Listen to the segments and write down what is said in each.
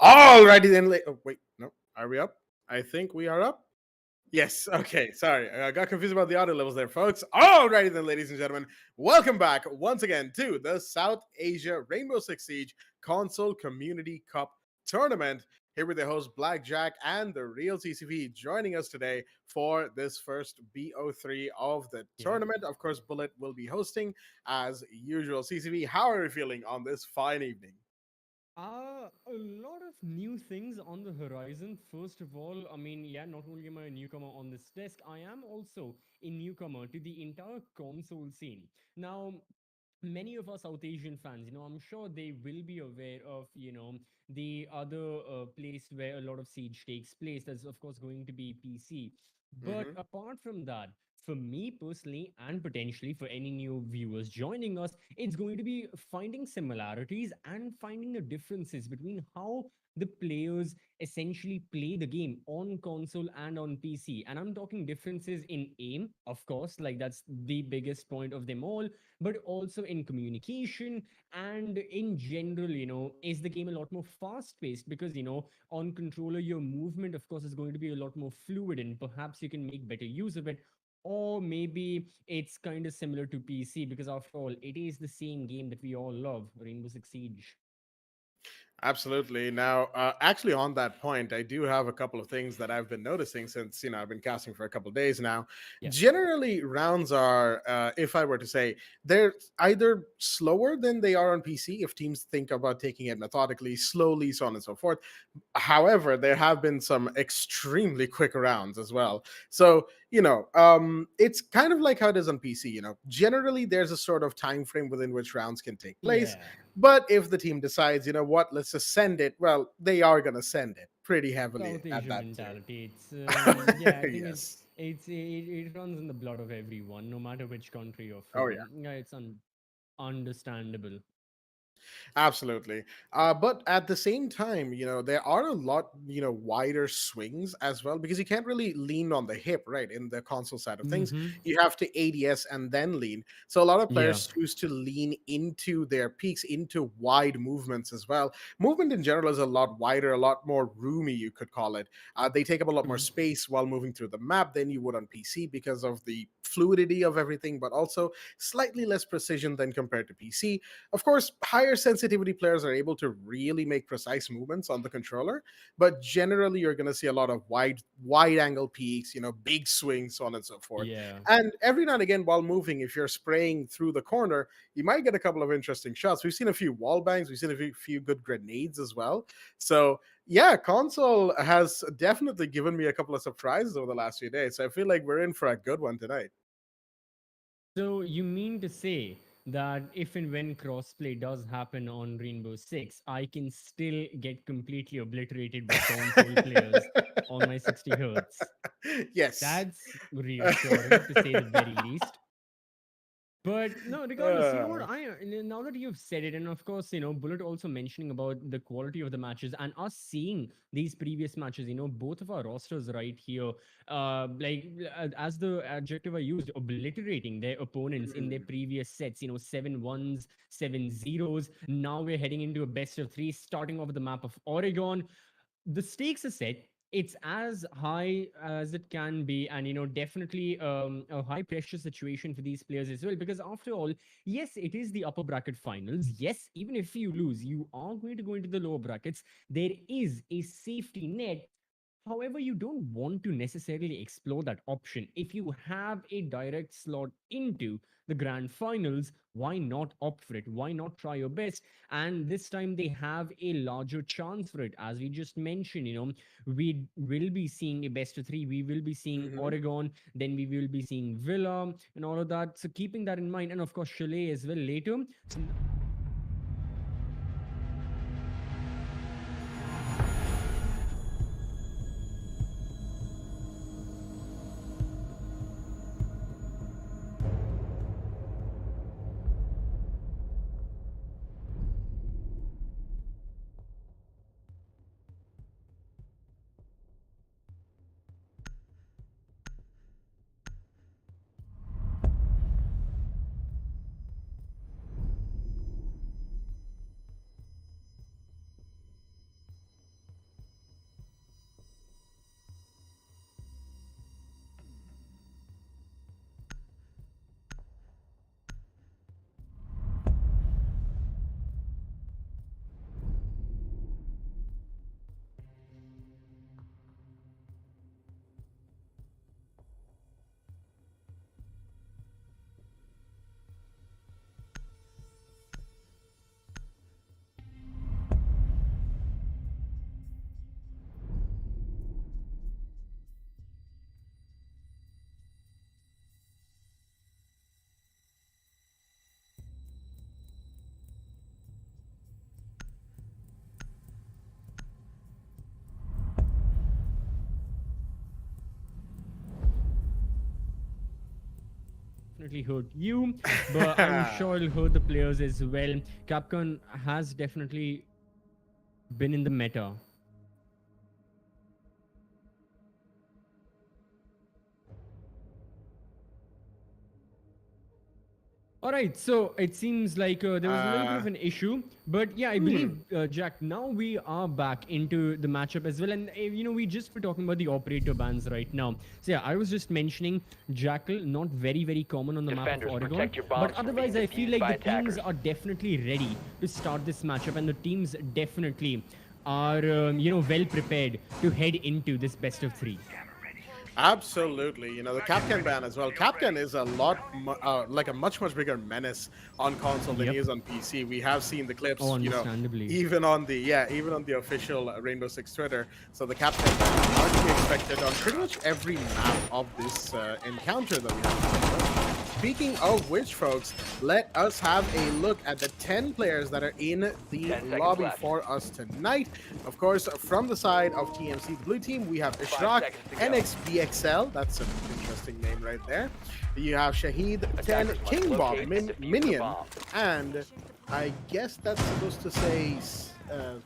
Alrighty then. Oh, wait, no. Are we up? I think we are up. Yes. Okay. Sorry. I got confused about the audio levels there, folks. Alrighty then, ladies and gentlemen. Welcome back once again to the South Asia Rainbow Six Siege Console Community Cup Tournament. Here with the host Blackjack and the real TCP joining us today for this first BO3 of the Yeah. tournament. Of course, Bullet will be hosting as usual. CCP, how are you feeling on this fine evening? A lot of new things on the horizon. First of all, I mean, yeah, not only am I a newcomer on this desk, I am also a newcomer to the entire console scene. Now, many of our South Asian fans, I'm sure they will be aware of, the other place where a lot of Siege takes place. That's, of course, going to be PC. But Mm-hmm. apart from that, for me personally, and potentially for any new viewers joining us, it's going to be finding similarities and finding the differences between how the players essentially play the game on console and on PC. And I'm talking differences in aim, of course, like that's the biggest point of them all, but also in communication and in general, is the game a lot more fast paced? Because, on controller, your movement, of course, is going to be a lot more fluid and perhaps you can make better use of it. Or maybe it's kind of similar to PC because, after all, it is the same game that we all love, Rainbow Six Siege. Absolutely. Now, actually, on that point, I do have a couple of things that I've been noticing since I've been casting for a couple of days now. Yeah. Generally, rounds are, if I were to say, they're either slower than they are on PC if teams think about taking it methodically, slowly, so on and so forth. However, there have been some extremely quick rounds as well. So, it's kind of like how it is on PC. Generally, there's a sort of time frame within which rounds can take place. Yeah. But if the team decides, what, let's just send it, well, they are going to send it pretty heavily South at Asian that too. mentality. Yeah, I think Yes. it runs in the blood of everyone, no matter which country you're Oh, yeah. from. Yeah, it's understandable. Absolutely. But at the same time, there are a lot, wider swings as well because you can't really lean on the hip, right? In the console side of things, Mm-hmm. you have to ADS and then lean. So a lot of Yeah. players choose to lean into their peaks, into wide movements as well. Movement in general is a lot wider, a lot more roomy, you could call it. They take up a lot more Mm-hmm. space while moving through the map than you would on PC because of the fluidity of everything, but also slightly less precision than compared to PC. Of course, higher sensitivity players are able to really make precise movements on the controller, but generally you're going to see a lot of wide angle peaks, big swings, so on and so forth. Yeah. And every now and again, while moving, if you're spraying through the corner, you might get a couple of interesting shots. We've seen a few wall bangs, we've seen a few good grenades as well. So yeah, console has definitely given me a couple of surprises over the last few days. So I feel like we're in for a good one tonight. So you mean to say that if and when crossplay does happen on Rainbow Six, I can still get completely obliterated by console players on my 60 hertz? Yes. That's reassuring to say the very least. But no, regardless, you know what? Uh, Now that you've said it, and of course, Bullet also mentioning about the quality of the matches and us seeing these previous matches, both of our rosters right here, as the adjective I used, obliterating their opponents in their mhm. previous sets, 7-1s, 7-0s. Now we're heading into a best of three, starting off with the map of Oregon. The stakes are set. It's as high as it can be, and definitely a high pressure situation for these players as well, because after all, yes, it is the upper bracket finals. Yes, even if you lose, you are going to go into the lower brackets. There is a safety net. However, you don't want to necessarily explore that option. If you have a direct slot into the grand finals, why not opt for it? Why not try your best? And this time they have a larger chance for it. As we just mentioned, we will be seeing a best of three. We will be seeing Mhm. Oregon, then we will be seeing Villa and all of that. So keeping that in mind, and of course Chalet as well later. So definitely hurt you, but I'm sure it'll hurt the players as well. Capcom has definitely been in the meta. All right, so it seems like there was a little bit uh, of an issue, but yeah, I believe Jack. Now we are back into the matchup as well, and we just were talking about the operator bans right now. So yeah, I was just mentioning Jackal, not very common on the map of Defenders, Oregon, protect your but bombs from being otherwise I feel defused like by the teams attackers. are definitely ready to start this matchup, and the teams definitely are well prepared to head into this best of three. Absolutely, the Capcan ban as well. Capcan is a like a much bigger menace on console than he Yep. is on PC. We have seen the Oh, clips, understandably. even on the official Rainbow Six Twitter. So the Capcan ban are to be expected on pretty much every map of this encounter that we have. Speaking of which, folks, let us have a look at the 10 players that are in the 10 seconds lobby left. for us tonight. Of course, from the side of TMC, the blue team, we have 5 Ishraq, seconds to go. NXBXL, that's an interesting name right there. You have Shahid, 10, Attackers must King Bob, locate and defuse the Minion, bomb. and I guess that's supposed to say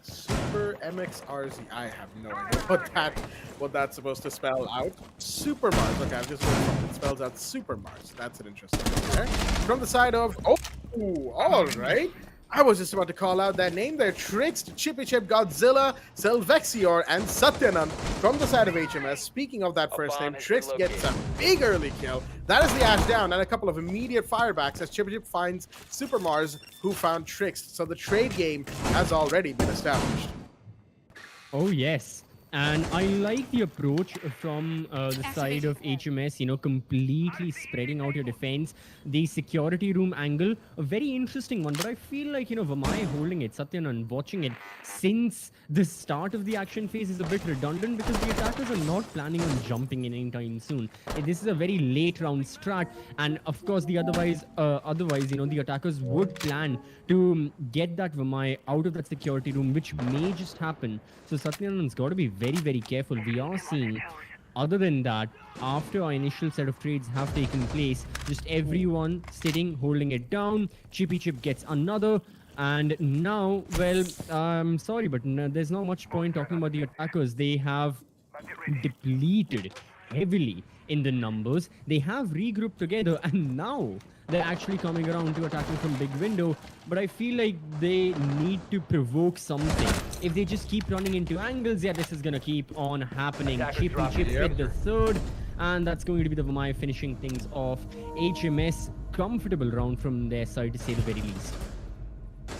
Super MXRZ. I have no idea what that's supposed to spell out. Super Mars. Okay, I've just looked it. It spells out Super Mars. That's an interesting thing there. From the side of all right. I was just about to call out that name there. Trickst, Chippy Chip, Godzilla, Selvexior, and Satyanan from the side of HMS. Speaking of that A first bomb name, has been Trickst gets a located. big early kill. That is the Ash down and a couple of immediate firebacks as Chippy Chip finds Super Mars, who found Trickst. So the trade game has already been established. Oh, yes. And I like the approach from the side of HMS, completely spreading out your defense. The security room angle, a very interesting one, but I feel like, Vamai holding it, Satyanan watching it since the start of the action phase is a bit redundant because the attackers are not planning on jumping in anytime soon. This is a very late round strat, and of course, otherwise, the attackers would plan to get that Vamai out of that security room, which may just happen. So Satyanan's got to be very careful. We are seeing, other than that, after our initial set of trades have taken place, just everyone sitting, holding it down. Chippy Chip gets another. And now, well, sorry, but there's not much point talking about the attackers. They have depleted heavily in the numbers. They have regrouped together, and now they're actually coming around to attacking from big window. But I feel like they need to provoke something. If they just keep running into angles, yeah, this is gonna keep on happening. Attackers Chippy dropping Chip Yep. with the third, and that's going to be the Vamai finishing things off. HMS, comfortable round from their side, to say the very least.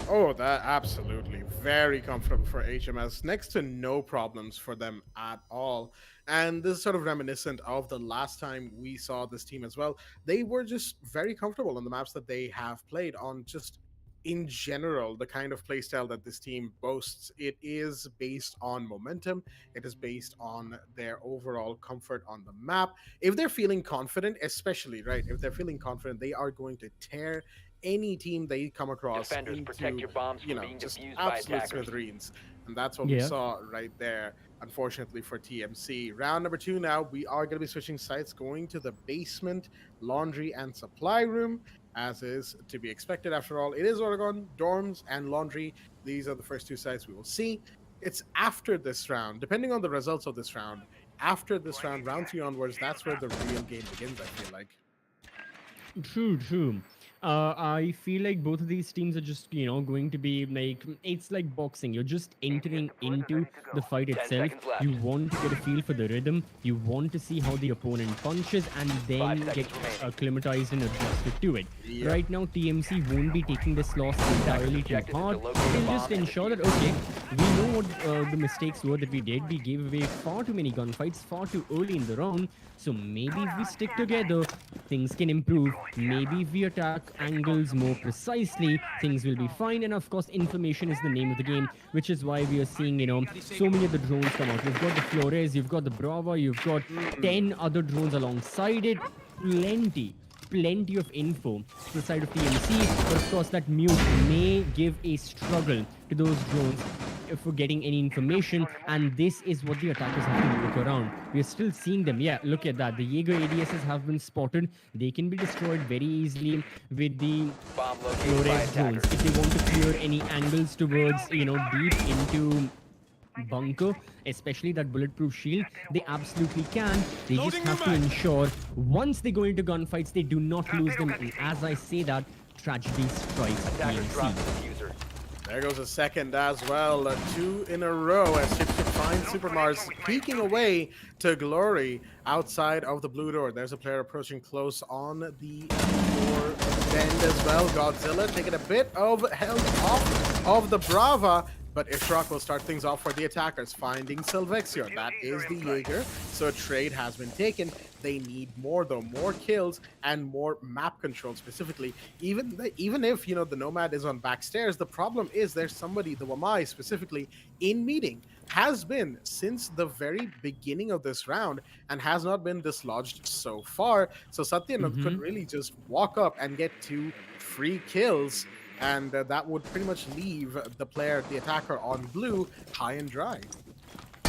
Oh, that absolutely very comfortable for HMS. Next to no problems for them at all. And this is sort of reminiscent of the last time we saw this team as well. They were just very comfortable on the maps that they have played on, just in general, the kind of playstyle that this team boasts. It is based on momentum, it is based on their overall comfort on the map. If they're feeling confident, especially, right, if they're feeling confident, they are going to tear any team they come across Defenders, protect into, your bombs from being just defused by absolute attackers. smithereens. And that's what we Yeah. saw right there, unfortunately, for TMC. Round number 2 now, we are going to be switching sites, going to the basement, laundry, and supply room, as is to be expected. After all, it is Oregon, dorms, and laundry. These are the first two sites we will see. It's after this round, depending on the results of this round, after this round, round 3 onwards, that's where the real game begins, I feel like. True. I feel like both of these teams are just, going to be like, it's like boxing. You're just entering into the fight 10 itself. seconds left. You want to get a feel for the rhythm. You want to see how the opponent punches and then 5 get seconds remaining. acclimatized and adjusted to it. Yep. Right now, TMC won't be taking this loss entirely too objective is to hard. locate a They'll bomb just and ensure that, okay, we know what the mistakes were that we did. We gave away far too many gunfights far too early in the round. So maybe if we stick together, things can improve. Maybe if we attack angles more precisely, things will be fine. And of course, information is the name of the game, which is why we are seeing, so many of the drones come out. You've got the Flores, you've got the Brava, you've got 10 other drones alongside it. Plenty of info to the side of TMC, but of course that mute may give a struggle to those drones. for getting any information, and this is what the attackers have to look around. We're still seeing them. Yeah, look at that. The Jaeger ADSs have been spotted. They can be destroyed very easily with the Bomb located by Flores drones. attacker. If they want to clear any angles towards, deep into bunker, especially that bulletproof shield, they absolutely can. They just have to ensure once they go into gunfights, they do not lose them. And as I say that, tragedy strikes Attackers dropped the DMC. diffuser. There goes a second as well. 2 in a row as Chip finds Super Mars peeking away to glory outside of the blue door. There's a player approaching close on the door bend as well. Godzilla taking a bit of health off of the Brava. But Ishraq will start things off for the attackers, finding Silvexio. That is the Jaeger, so a trade has been taken. They need more, though, more kills and more map control specifically. Even if, the Nomad is on backstairs, the problem is there's somebody, the Wamai specifically, in meeting, has been since the very beginning of this round and has not been dislodged so far. So Satyanand could really just walk up and get 2 free kills. And that would pretty much leave the attacker on blue, high and dry.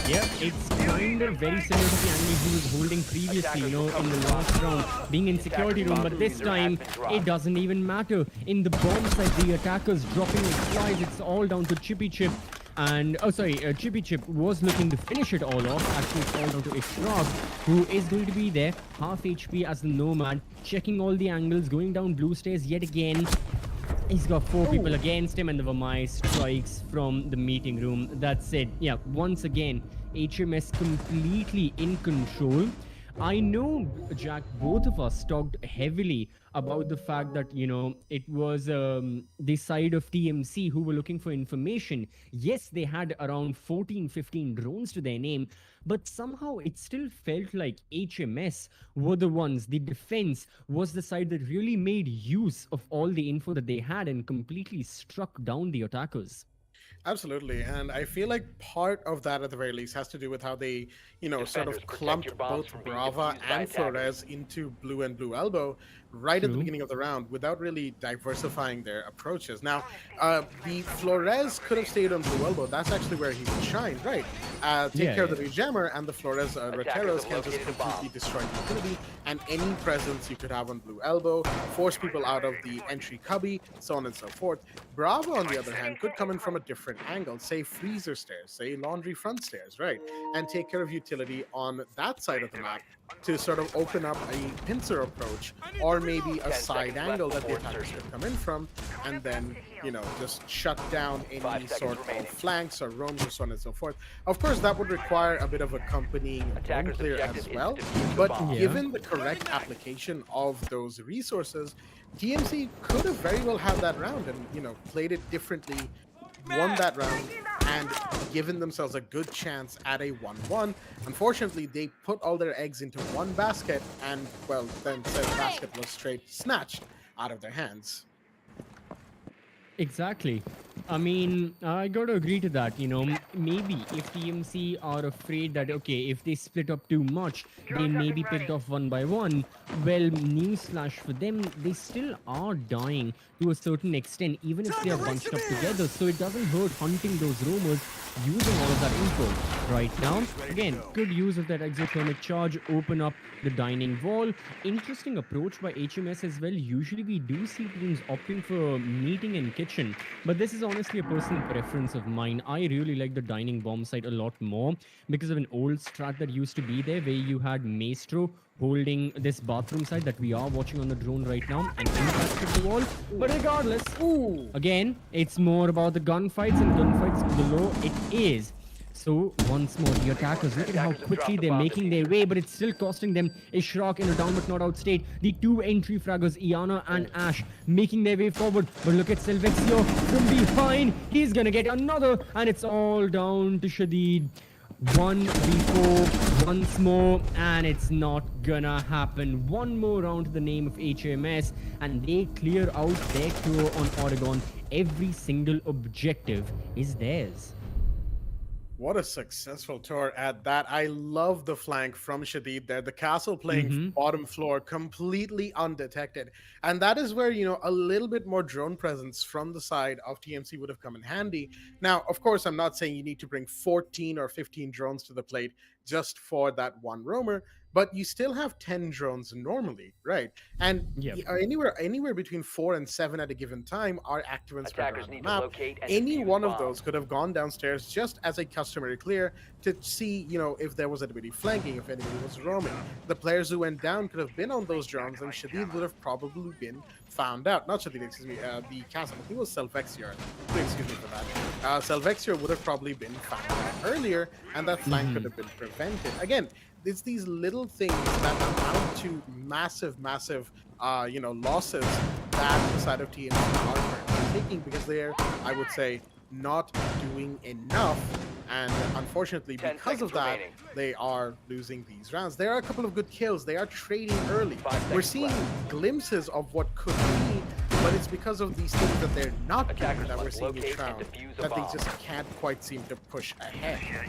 Yeah, it's kind of very similar to the enemy he was holding previously, in the last round, being in security room, but this time, it doesn't even matter. In the bomb site, the attackers dropping like flies, it's all down to Chippy Chip. And, Chippy Chip was looking to finish it all off. Actually, it's all down to Ishraq, who is going to be there, half HP as the Nomad, checking all the angles, going down blue stairs yet again. He's got 4 people against him, and the Vamai strikes from the meeting room. That's it. Yeah, once again, HMS completely in control. I know, Jack, both of us talked heavily about the fact that, it was the side of TMC who were looking for information. Yes, they had around 14, 15 drones to their name, but somehow it still felt like HMS were the ones, the defense was the side that really made use of all the info that they had and completely struck down the attackers. Absolutely, and I feel like part of that, at the very least, has to do with how they, sort Defenders, of protect clumped your bombs both from being Brava defused by and attackers. Flores into blue and blue elbow right at the True. beginning of the round without really diversifying their approaches. Now, the Flores could have stayed on blue elbow. That's actually where he would shine, right? Take care of the Jammer, and the Flores Roteros can just located a bomb. completely destroy utility and any presence you could have on blue elbow, force people out of the entry cubby, so on and so forth. Bravo, on the other hand, could come in from a different angle, say freezer stairs, say laundry front stairs, right? And take care of utility on that side of the map to sort of open up a pincer approach or maybe a 10 side seconds angle left that the before attackers insertion. could come in from, and then, just shut down 5 any seconds sort remaining. of flanks or roams or so on and so forth. Of course, that would require a bit of accompanying roam Attackers' clear objective as is well, to defuse the but bomb. Yeah. given the correct application of those resources, TMC could have very well had that round and, played it differently, won that round, and given themselves a good chance at a 1-1. Unfortunately, they put all their eggs into one basket, and, well, then said the basket was straight snatched out of their hands. Exactly. I mean, I got to agree to that. Maybe if TMC are afraid that, okay, if they split up too much, they may be picked off one by one. Well, newsflash for them, they still are dying to a certain extent, even if they are bunched up together. So it doesn't hurt hunting those roamers using all of that info. Right now, again, good use of that exothermic charge, open up the dining wall. Interesting approach by HMS as well. Usually we do see teams opting for meeting in kitchen, but this is honestly a personal preference of mine. I really like the dining bomb site a lot more because of an old strat that used to be there where you had Maestro holding this bathroom side that we are watching on the drone right now and impacted the wall. But regardless, again, it's more about the gunfights and gunfights below. It is. So once more, the attackers, look at how quickly they're making their way, but it's still costing them. Ishraq in a down but not out state. The 2 entry fraggers, Iana and Ash, making their way forward. But look at Silvexio from behind. He's gonna get another, and it's all down to Shadid. 1v4 once more, and it's not gonna happen. One more round to the name of HMS, and they clear out their tour on Oregon. Every single objective is theirs. What a successful tour at that. I love the flank from Shadid there. The castle playing Mm-hmm. bottom floor completely undetected. And that is where, a little bit more drone presence from the side of TMC would have come in handy. Now, of course, I'm not saying you need to bring 14 or 15 drones to the plate just for that one roamer, but you still have 10 drones normally, right? And Yep. anywhere between 4 and 7 at a given time are active and spread Attackers around the need to map. locate and Any defuse one of bomb. those could have gone downstairs just as a customary clear to see, if there was anybody flanking, if anybody was roaming. The players who went down could have been on those drones, and Shadid would have probably been found out. Not Shadid, excuse me, the castle. I think it was Selvexior. Please excuse me for that. Selvexior would have probably been found out earlier, and that flank could Mm-hmm. have been prevented. Again, it's these little things that amount to massive, massive, losses that the side of TNC are currently taking because they're, I would say, not doing enough. And unfortunately, 10 because of seconds that, remaining. they are losing these rounds. There are a couple of good kills. They are trading early. 5 We're seconds seeing left. glimpses of what could be, but it's because of these things that they're not doing Attackers that we're must seeing each locate and round defuse a that they bomb. just can't quite seem to push ahead.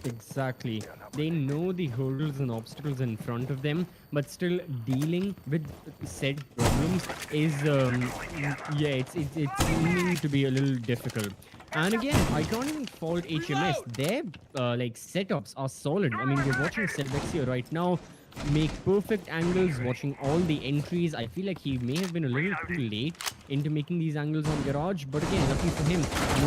Exactly. They know the hurdles and obstacles in front of them, but still dealing with said problems is, yeah, it's seeming to be a little difficult. And again, I can't even fault HMS. Their like setups are solid. I mean, we're watching Selvexia right now make perfect angles, watching all the entries. I feel like he may have been a little too late into making these angles on Garage, but again, lucky for him,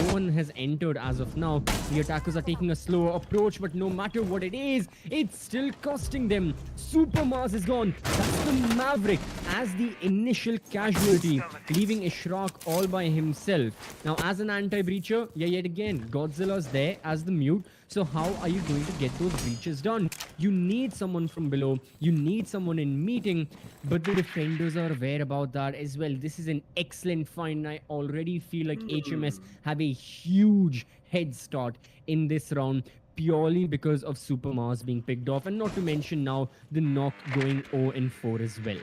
no one has entered as of now. The attackers are taking a slower approach, but no matter what it is, it's still costing them. Super Mars is gone. That's the Maverick as the initial casualty, leaving Ishraq all by himself. Now, as an anti-breacher, yeah, yet again, Godzilla's there as the mute. So how are you going to get those breaches done? You need someone from below. You need someone in meeting. But the defenders are aware about that as well. This is an excellent find. I already feel like HMS have a huge head start in this round purely because of Super Mars being picked off. And not to mention now the knock going 0 and 4 as well.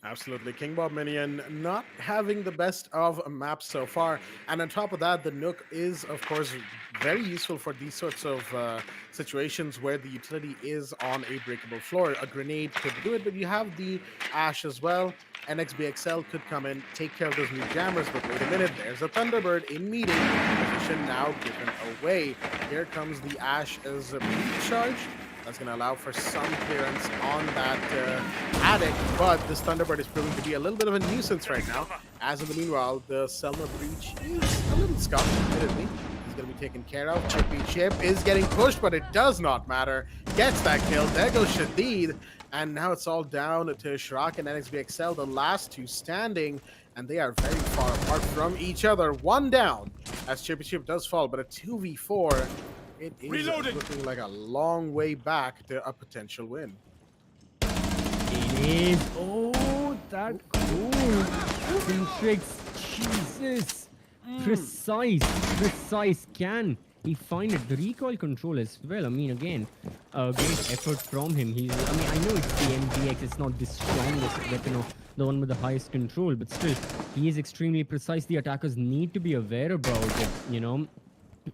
Absolutely. King Bob Minion not having the best of maps so far. And on top of that, the Nook is, of course, very useful for these sorts of situations where the utility is on a breakable floor. A grenade could do it, but you have the Ash as well. NXBXL could come in, take care of those new jammers, but wait a minute, there's a Thunderbird in meeting. Position now given away. Here comes the Ash as a recharge. That's going to allow for some clearance on that attic, but this Thunderbird is proving to be a little bit of a nuisance right now. As in the meanwhile, the Selma breach is a little scuffed, admittedly. He's going to be taken care of. Chippy Chip is getting pushed, but it does not matter. Gets that kill. There goes Shadid. And now it's all down to Shraq and NXBXL, the last two standing, and they are very far apart from each other. One down as Chippy Chip does fall, but a 2v4. It is looking like a long way back to a potential win. It is. Oh, that cool. Tricks. Jesus. Precise. Can he find it? The recoil control as well. I mean, again, great effort from him. I mean, I know it's the MDX. It's not the strongest weapon or the one with the highest control, but still, he is extremely precise. The attackers need to be aware about it,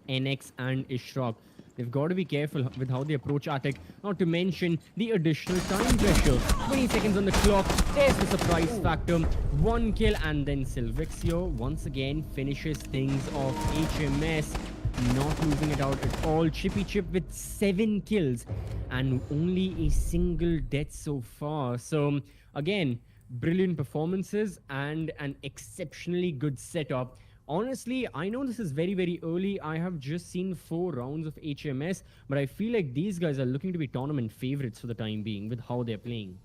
NX and Ishraq. They've got to be careful with how they approach Attic, not to mention the additional time pressure. 20 seconds on the clock. There's the surprise factor. One kill, and then Silvexio once again finishes things off. HMS not losing it out at all. Chippy Chip with 7 kills and only a single death so far. So, again, brilliant performances and an exceptionally good setup. Honestly, I know this is very, very early. I have just seen 4 rounds of HMS, but I feel like these guys are looking to be tournament favorites for the time being with how they're playing.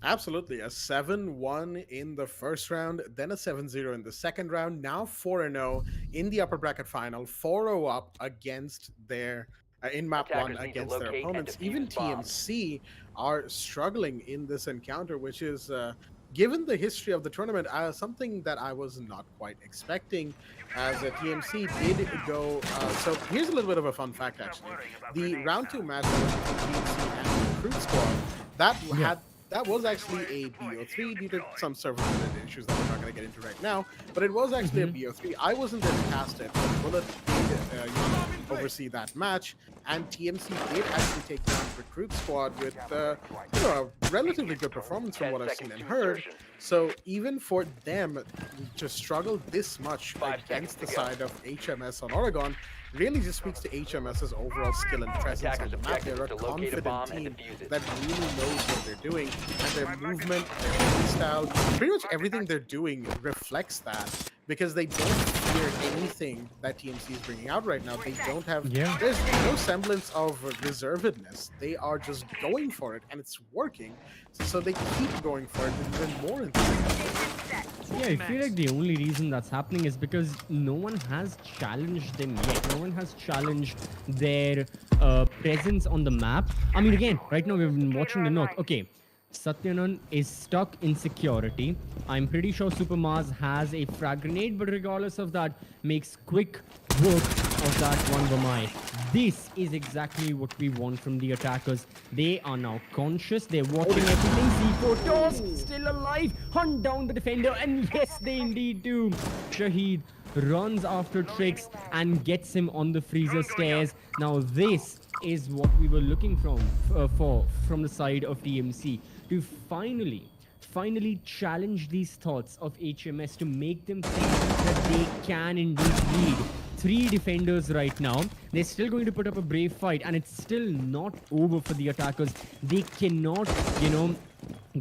Absolutely. A 7-1 in the first round, then a 7-0 in the second round, now 4-0 in the upper bracket final, 4-0 up against their in map Attackers 1 need to against their locate and opponents. defuse Even bombs. TMC are struggling in this encounter, which is given the history of the tournament, something that I was not quite expecting, as TMC did go. So here's a little bit of a fun fact, actually. The round 2 match between TMC and the Recruit Squad, that Yeah. had that was actually a BO3 due to some server-related issues that we're not going to get into right now. But it was actually a Hmm. BO3. I wasn't there to cast it, but Bullet did oversee that match, and TMC did actually take down Recruit Squad with a relatively good performance from 10 what I've seen seconds and to heard. insertion. So even for them to struggle this much 5 seconds against to the go. side of HMS on Oregon really just speaks to HMS's overall skill and presence on Attackers' the map. objective They're is a to locate a confident bomb and team defuse it. that really knows what they're doing, and their movement, their play style, pretty much everything they're doing reflects that because they don't fear anything that TMC is bringing out right now. They don't have, Yeah. there's no semblance of reservedness. They are just going for it, and it's working. So they keep going for it with even more enthusiasm. Yeah, I feel like the only reason that's happening is because no one has challenged them yet. No one has challenged their presence on the map. I mean, again, right now we've been watching the knock. Okay, Satyanan is stuck in security. I'm pretty sure Super Mars has a frag grenade, but regardless of that, makes quick work of that one Vamai. This is exactly what we want from the attackers. They are now conscious. They're watching everything. C4 toss, still alive. Hunt down the defender. And yes, they indeed do. Shahid runs after Trix and gets him on the freezer stairs. Now this is what we were looking for from the side of TMC to finally challenge these thoughts of HMS to make them think that they can indeed lead. Three defenders right now. They're still going to put up a brave fight, and it's still not over for the attackers. They cannot,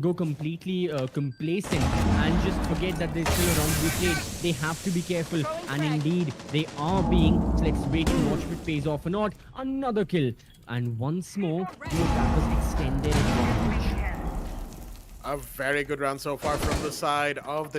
go completely complacent and just forget that there's still a round to be played. They have to be careful, and indeed they are being. So let's wait and watch if it pays off or not. Another kill, and once more the attackers extend their advantage. A very good round so far from the side of the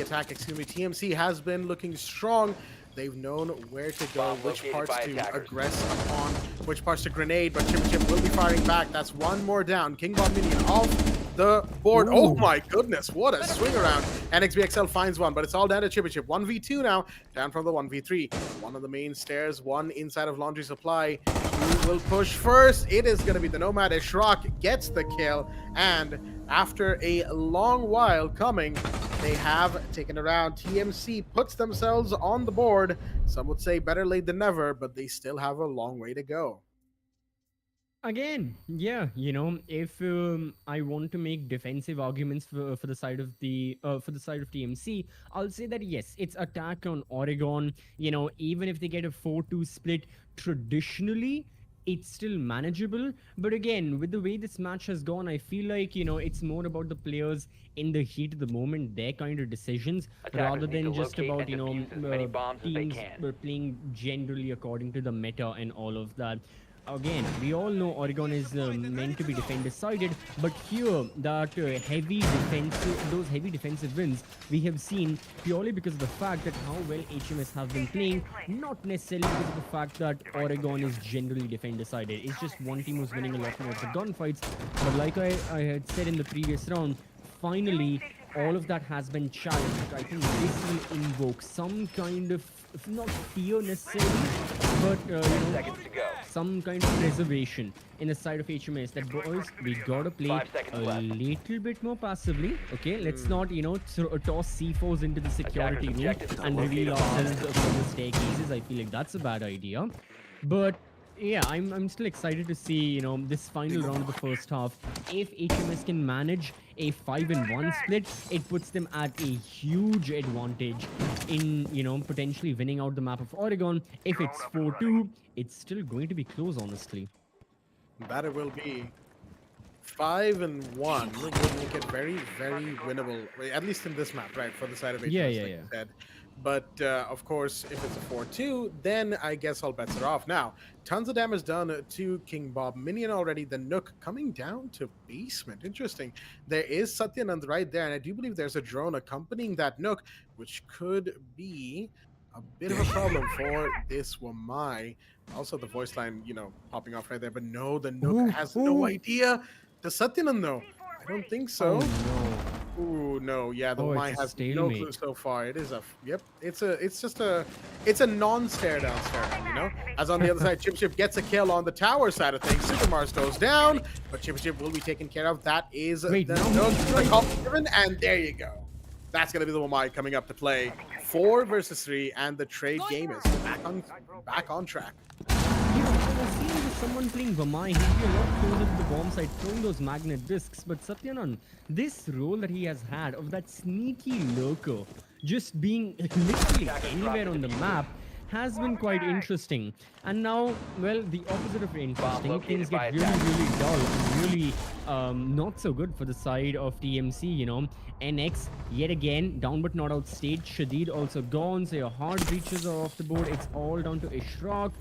attack. Excuse me. TMC has been looking strong. They've known where to go, Bomb which located parts by to attackers. aggress upon, which parts to grenade, but Chip will be firing back. That's one more down. King Bomb Minion off the board. Oh Ooh. my goodness, what a swing around. NXBXL finds one, but it's all down to Chip. 1v2 now, down from the 1v3. One on the main stairs, one inside of Laundry Supply. Who will push first? It is going to be the Nomad. Ishraq gets the kill, and after a long while coming, they have taken around. TMC puts themselves on the board. Some would say better late than never, but they still have a long way to go. Again, yeah, if I want to make defensive arguments for the side of TMC, I'll say that yes, it's attack on Oregon. Even if they get a 4-2 split, traditionally it's still manageable. But again, with the way this match has gone, I feel like it's more about the players in the heat of the moment, their kind of decisions, Attackers rather need to than just locate about and defuse as many bombs as they teams can. playing generally according to the meta and all of that. Again, we all know Oregon is meant to be defender-sided, but here that those heavy defensive wins we have seen purely because of the fact that how well HMS have been playing, not necessarily because of the fact that Oregon is generally defender-sided. It's just one team who's winning a lot more of the gunfights. But like I had said in the previous round, finally all of that has been challenged. I think this will invoke some kind of not fear necessarily, but 10 seconds to go. some kind of reservation in the side of HMS that boys, we gotta play 5 seconds a left. little bit more passively. Okay, let's not toss C4s into the security Attackers' room objective is to and locate reveal a bomb. ourselves from the staircases. I feel like that's a bad idea, but yeah, I'm still excited to see this final round of the first half. If HMS can manage a 5-1 split, it puts them at a huge advantage in potentially winning out the map of Oregon. If it's 4-2, it's still going to be close, honestly. That it will be. 5-1 would make it very, very winnable, at least in this map, right? For the side of HMS, Yeah, like yeah, you yeah. said. But of course, if it's a 4-2, then I guess all bets are off. Now, tons of damage done to King Bob Minion already. The Nook coming down to basement. Interesting. There is Satyanand right there, and I do believe there's a drone accompanying that Nook, which could be a bit of a problem for this Wamai. Also, the voice line, popping off right there. But no, the Nook Ooh, has no ooh. idea. Does Satyanand know? I don't think Oh so. no. Ooh, no, yeah, the Oh, Mai it's a has no clue stalemate. so far. It is a yep. It's a non-stare down, you know. As on the other side, Chip Chip gets a kill on the tower side of things. Super Mars goes down, but Chip Chip will be taken care of. That is the Wait, now nook, he's the right. call given, and there you go. That's gonna be the Mai coming up to play 4 versus 3, and the trade game is back on track. You know, I was seeing with someone playing Vamai, he'd be a lot closer to the bomb side, throwing those magnet discs. But Satyanan, this role that he has had of that sneaky lurker, just being literally anywhere on the map, has been quite interesting. And now, well, the opposite of interesting, located things by get really, attack. really dull and really not so good for the side of TMC, you know. NX, yet again, down but not out stage. Shadid also gone, so your hard breaches are off the board. It's all down to Ishraq.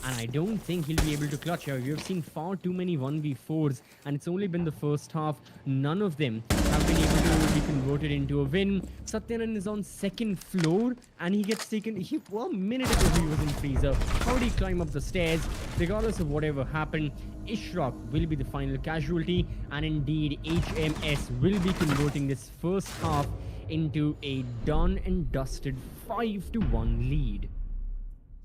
And I don't think he'll be able to clutch here. We've seen far too many 1v4s, and it's only been the first half. None of them have been able to be converted into a win. Satyanan is on second floor, and he gets taken. 1 minute ago, he was in freezer. How did he climb up the stairs? Regardless of whatever happened, Ishraq will be the final casualty, and indeed, HMS will be converting this first half into a done and dusted 5-1 lead.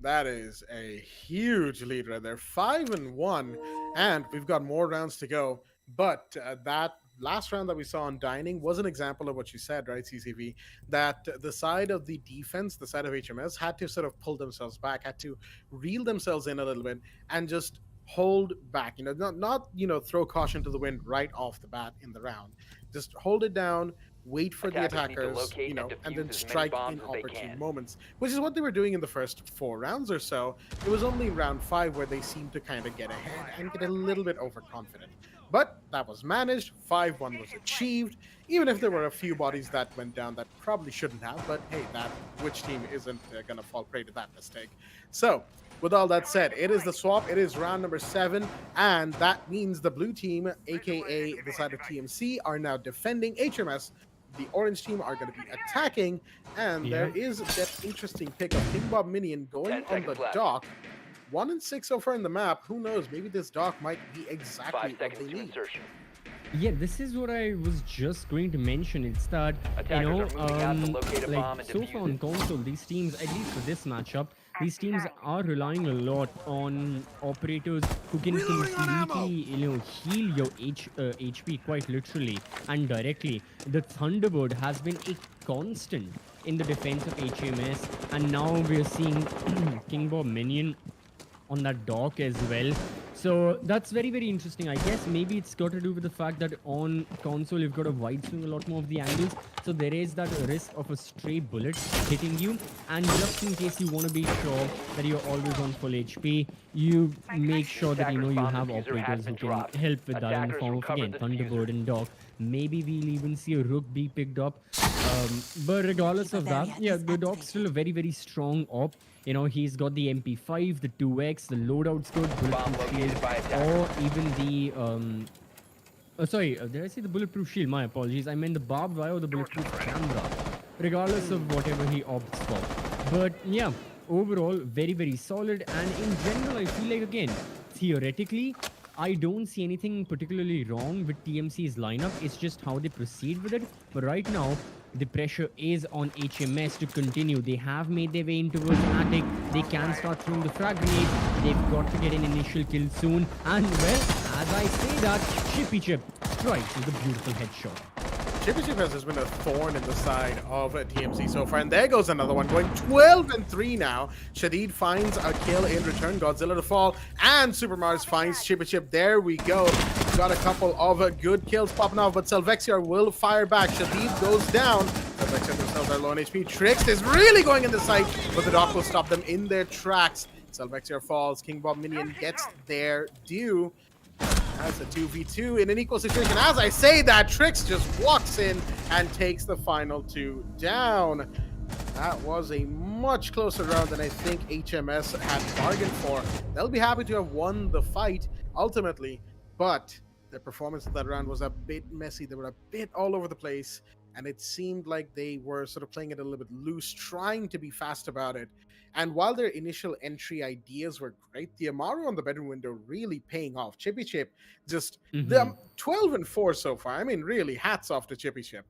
That is a huge lead right there. 5-1, and we've got more rounds to go. But that last round that we saw on Dining was an example of what you said, right, CCV? That the side of the defense, the side of HMS, had to sort of pull themselves back, had to reel themselves in a little bit, and just hold back. You know, not throw caution to the wind right off the bat in the round. Just hold it down, wait for the Attackers need to attackers, locate you know, and and then defuse as many strike bombs in as they opportune can. moments, which is what they were doing in the first 4 rounds or so. It was only in round 5 where they seemed to kind of get ahead and get a little bit overconfident. But that was managed, 5-1 was achieved, even if there were a few bodies that went down that probably shouldn't have, but hey, which team isn't going to fall prey to that mistake? So, with all that said, it is the swap. It is round number 7, and that means the blue team, aka the side of TMC, are now defending. HMS, the orange team, are going to be attacking, and Yeah. there is that interesting pick of King Bob Minion going 10 on the seconds left. dock. 1 and 6 so far in the map. Who knows? Maybe this dock might be 5 exactly what seconds they to need. insertion. Yeah, this is what I was just going to mention. It's that, Attackers are moving out to locate a bomb like and so defuse far on it. console, these teams, at least for this matchup, these teams are relying a lot on operators who can completely, heal your HP quite literally and directly. The Thunderbird has been a constant in the defense of HMS, and now we're seeing King Bob Minion on that dock as well. So that's very, very interesting. I guess maybe it's got to do with the fact that on console you've got a wide swing a lot more of the angles. So there is that risk of a stray bullet hitting you. And just in case you want to be sure that you're always on full HP, you make sure that you have operators who can help with that in the form of, again, Thunderbird and Dock. Maybe we'll even see a Rook be picked up. But regardless of that, yeah, the Dock's still a very, very strong op. You know, he's got the MP5, the 2X, the loadout's good, Bomb bulletproof located shield, by attackers. or even the sorry, did I say the bulletproof shield? My apologies. I meant the barbed wire or the bulletproof camera. Regardless of whatever he opts for. But yeah, overall, very, very solid. And in general, I feel like, again, theoretically, I don't see anything particularly wrong with TMC's lineup. It's just how they proceed with it. But right now, the pressure is on HMS to continue. They have made their way in towards Attic. They can start throwing the frag grenade. They've got to get an initial kill soon. And well, as I say that, Chippy Chip strikes with a beautiful headshot. Chippy Chip has been a thorn in the side of TMC so far, and there goes another one, going 12-3 now. Shadid finds a kill in return, Godzilla to fall, and Super Mars finds Chippy Chip. There we go. Got a couple of good kills popping off, but Selvexiar will fire back. Shadid goes down. Selvexiar themselves are low on HP. Trix is really going in the sight, but the dock will stop them in their tracks. Selvexiar falls. King Bob Minion gets their due. That's a 2v2 in an equal situation. As I say that, Trix just walks in and takes the final 2 down. That was a much closer round than I think HMS had bargained for. They'll be happy to have won the fight ultimately, but their performance in that round was a bit messy. They were a bit all over the place. and it seemed like they were sort of playing it a little bit loose, trying to be fast about it. And while their initial entry ideas were great, the Amaru on the bedroom window really paying off. Chippy Chip just the Mm-hmm. 12 and 4 so far. I mean, really, hats off to Chippy Chip.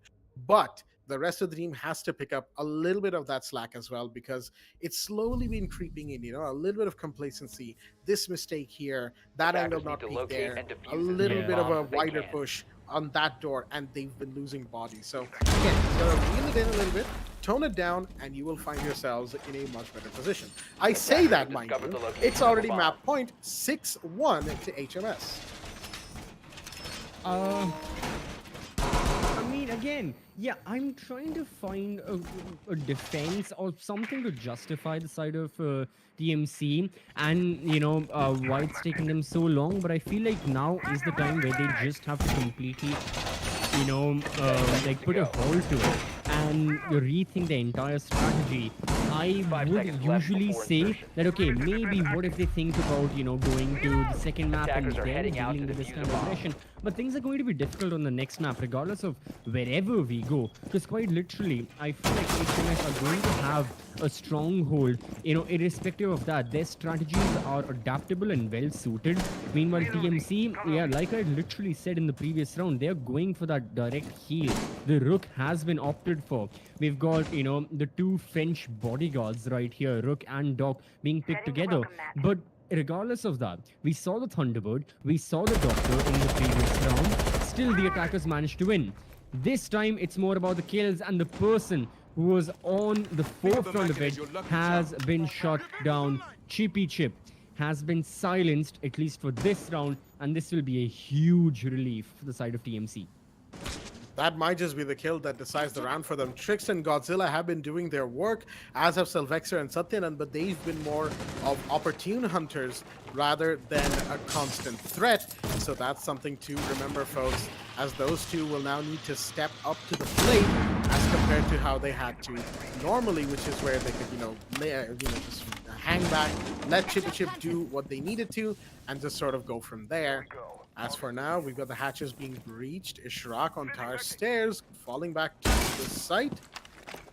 But the rest of the team has to pick up a little bit of that slack as well, because it's slowly been creeping in, a little bit of complacency, this mistake here, that angle Attackers need not to peaked locate there, and a defuse as little many bit of a bombs as they wider can. push on that door, and they've been losing bodies. So again, you gotta reel it in a little bit, tone it down, and you will find yourselves in a much better position. I say Attackers that, have mind discovered you, the location it's of a already bomb. map point 6-1 to HMS. Uh, I mean, again, yeah, I'm trying to find a defense or something to justify the side of TMC and, why it's taken them so long. But I feel like now is the time where they just have to completely, like to put a go. halt to it and rethink the entire strategy. I 5 would seconds left usually before say insertion. that, okay, maybe what if they think about, going to the second map and Attackers are then heading out dealing to with this defuse kind a of bomb. aggression. But things are going to be difficult on the next map, regardless of wherever we go. Because quite literally, I feel like HMS are going to have a stronghold, irrespective of that. Their strategies are adaptable and well suited. Meanwhile, TMC, yeah, like I literally said in the previous round, they're going for that direct heal. The Rook has been opted for. We've got, the two French bodyguards right here, Rook and Doc, being picked together. But regardless of that, we saw the Thunderbird, we saw the Doctor in the previous round. Still, the attackers managed to win. This time, it's more about the kills, and the person who was on the forefront of it has been shot down. Chippy Chip has been silenced, at least for this round, and this will be a huge relief for the side of TMC. That might just be the kill that decides the round for them. Trix and Godzilla have been doing their work, as have Sylvexer and Satyanan, but they've been more of opportune hunters rather than a constant threat. So that's something to remember, folks, as those two will now need to step up to the plate as compared to how they had to normally, which is where they could, just hang back, let Chippy Chip do what they needed to, and just sort of go from there. As for now, we've got the hatches being breached. Ishraq on tower stairs, falling back to the site.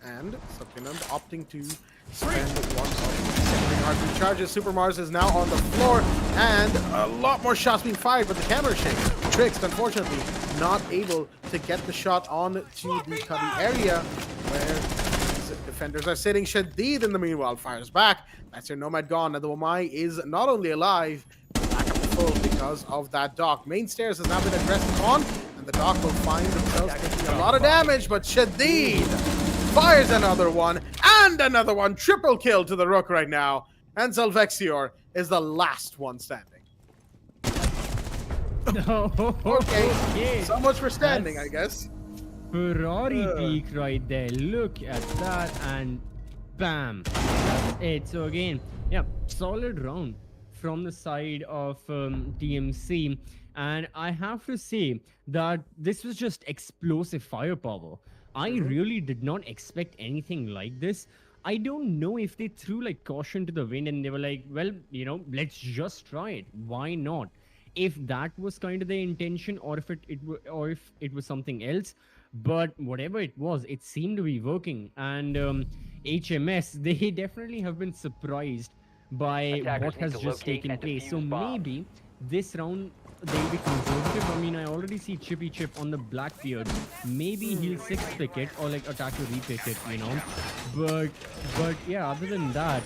And Satyanand opting to spend one of heartbeat charges. Super Mars is now on the floor, and a lot more shots being fired, but the camera shakes. Trixed, unfortunately, not able to get the shot on to the cubby area where defenders are sitting. Shadid, in the meanwhile, fires back. That's your Nomad gone, and the Wamai is not only alive, because of that dock. Main stairs has now been aggressive on, and the dock will find themselves taking a lot of damage, but Shadid fires another one, and another one. Triple kill to the Rook right now, and Zelvexior is the last one standing. Okay, so much for standing, That's I guess. Ferrari peak right there. Look at that, and bam, that's it. So again, yeah, solid round from the side of TMC, and I have to say that this was just explosive firepower. I really did not expect anything like this. I don't know if they threw like caution to the wind and they were like, well, let's just try it. Why not? If that was kind of the intention, or if it was something else, but whatever it was, it seemed to be working. And HMS, they definitely have been surprised by Attackers what need has to just locate taken and place. So defuse bombs. maybe this round they'll be conservative. I mean, I already see Chippy Chip on the Blackbeard. Maybe he'll sixth pick it or like attack to repick it, But yeah, other than that,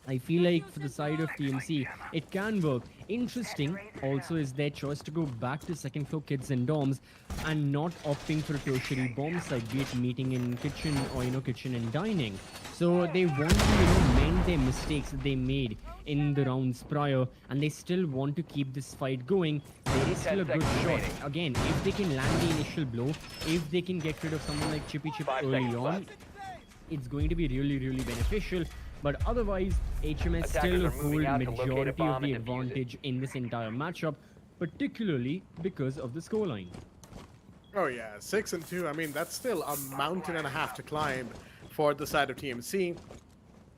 I feel like for the side of TMC, it can work. Interesting also is their choice to go back to second floor kids and dorms and not opting for a tertiary bomb site, be it meeting in kitchen or, kitchen and dining. So they want to, mend their mistakes that they made in the rounds prior, and they still want to keep this fight going. There is still a good seconds shot. remaining. Again, if they can land the initial blow, if they can get rid of someone like Chippy Chip 5 early seconds on, left. it's going to be really, really beneficial. But otherwise, HMS Attackers still are hold moving out to locate a majority of bomb the and defuse it. advantage in this entire matchup, particularly because of the scoreline. Oh yeah, 6-2. I mean, that's still a mountain and a half to climb for the side of TMC.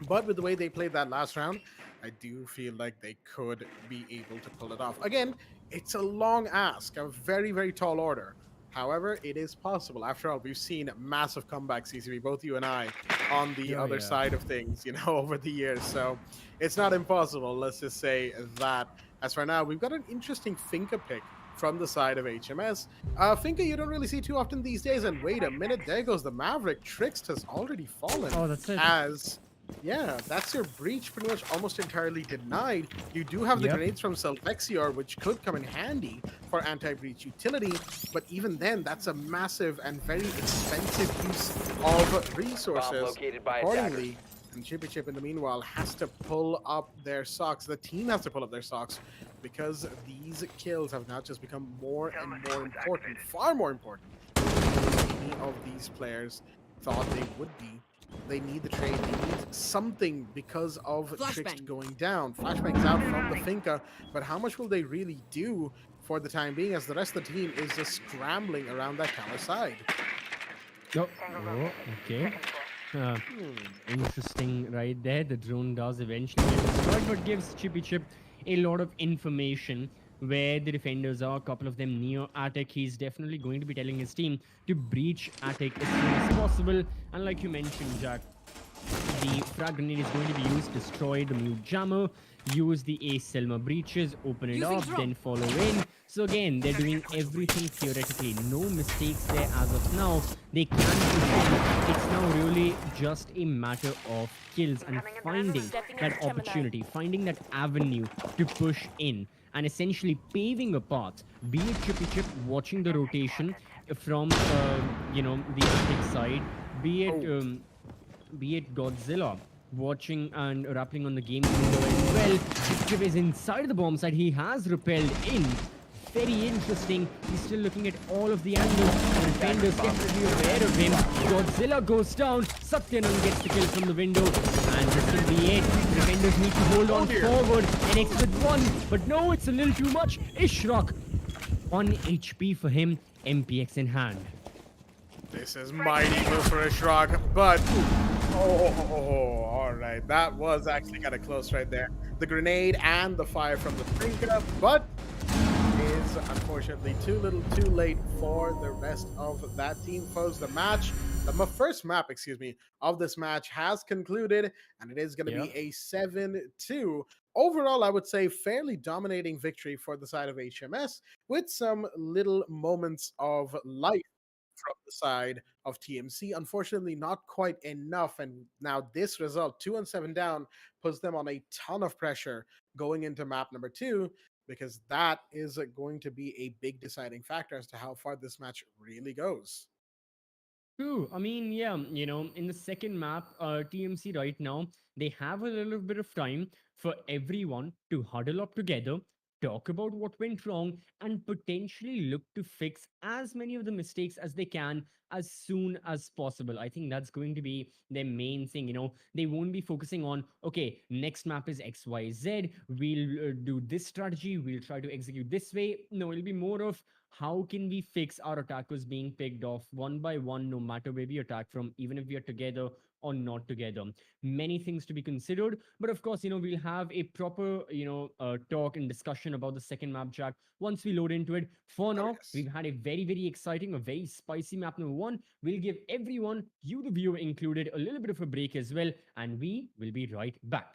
But with the way they played that last round, I do feel like they could be able to pull it off. Again, it's a long ask, a very, very tall order. However, it is possible. After all, we've seen massive comebacks, CCV, both you and I, on the Oh other yeah. side of things, over the years. So it's not impossible. Let's just say that. As for now, we've got an interesting Finka pick from the side of HMS. Finka, you don't really see too often these days. And wait a minute, there goes the Maverick. Trickst has already fallen. Oh, that's it. As yeah, that's your breach pretty much almost entirely denied. You do have the Yep. grenades from Selvexior, which could come in handy for anti-breach utility, but even then, that's a massive and very expensive use of Bomb resources. located by Accordingly, and Chippy Chip in the meanwhile has to pull up their socks. The team has to pull up their socks because these kills have now just become more and more important, far more important than any of these players thought they would be. They need the trade. They need something because of Trickst going down. Flashbang's out from the Finka, but how much will they really do for the time being as the rest of the team is just scrambling around that tower side? Oh, okay. Interesting right there. The drone does eventually get destroyed, but gives Chippy Chip a lot of information where the defenders are. A couple of them near attic. He's definitely going to be telling his team to breach attic as soon as possible. And like you mentioned, Jack, the frag grenade is going to be used, destroy the mute jammer, use the Ace Selma breaches, open it up, then follow in. So again, they're doing everything theoretically. No mistakes there as of now. They can push in. It's now really just a matter of kills and finding that opportunity, finding that avenue to push in, and essentially paving a path, be it Chippy Chip watching the rotation from, the attic side, be it Godzilla watching and rappelling on the game window as well. Chip is inside the bomb site. He has repelled in. Very interesting. He's still looking at all of the angles. The defender's definitely aware of him. Godzilla goes down. Satyanand gets the kill from the window. And this will be it. The defenders need to hold on forward. NX with one. But no, it's a little too much. Ishraq. 1 HP for him. MPX in hand. This is mighty move for a shrug, but all right, that was actually kind of close right there. The grenade and the fire from the Finka, but is unfortunately too little, too late for the rest of that team. Folks, the first map, of this match has concluded, and it is going to be a 7-2. Overall, I would say fairly dominating victory for the side of HMS, with some little moments of life from the side of TMC. Unfortunately, not quite enough. And now this result, 2-7 down, puts them on a ton of pressure going into map number 2, because that is going to be a big deciding factor as to how far this match really goes. True. I mean, yeah, in the second map, TMC right now, they have a little bit of time for everyone to huddle up together, talk about what went wrong, and potentially look to fix as many of the mistakes as they can as soon as possible. I think that's going to be their main thing. They won't be focusing on, okay, next map is XYZ, we'll do this strategy, we'll try to execute this way. No, it'll be more of, how can we fix our attackers being picked off one by one, no matter where we attack from, even if we are together or not together. Many things to be considered, but of course, we'll have a proper, talk and discussion about the second map, Jack, once we load into it. For now, yes. we've had a very, very exciting, a very spicy map number 1. We'll give everyone, you the viewer included, a little bit of a break as well, and we will be right back.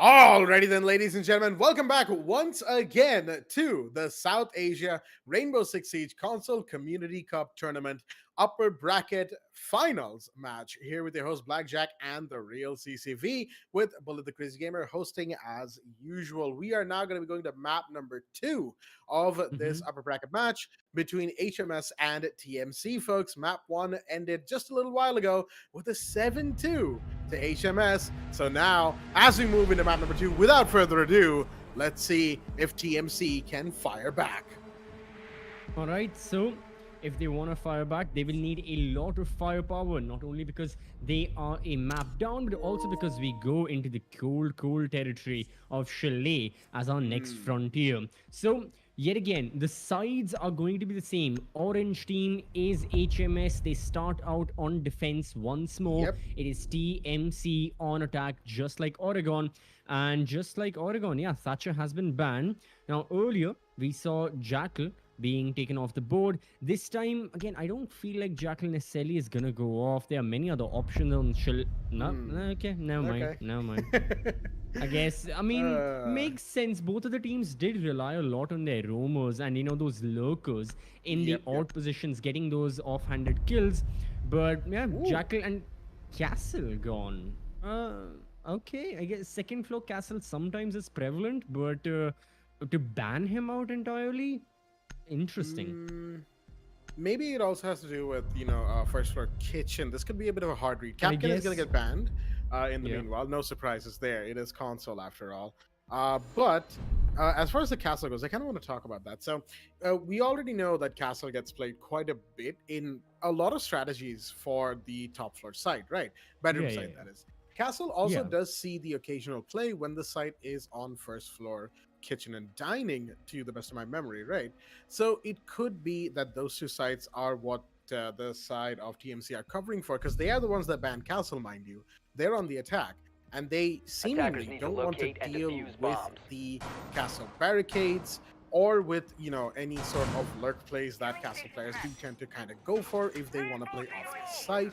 Alrighty then, ladies and gentlemen, welcome back once again to the South Asia Rainbow Six Siege Console Community Cup Tournament Upper Bracket Finals match here with your host Blackjack and the real CCV with Bullet the Crazy Gamer hosting as usual. We are now going to be going to map number 2 of this upper bracket match between HMS and TMC, folks. Map 1 ended just a little while ago with a 7-2 to HMS. So now, as we move into map number 2, without further ado, let's see if TMC can fire back. All right, so if they want to fire back, they will need a lot of firepower, not only because they are a map down, but also because we go into the cold territory of Chalet as our next frontier. So yet again, the sides are going to be the same. Orange team is HMS. They start out on defense once more. Yep. It is TMC on attack, just like Oregon. And just like Oregon, yeah, Thatcher has been banned. Now, earlier, we saw Jackal being taken off the board. This time, again, I don't feel like Jackal necessarily is going to go off. There are many other options on okay, never mind. I guess, I mean, makes sense. Both of the teams did rely a lot on their roamers and, those lurkers in the odd positions, getting those offhanded kills. But, yeah, Jackal and Castle gone. Okay, I guess second floor Castle sometimes is prevalent, but to ban him out entirely, interesting. Maybe it also has to do with, first floor kitchen. This could be a bit of a hard read. Captain is going to get banned in the meanwhile. No surprises there. It is console after all. But as far as the castle goes, I kind of want to talk about that. So we already know that castle gets played quite a bit in a lot of strategies for the top floor site, right? Bedroom site, that is. Castle also does see the occasional play when the site is on first floor kitchen and dining, to the best of my memory, right? So it could be that those two sites are what the side of TMC are covering for, because they are the ones that banned Castle, mind you. They're on the attack, and they seemingly don't want to deal with the Castle barricades or with, any sort of lurk plays that Castle players do tend to kind of go for if they want to play off the site.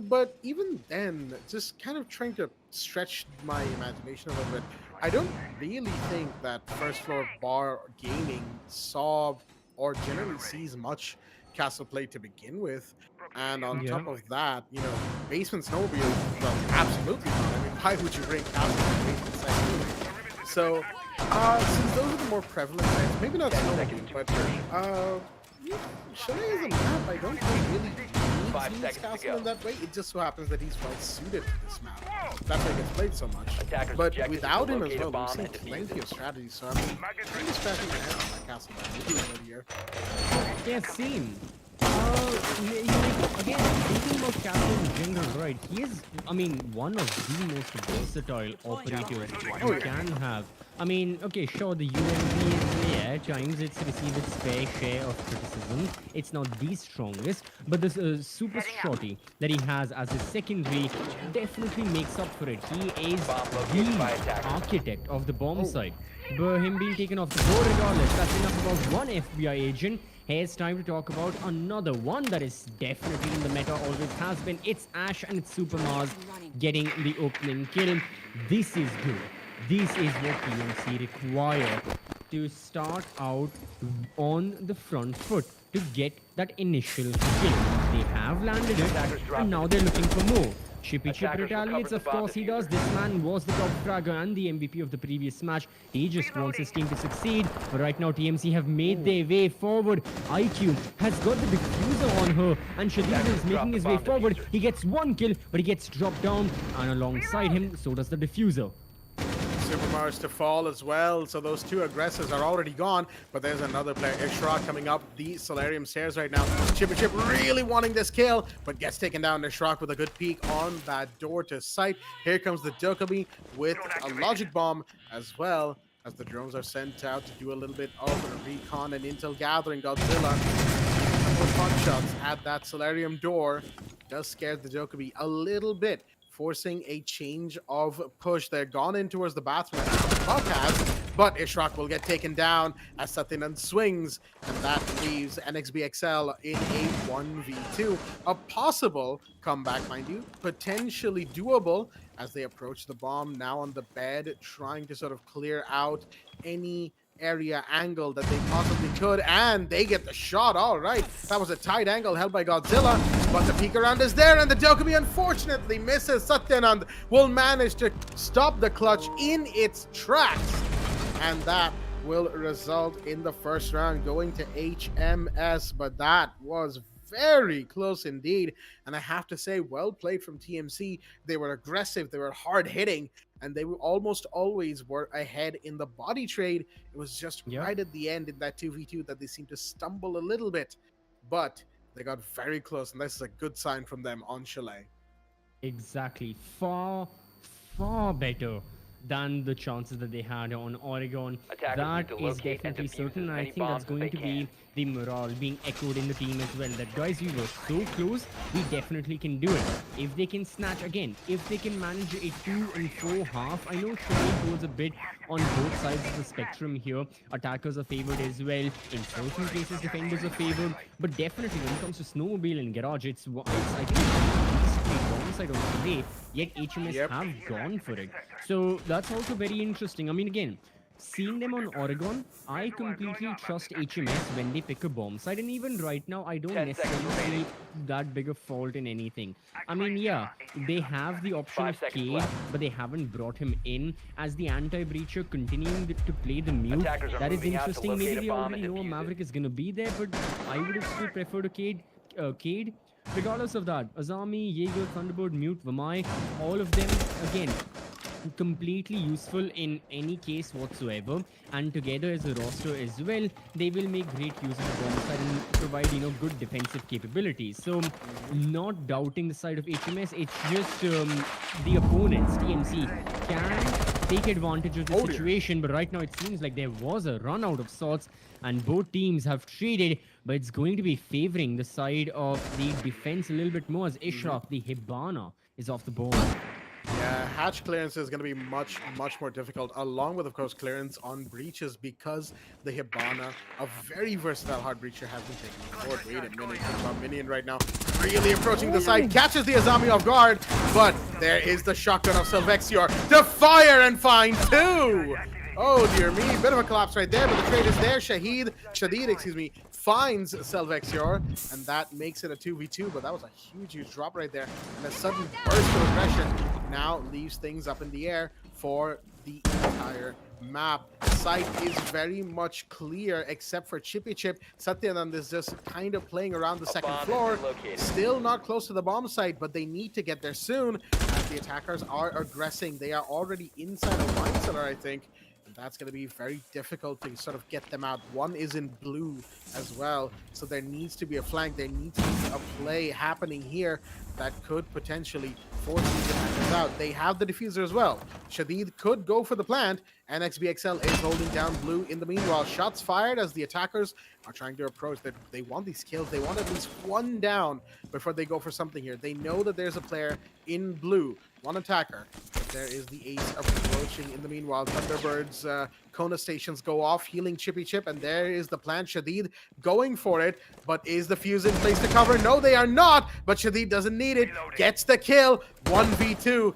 But even then, just kind of trying to stretch my imagination a little bit, I don't really think that first floor bar gaming saw or generally sees much castle play to begin with. And on Yeah. top of that, basement snowmobile, well, absolutely not. I mean, why would you bring castle to the basement site anyway? So, since those are the more prevalent types, maybe not 10 snowmobile, seconds to but insertion. yeah, Chalet is a map I don't think really 5 needs seconds to castle go. in that way. It just so happens that he's well suited to this map. That's why he gets played so much. Attackers' But objective is to without him as locate a well, we've bomb seen and defuse plenty it. of strategies. So I'm kind of scratching my head on that castle map over here. Yeah, same. Again, thinking about Castle in general, right? He is, I mean, one of the most versatile operators you can have. I mean, okay, sure, the UMP is, at times it's received its fair share of criticism. It's not the strongest, but this super shorty that he has as his secondary definitely makes up for it. He is Bomb located by the attackers. architect of the bomb Oh. site. But him being taken off the board regardless, that's enough about one FBI agent. Here's time to talk about another one that is definitely in the meta, always has been. It's Ash and it's Super Mars getting the opening kill. This is good. This is what PMC require to start out on the front foot to get that initial kill. They have landed it, and now they're looking for more. Chippy Chip Attackers retaliates, recovered of the bomb course he does. diffuser. This man was the top fragger and the MVP of the previous match. He just wants his team to succeed. But right now TMC have made their way forward. IQ has got the diffuser on her, and Shadid is making his way forward. He gets one kill, but he gets dropped down, and alongside him, so does the diffuser. Super Mars to fall as well. So those two aggressors are already gone. But there's another player, Ishraq, coming up the Solarium stairs right now. Chip really wanting this kill, but gets taken down. Ishraq with a good peek on that door to sight. Here comes the Dokkaebi with a logic bomb as well, as the drones are sent out to do a little bit of recon and intel gathering. Godzilla, a couple of pot shots at that Solarium door does scare the Dokkaebi a little bit, forcing a change of push. They're gone in towards the bathroom as Buck has, but Ishraq will get taken down as Satyanan swings, and that leaves NXBXL in a 1v2. A possible comeback, mind you, potentially doable as they approach the bomb now on the bed, trying to sort of clear out any area angle that they possibly could, and they get the shot. All right, that was a tight angle held by Godzilla, but the peek around is there, and the Dokkaebi unfortunately misses. Satyanand will manage to stop the clutch in its tracks, and that will result in the first round going to HMS, but that was very close indeed. And I have to say, well played from TMC. They were aggressive, they were hard hitting, and they almost always were ahead in the body trade. It was just right at the end in that 2v2 that they seemed to stumble a little bit, but they got very close, and this is a good sign from them on Chalet. Exactly. Far, far better than the chances that they had on Oregon. Attackers That need to is locate and definitely defuse certain. as I many think that's bombs as going they to be can. the morale being echoed in the team as well. That guys, we were so close, we definitely can do it. If they can snatch again, if they can manage a 2 and 4 half, I know Shane goes a bit on both sides of the spectrum here. Attackers are favored as well. In certain cases, defenders are favored. But definitely when it comes to snowmobile and garage, it's I think side of the day, yet HMS have gone for it. So that's also very interesting. I mean, again, seeing them on Oregon, I completely trust HMS when they pick a bomb site, and even right now, I don't 10 seconds necessarily see remaining. that big a fault in anything. I mean, yeah, they have the option 5 of seconds Cade, left. but they haven't brought him in as the anti-breacher, continuing to play the mute. Attackers are That is moving out to interesting. locate Maybe a they bomb already and know a defuse it. Maverick is gonna be there, but I would have still preferred a Cade. Regardless of that, Azami, Jaeger, Thunderbird, Mute, Vamai, all of them, again, completely useful in any case whatsoever, and together as a roster as well, they will make great use of the bomb side and provide, good defensive capabilities. So, not doubting the side of HMS, it's just the opponents, TMC, can take advantage of the situation, but right now it seems like there was a run out of sorts, and both teams have traded, but it's going to be favoring the side of the defense a little bit more as Ishraq, the Hibana, is off the board. Yeah, hatch clearance is going to be much more difficult, along with, of course, clearance on breaches, because the Hibana, a very versatile hard breacher, has been taken forward. Wait a minute, think about Minion right now, really approaching the side, catches the Azami off guard, but there is the shotgun of Sylvexior to fire and find two! Oh dear me, bit of a collapse right there, but the trade is there. Shadid, excuse me, finds Selvexior, and that makes it a 2v2, but that was a huge drop right there. And a sudden burst of aggression now leaves things up in the air for the entire map. Site is very much clear, except for Chippy Chip. Satyanand is just kind of playing around the second floor, still not close to the bomb site, but they need to get there soon, as the attackers are aggressing. They are already inside a wine cellar, I think. That's going to be very difficult to sort of get them out. One is in blue as well, so there needs to be a flank. There needs to be a play happening here that could potentially force these attackers out. They have the diffuser as well. Shadid could go for the plant, and XBXL is holding down blue in the meanwhile. Shots fired as the attackers are trying to approach. They want these kills. They want at least one down before they go for something here. They know that there's a player in blue, one attacker. There is the ace approaching in the meanwhile. Thunderbird's Kona stations go off, healing Chippy Chip, and there is the plant. Shadid going for it, but is the fuse in place to cover? No, they are not, but Shadid doesn't need it. Gets the kill, 1v2.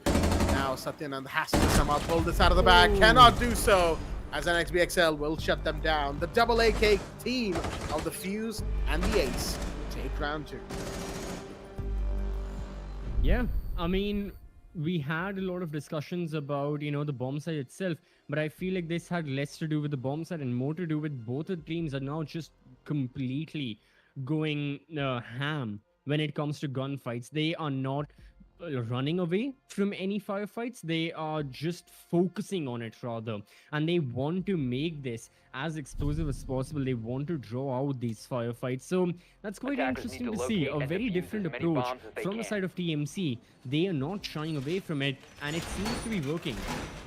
Now Satyanand has to somehow pull this out of the bag. Cannot do so, as NXBXL will shut them down. The double AK team of the fuse and the ace take round 2. Yeah, I mean, we had a lot of discussions about, the bomb site itself, but I feel like this had less to do with the bomb site and more to do with both the teams are now just completely going ham when it comes to gunfights. They are not running away from any firefights. They are just focusing on it rather, and they want to make this as explosive as possible. They want to draw out these firefights, so that's quite interesting to see. A very different approach from the side of TMC. They are not shying away from it, and it seems to be working.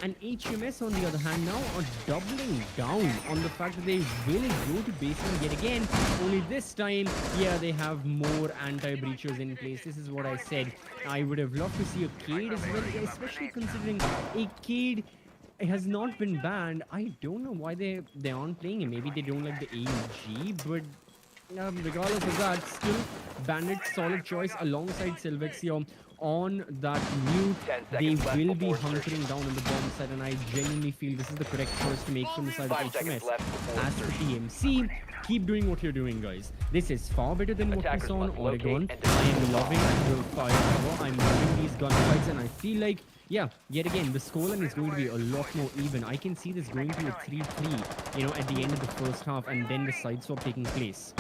And HMS, on the other hand, now are doubling down on the fact that they will go to basement yet again, only this time, yeah, they have more anti-breachers in place. This is what I said. I would have loved to see a Cade as well, especially considering a Cade has not been banned. I don't know why they aren't playing him. Maybe they don't like the AUG, but regardless of that, still Bandit, solid choice alongside Sylvexia on that mute. They will be hunkering down on the bomb side, and I genuinely feel this is the correct choice to make from the side of HMS. As for TMC, keep doing what you're doing, guys. This is far better than what we saw on Oregon. I am loving the firepower. I'm loving these gunfights, and I feel like, yeah, yet again, the scoreline is going to be a lot more even. I can see this going to a 3-3, at the end of the first half, and then the side swap taking place.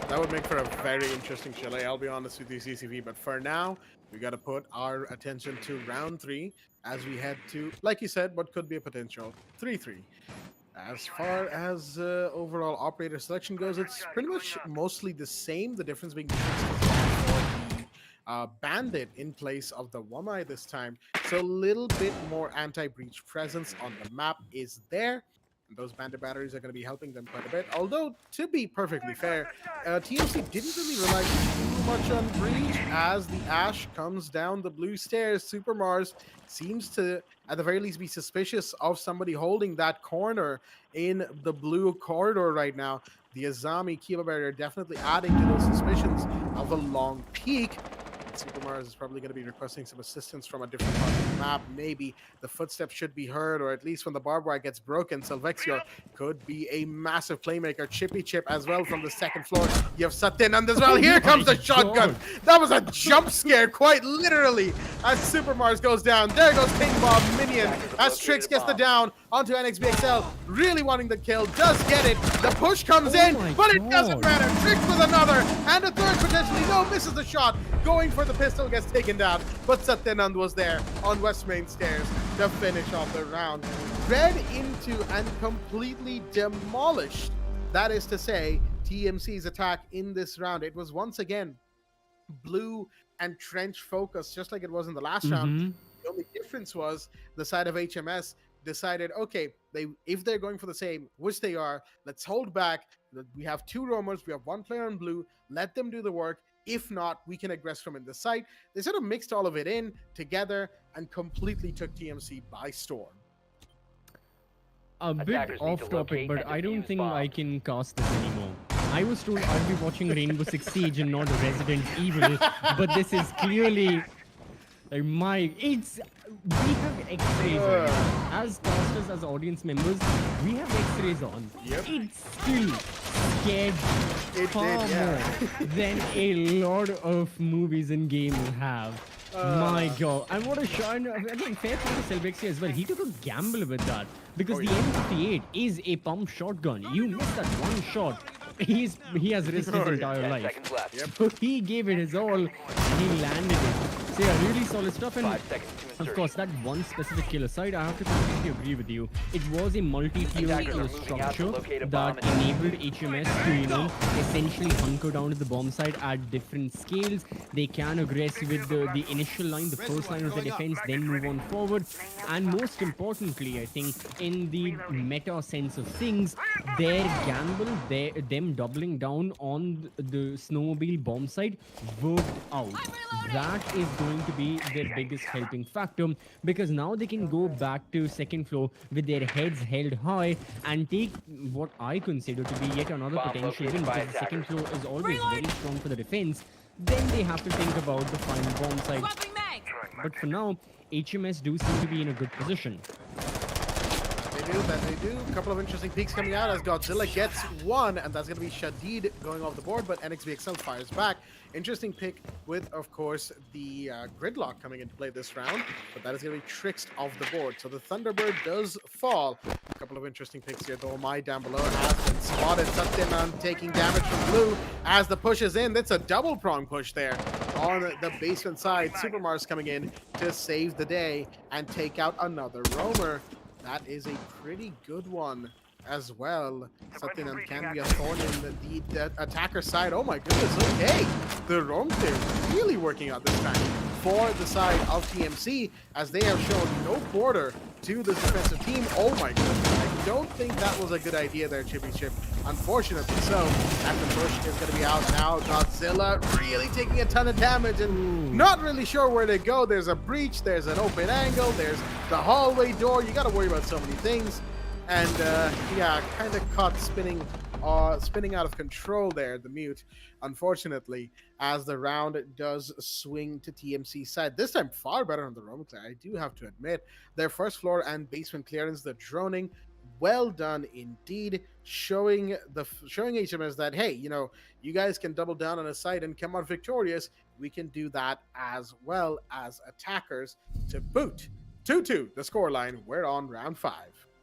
That would make for a very interesting Chile, I'll be honest with you, CCV. But for now, we got to put our attention to round 3 as we head to, like you said, what could be a potential 3-3. As far as overall operator selection goes, it's pretty much mostly the same. The difference being Bandit in place of the One-Eye this time. So a little bit more anti-breach presence on the map is there. And those Bandit batteries are going to be helping them quite a bit. Although, to be perfectly fair, TMC didn't really rely too much on breach. As the Ash comes down the blue stairs, Super Mars seems to, at the very least, be suspicious of somebody holding that corner in the blue corridor right now. The Azami Kiba barrier definitely adding to those suspicions of a long peek. Super Mars is probably going to be requesting some assistance from a different part of the map. Maybe the footsteps should be heard, or at least when the barbed wire gets broken, Sylvexior could be a massive playmaker. Chippy Chip as well from the second floor. You have Satyanand as well. Here comes the shotgun. That was a jump scare, quite literally, as Super Mars goes down. There goes King Bob Minion as Trix gets the down onto NXBXL. Really wanting the kill, does get it. The push comes in, but it doesn't matter. Trix with another, and a third potentially. No, misses the shot. Going for the pistol, gets taken down, but Satyanand was there on West Main Stairs to finish off the round. Read into and completely demolished, that is to say, TMC's attack in this round. It was once again blue and trench focused, just like it was in the last round. The only difference was the side of HMS decided, okay, if they're going for the same, which they are, let's hold back. We have 2 roamers, we have 1 player on blue, let them do the work. If not, we can aggress from in the site. They sort of mixed all of it in together and completely took TMC by storm. A bit Attackers need to off topic, locate but and I don't defuse think I bombs. can cast this anymore. I was told I'd be watching Rainbow Six Siege and not Resident Evil, but this is clearly like it's we have X-rays on. As casters, as audience members, we have X-rays on. Yep. It's still scared It far did, yeah. more than a lot of movies and games have. My God. And what a shot. And again, fair play to Selbexi as well. He took a gamble with that. Because Oh, the yeah. M58 is a pump shotgun. You miss that one shot. He has risked his Oh, yeah. entire 10 life. seconds left. Yep. So he gave it his all and he landed it. So yeah, really solid stuff. And 5 seconds to of insertion. course, that one specific kill aside, I have to completely agree with you. It was a multi-tier Attackers are moving out to structure locate a bomb that and enabled HMS to, essentially hunker down to the bomb site at different scales. They can aggress with the initial line, the first line of the defense, then move on forward. And most importantly, I think, in the meta sense of things, their gamble, them doubling down on the snowmobile bomb site worked out. That is going to be their biggest helping factor, because now they can go back to second floor with their heads held high and take what I consider to be yet another Bomb potential located win, by because the second attackers. floor is always very strong for the defense. Then they have to think about the final bomb site. Swapping mag. But for now, HMS do seem to be in a good position. That they do. A couple of interesting peaks coming out as Godzilla gets one, and that's going to be Shadid going off the board, but NXVXL fires back. Interesting pick with, of course, the Gridlock coming into play this round, but that is going to be Tricked off the board. So the Thunderbird does fall. A couple of interesting picks here, though. My down below has been spotted. Sucked in on taking damage from Blue as the push is in. That's a double prong push there on the basement side. Super Mars coming in to save the day and take out another roamer. That is a pretty good one as well. Something that can be a thorn in the attacker side. Oh my goodness, okay. The roam clear really working out this time for the side of TMC, as they have shown no border to this defensive team. Oh my goodness, I don't think that was a good idea there, Chippy Chip. Unfortunately so, and the push is going to be out now. Godzilla really taking a ton of damage and not really sure where to go. There's a breach, there's an open angle, there's the hallway door. You got to worry about so many things. And yeah, kind of caught spinning out of control there, the mute, unfortunately, as the round does swing to TMC side. This time far better on the roam clear, I do have to admit. Their first floor and basement clearance, the droning, well done indeed, showing HMS that, hey, you know, you guys can double down on a site and come out victorious. We can do that as well as attackers to boot. 2-2 the scoreline. We're on round 5.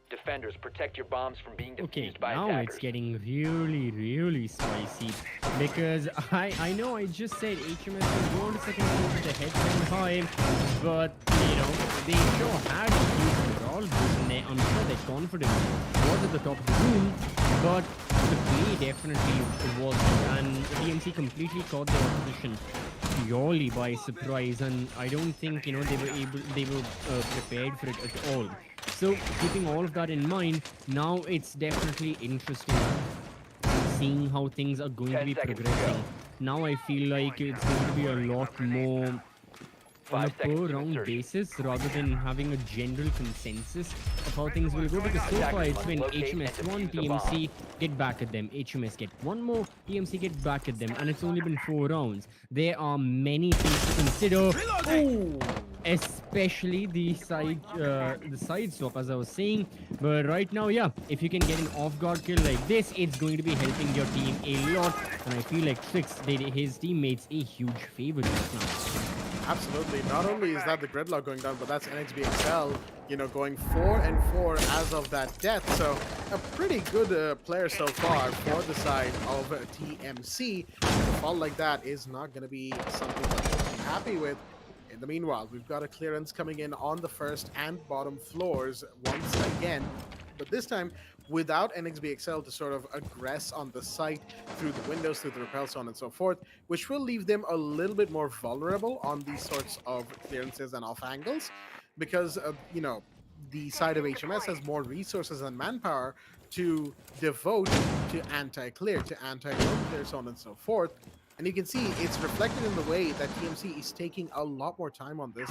Defenders, protect your bombs from being Okay, defused by now attackers. it's getting really spicy, because I know I just said HMS will go to second floor with the head held high, but you know they sure had a huge morale boost, and I'm sure their confidence was at the top of the room, but the play definitely was, and DMC completely caught their opposition purely by surprise, and I don't think, you know, they were prepared for it at all. So keeping all of that in mind, now it's definitely interesting seeing how things are going to 10 be seconds to progressing. go. Now I feel like it's going to be a lot more on a 5 seconds per to round insertion. basis rather than having a general consensus of how things will go, because so far it's been HMS 1, TMC get back at them, HMS get one more, TMC get back at them, and it's only been 4 rounds. There are many things to consider. Ooh, especially the side swap, as I was saying. But right now, yeah, if you can get an off-guard kill like this, it's going to be helping your team a lot, and I feel like Trix did his teammates a huge favor just now. Absolutely. Not only is that the Gridlock going down, but that's NXBXL, you know, going 4-4 as of that death. So a pretty good player so far for the side of TMC. A fall like that is not going to be something that we'll be happy with. In the meanwhile, we've got a clearance coming in on the first and bottom floors once again, but this time without NXBXL to sort of aggress on the site through the windows, through the rappel, so on and so forth, which will leave them a little bit more vulnerable on these sorts of clearances and off angles, because you know, the side of HMS has more resources and manpower to devote to anti-clear, to anti-roam clear, so on and so forth. And you can see it's reflected in the way that TMC is taking a lot more time on this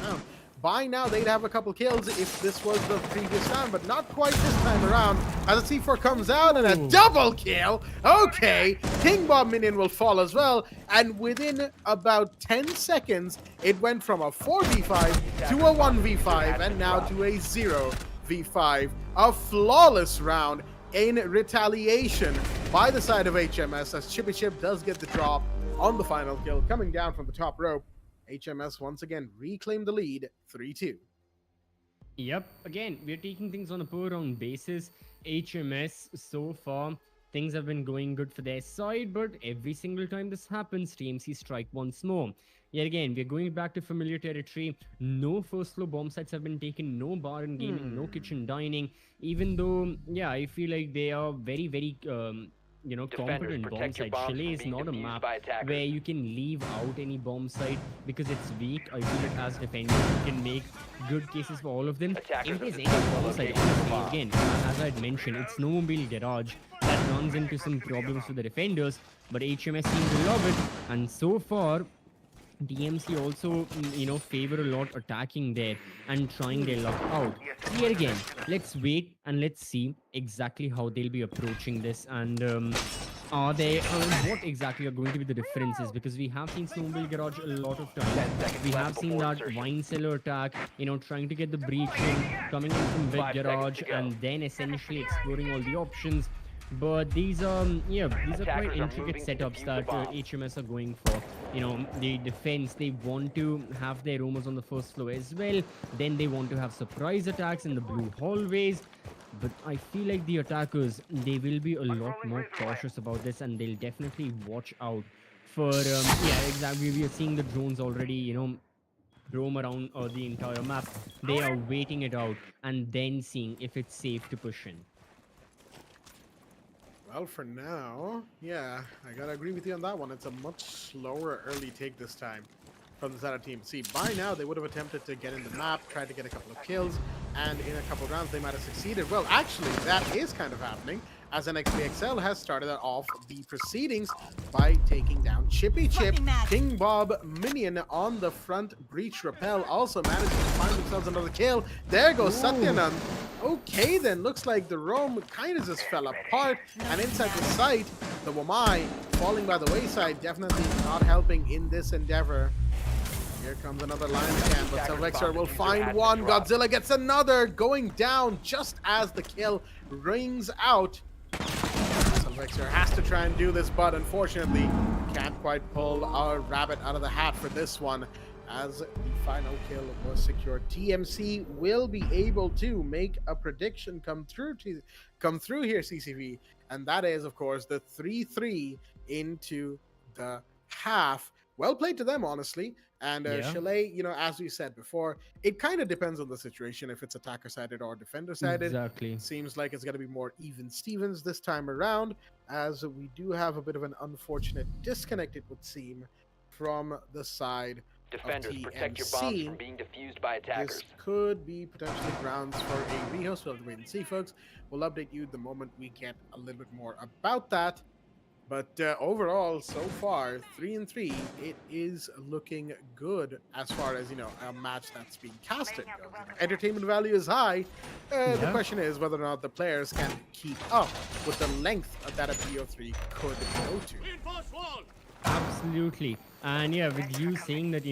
round. By now, they'd have a couple kills if this was the previous time, but not quite this time around. As a C4 comes out and a Ooh. double kill. Okay, King Bob minion will fall as well. And within about 10 seconds, it went from a 4v5 to a 1v5 and now to a 0v5. A flawless round in retaliation by the side of HMS as Chippy Chip does get the drop on the final kill coming down from the top rope. HMS once again reclaimed the lead 3-2. Yep. Again, we're taking things on a per round basis. HMS so far, things have been going good for their side, but every single time this happens, TMC strike once more. Yet again, we're going back to familiar territory. No first floor bomb sites have been taken, no bar and gaming, no kitchen dining. Even though, yeah, I feel like they are very, very Defenders, competent bomb protect your site. bombs Chalet from is being not a defused map by attackers. where you can leave out any bomb site because it's weak. I feel like as defenders, you can make good cases for all of them. Attackers If there's have any discovered the bomb site, location of the honestly, bomb. again, as I'd mentioned, it's snowmobile garage that runs into some problems for the defenders, but HMS seem to love it, and so far DMC also, favor a lot attacking there and trying their luck out. Here again, let's wait and let's see exactly how they'll be approaching this and are they, what exactly are going to be the differences, because we have seen Snowmobile Garage a lot of 10 times. seconds We left have seen before that insertion. wine cellar attack, trying to get the breach in, coming in from big 5 seconds garage to go. and then essentially exploring all the options. But these these are quite Attackers are intricate moving to setups defuse the that bomb. HMS are going for. The defense, they want to have their roamers on the first floor as well. Then they want to have surprise attacks in the blue hallways. But I feel like the attackers, they will be a lot more cautious about this and they'll definitely watch out for yeah, exactly, we are seeing the drones already, roam around the entire map. They are waiting it out and then seeing if it's safe to push in. Well, for now, yeah, I gotta agree with you on that one. It's a much slower early take this time from the side of Team C. By now, they would have attempted to get in the map, tried to get a couple of kills, and in a couple of rounds, they might have succeeded. Well, actually, that is kind of happening, as NXPXL has started off the proceedings by taking down Chippy Chip. King Bob Minion on the front breach rappel also managing to find themselves another kill. There goes Satyanand. Okay, then looks like the roam kind of just fell apart, and inside the site, the Wamai falling by the wayside, definitely not helping in this endeavor. Here comes another line scan, but Sylvexer will find one. Godzilla gets another, going down just as the kill rings out. Sylvexer has to try and do this, but unfortunately can't quite pull a rabbit out of the hat for this one. As the final kill was secured, TMC will be able to make a prediction come through here, CCV, and that is, of course, the 3-3 into the half. Well played to them, honestly. And Yeah. Chalet, as we said before, it kind of depends on the situation if it's attacker sided or defender sided. Exactly. Seems like it's going to be more even Stevens this time around, as we do have a bit of an unfortunate disconnect, it would seem, from the side Defenders, of protect your bombs TMC. from being defused by attackers. This could be potentially grounds for a rehost. We'll have to wait and see, folks. We'll update you the moment we get a little bit more about that. But overall, so far, 3-3, it is looking good as far as, a match that's being casted goes. Entertainment value is high. The Yeah. question is whether or not the players can keep up with the length that a BO3 could go to. Absolutely. And yeah, with you saying that,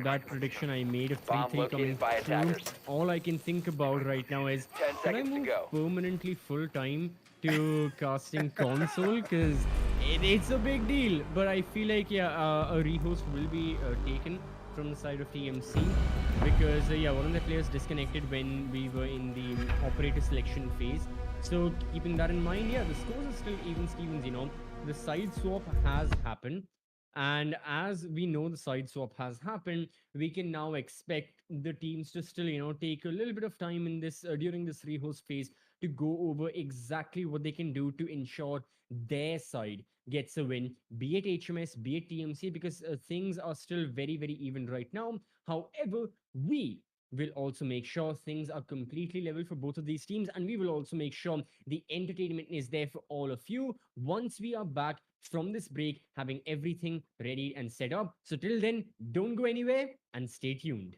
that prediction I made of Bomb 3-3 coming located by true, attackers. all I can think about right now is 10 can I seconds to move go. permanently full time to casting console? Because it's a big deal. But I feel like, yeah, a rehost will be taken from the side of TMC because, yeah, one of the players disconnected when we were in the operator selection phase. So keeping that in mind, yeah, the scores are still even Stevens, the side swap has happened. And as we know the side swap has happened, we can now expect the teams to still, take a little bit of time in this during this rehost phase to go over exactly what they can do to ensure their side gets a win, be it HMS, be it TMC, because things are still very, very even right now. However, we We'll also make sure things are completely level for both of these teams, and we will also make sure the entertainment is there for all of you once we are back from this break, having everything ready and set up. So, till then, don't go anywhere and stay tuned.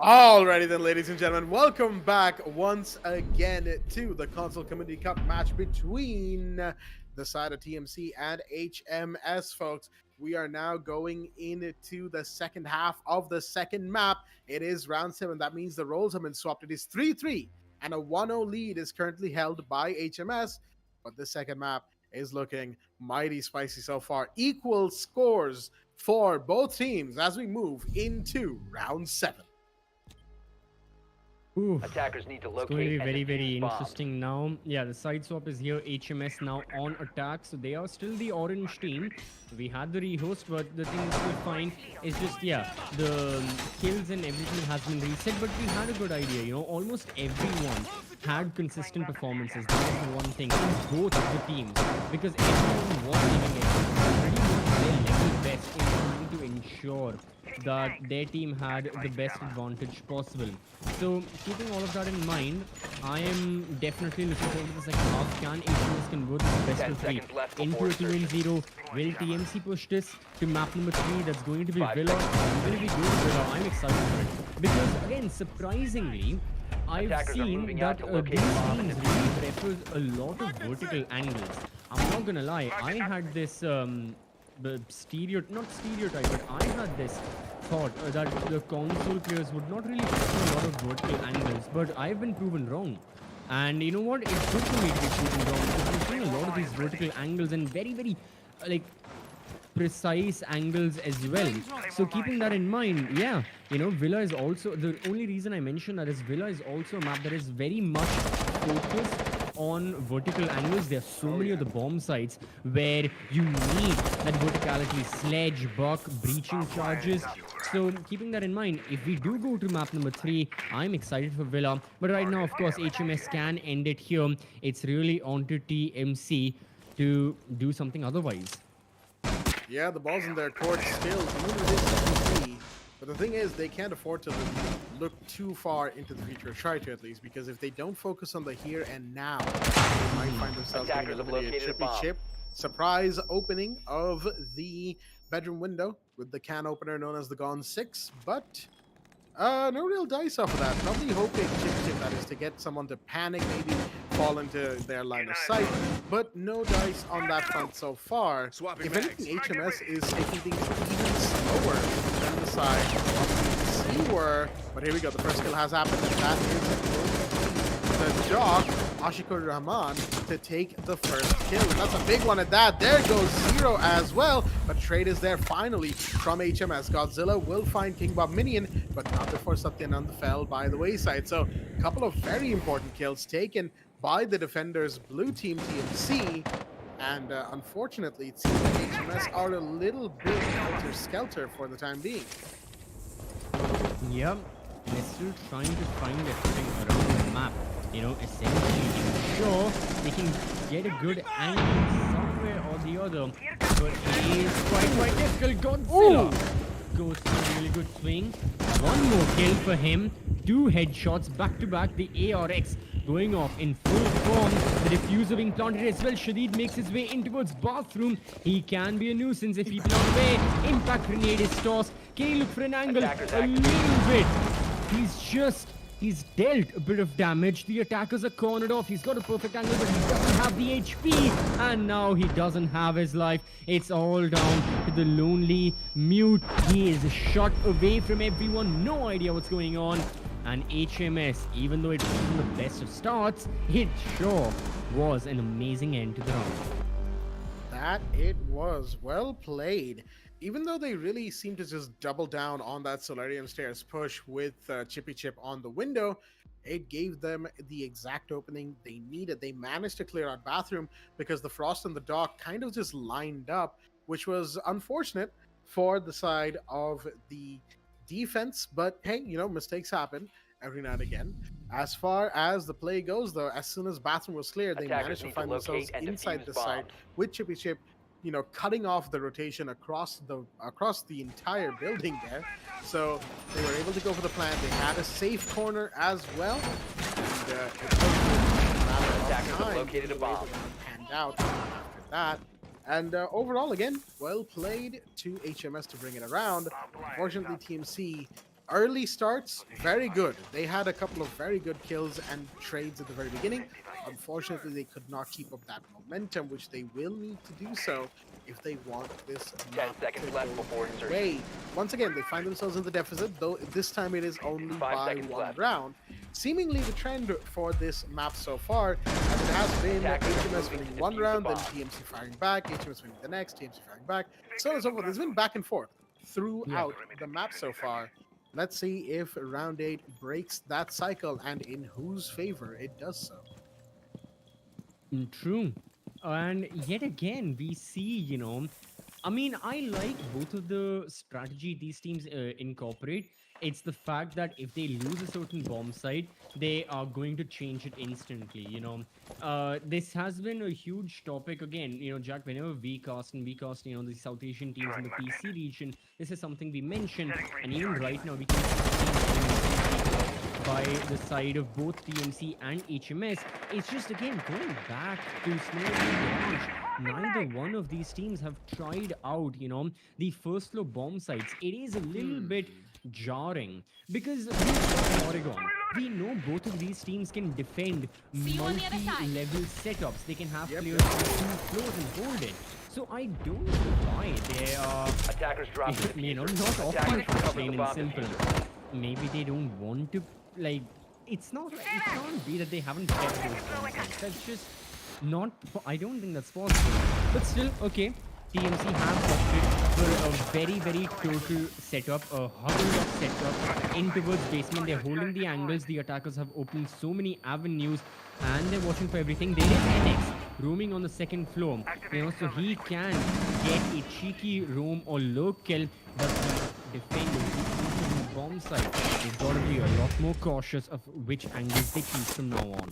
Alrighty then, ladies and gentlemen, welcome back once again to the Console Community Cup match between the side of TMC and HMS, folks. We are now going into the second half of the second map. It is round 7. That means the roles have been swapped. It is 3-3, and a 1-0 lead is currently held by HMS. But the second map is looking mighty spicy so far. Equal scores for both teams as we move into round 7. Oof. Attackers need to It's going to locate be and very, very defuse bombs. interesting now. Yeah, the side swap is here. HMS now on attack. So they are still the orange team. We had the rehost, but the thing is still fine. It's just, yeah, the kills and everything has been reset. But we had a good idea, you know. Almost everyone had consistent performances. That is the one thing in both of the teams. Because everyone was giving it pretty much their level best in trying to ensure that their team had the best advantage possible. So keeping all of that in mind, I am definitely looking forward to the second half. Can HMS convert this best 10 of 3 seconds left into before a 2-0? Will TMC push this to map number 3? That's going to be Villa. Will we go to Villa? I'm excited for it. Because again, surprisingly, I've Attackers are seen moving out that to locate these the bomb teams and really prefers a lot of vertical angles. I'm not gonna lie, I had this not stereotype, but I had this thought that the console players would not really prefer a lot of vertical angles, but I've been proven wrong. And you know what? It's good for me to be proven wrong because I'm seeing a lot of these vertical angles and very, very like precise angles as well. So keeping that in mind, yeah, you know, Villa is also the only reason I mentioned that is Villa is also a map that is very much focused on vertical angles. There are so many of the bomb sites where you need that verticality, sledge, buck, breaching charges. So keeping that in mind, if we do go to map number 3, I'm excited for Villa. But right now, of course, HMS can end it here. It's really on to TMC to do something otherwise. Yeah, the ball's in their court still. Even if it is 2-3. But the thing is, they can't afford to look too far into the future. Try to at least, because if they don't focus on the here and now, they might find themselves getting Attackers have eliminated. located a Chippy bomb. Chip. Surprise opening of the bedroom window with the can opener known as the Gone 6. But no real dice off of that. Probably hoping Chip that is to get someone to panic, maybe fall into their line of sight, but no dice on that front so far. If anything, HMS is taking things even slower than the side of TC were. But here we go. The first kill has happened, and that is the Jock, Ashikur Rahman, to take the first kill. And that's a big one at that. There goes Zero as well. But trade is there finally from HMS. Godzilla will find King Bob Minion, but not before Satyanand fell by the wayside. So a couple of very important kills taken by the defenders, blue team TMC. And unfortunately, it seems like HMS are a little bit helter-skelter for the time being. Yep, they're still trying to find a footing around the map. You know, essentially ensure they can get a good angle somewhere or the other. But it is quite difficult. Godzilla goes for a really good swing. One more kill for him. 2 headshots back to back. The ARX going off in full form. The diffuser being planted as well. Shadid makes his way in towards bathroom. He can be a nuisance if people are away. Impact grenade is tossed. Can he look for an angle? A little bit. He's dealt a bit of damage. The attackers are cornered off. He's got a perfect angle, but he doesn't have the HP. And now he doesn't have his life. It's all down to the lonely mute. He is shot away from everyone. No idea what's going on. And HMS, even though it wasn't the best of starts, it sure was an amazing end to the round. That it was. Well played. Even though they really seem to just double down on that Solarium Stairs push with Chippy Chip on the window, it gave them the exact opening they needed. They managed to clear out bathroom because the Frost and the Dock kind of just lined up, which was unfortunate for the side of the defense. But hey, you know, mistakes happen every now and again. As far as the play goes, though, as soon as bathroom was cleared, they managed to find themselves inside the site with Chippy Chip, you know, cutting off the rotation across the entire building there. So they were able to go for the plan. They had a safe corner as well, and it took a matter of time located a bomb. panned out after that. And overall, again, well played to HMS to bring it around. Unfortunately, TMC early starts, very good. They had a couple of very good kills and trades at the very beginning. Unfortunately, they could not keep up that momentum, which they will need to do so if they want this 10 map seconds to left go before their insertion. way. Once again, they find themselves in the deficit, though this time it is only 5 by seconds one left. round. Seemingly the trend for this map so far, as it has been Attackers are HMS moving winning to one defuse the round, then bomb. TMC firing back, HMS winning the next, TMC firing back, so on and so forth. It's been back and forth throughout the map so far. Let's see if round 8 breaks that cycle and in whose favor it does so. True. And yet again, we see, I mean, I like both of the strategy these teams incorporate. It's the fact that if they lose a certain bomb site, they are going to change it instantly. This has been a huge topic again. Jack, whenever we cast, the South Asian teams in the PC region, this is something we mention. And even right now, we can see the teams being by the side of both TMC and HMS. It's just again going back to Snowball Garage. Neither one of these teams have tried out, the first floor bomb sites. It is a little bit jarring because we saw Oregon. We know both of these teams can defend multi-level setups. They can have Yep, players on 2 floors and hold it. So I don't know why they are, Attackers drop the diffuser. not Attackers opting recover plain the and bomb simple. diffuser. Maybe they don't want to, like, it's not, it can't be that they haven't kept those concepts. That's just not, I don't think that's possible. But still, okay, TMC have opted for a very, very total setup, a huddle of setup in towards basement. They're holding the angles. The attackers have opened so many avenues and they're watching for everything. There is NX roaming on the second floor, so he can get a cheeky roam or low kill, but the defenders, bomb site, they've got to be a lot more cautious of which angles they keep from now on.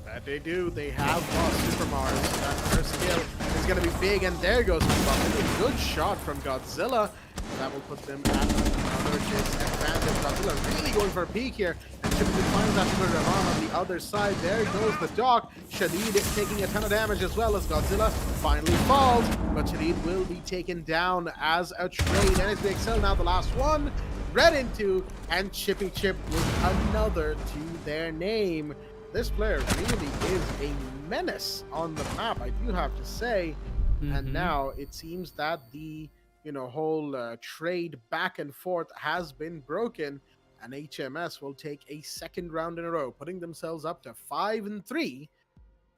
That they do. They have lost Super Mars. That first kill is going to be big, and there goes the bucket. A good shot from Godzilla. That will put them at another disadvantage. Godzilla really going for a peek here. And typically finds that to Ram on the other side. There goes the dock. Shadid taking a ton of damage as well as Godzilla finally falls. But Shadid will be taken down as a trade. NSBXL now the last one. Red into, and Chippy Chip with another to their name. This player really is a menace on the map, I do have to say. And now it seems that the whole trade back and forth has been broken, and HMS will take a second round in a row, putting themselves up to 5-3.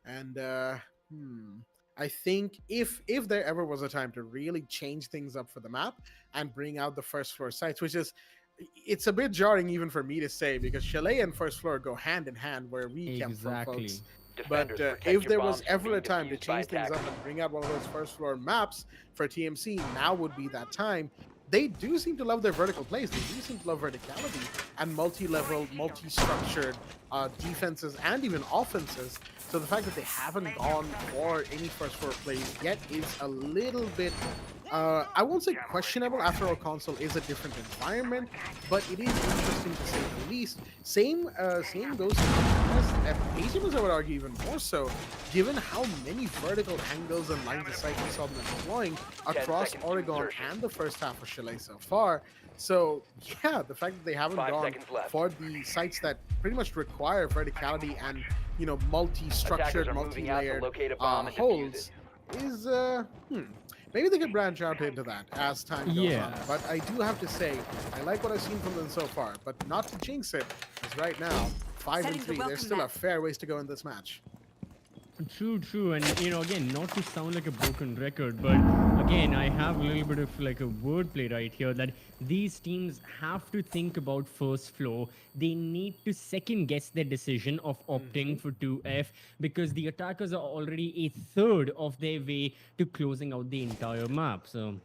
And I think if there ever was a time to really change things up for the map and bring out the first floor sites, which is, it's a bit jarring even for me to say because Chalet and first floor go hand in hand where we come from, folks. But Defenders, protect if your there was bombs from ever a being time to defused by change things up attackers. and bring out one of those first floor maps for TMC, now would be that time. They do seem to love their vertical plays. They do seem to love verticality and multi-level, multi-structured defenses and even offenses. So the fact that they haven't gone for any first floor plays yet is a little bit, I won't say questionable. After all, console is a different environment, but it is interesting to say the least. Same goes to HMS, and HMS I would argue even more so, given how many vertical angles and lines of sight we saw them deploying across Oregon and the first half of Chalet so far. So yeah, the fact that they haven't 5 gone seconds left. for the sites that pretty much require verticality and multi-structured, Attackers are moving out to multi-layered locate a bomb and defuse holds it. is maybe they could branch out into that as time goes on. But I do have to say, I like what I've seen from them so far. But not to jinx it, because right now, 5-3, there's still a fair ways to go in this match. True, and again, not to sound like a broken record, but again, I have a little bit of like a wordplay right here that these teams have to think about first floor. They need to second guess their decision of opting for 2F because the attackers are already a third of their way to closing out the entire map. So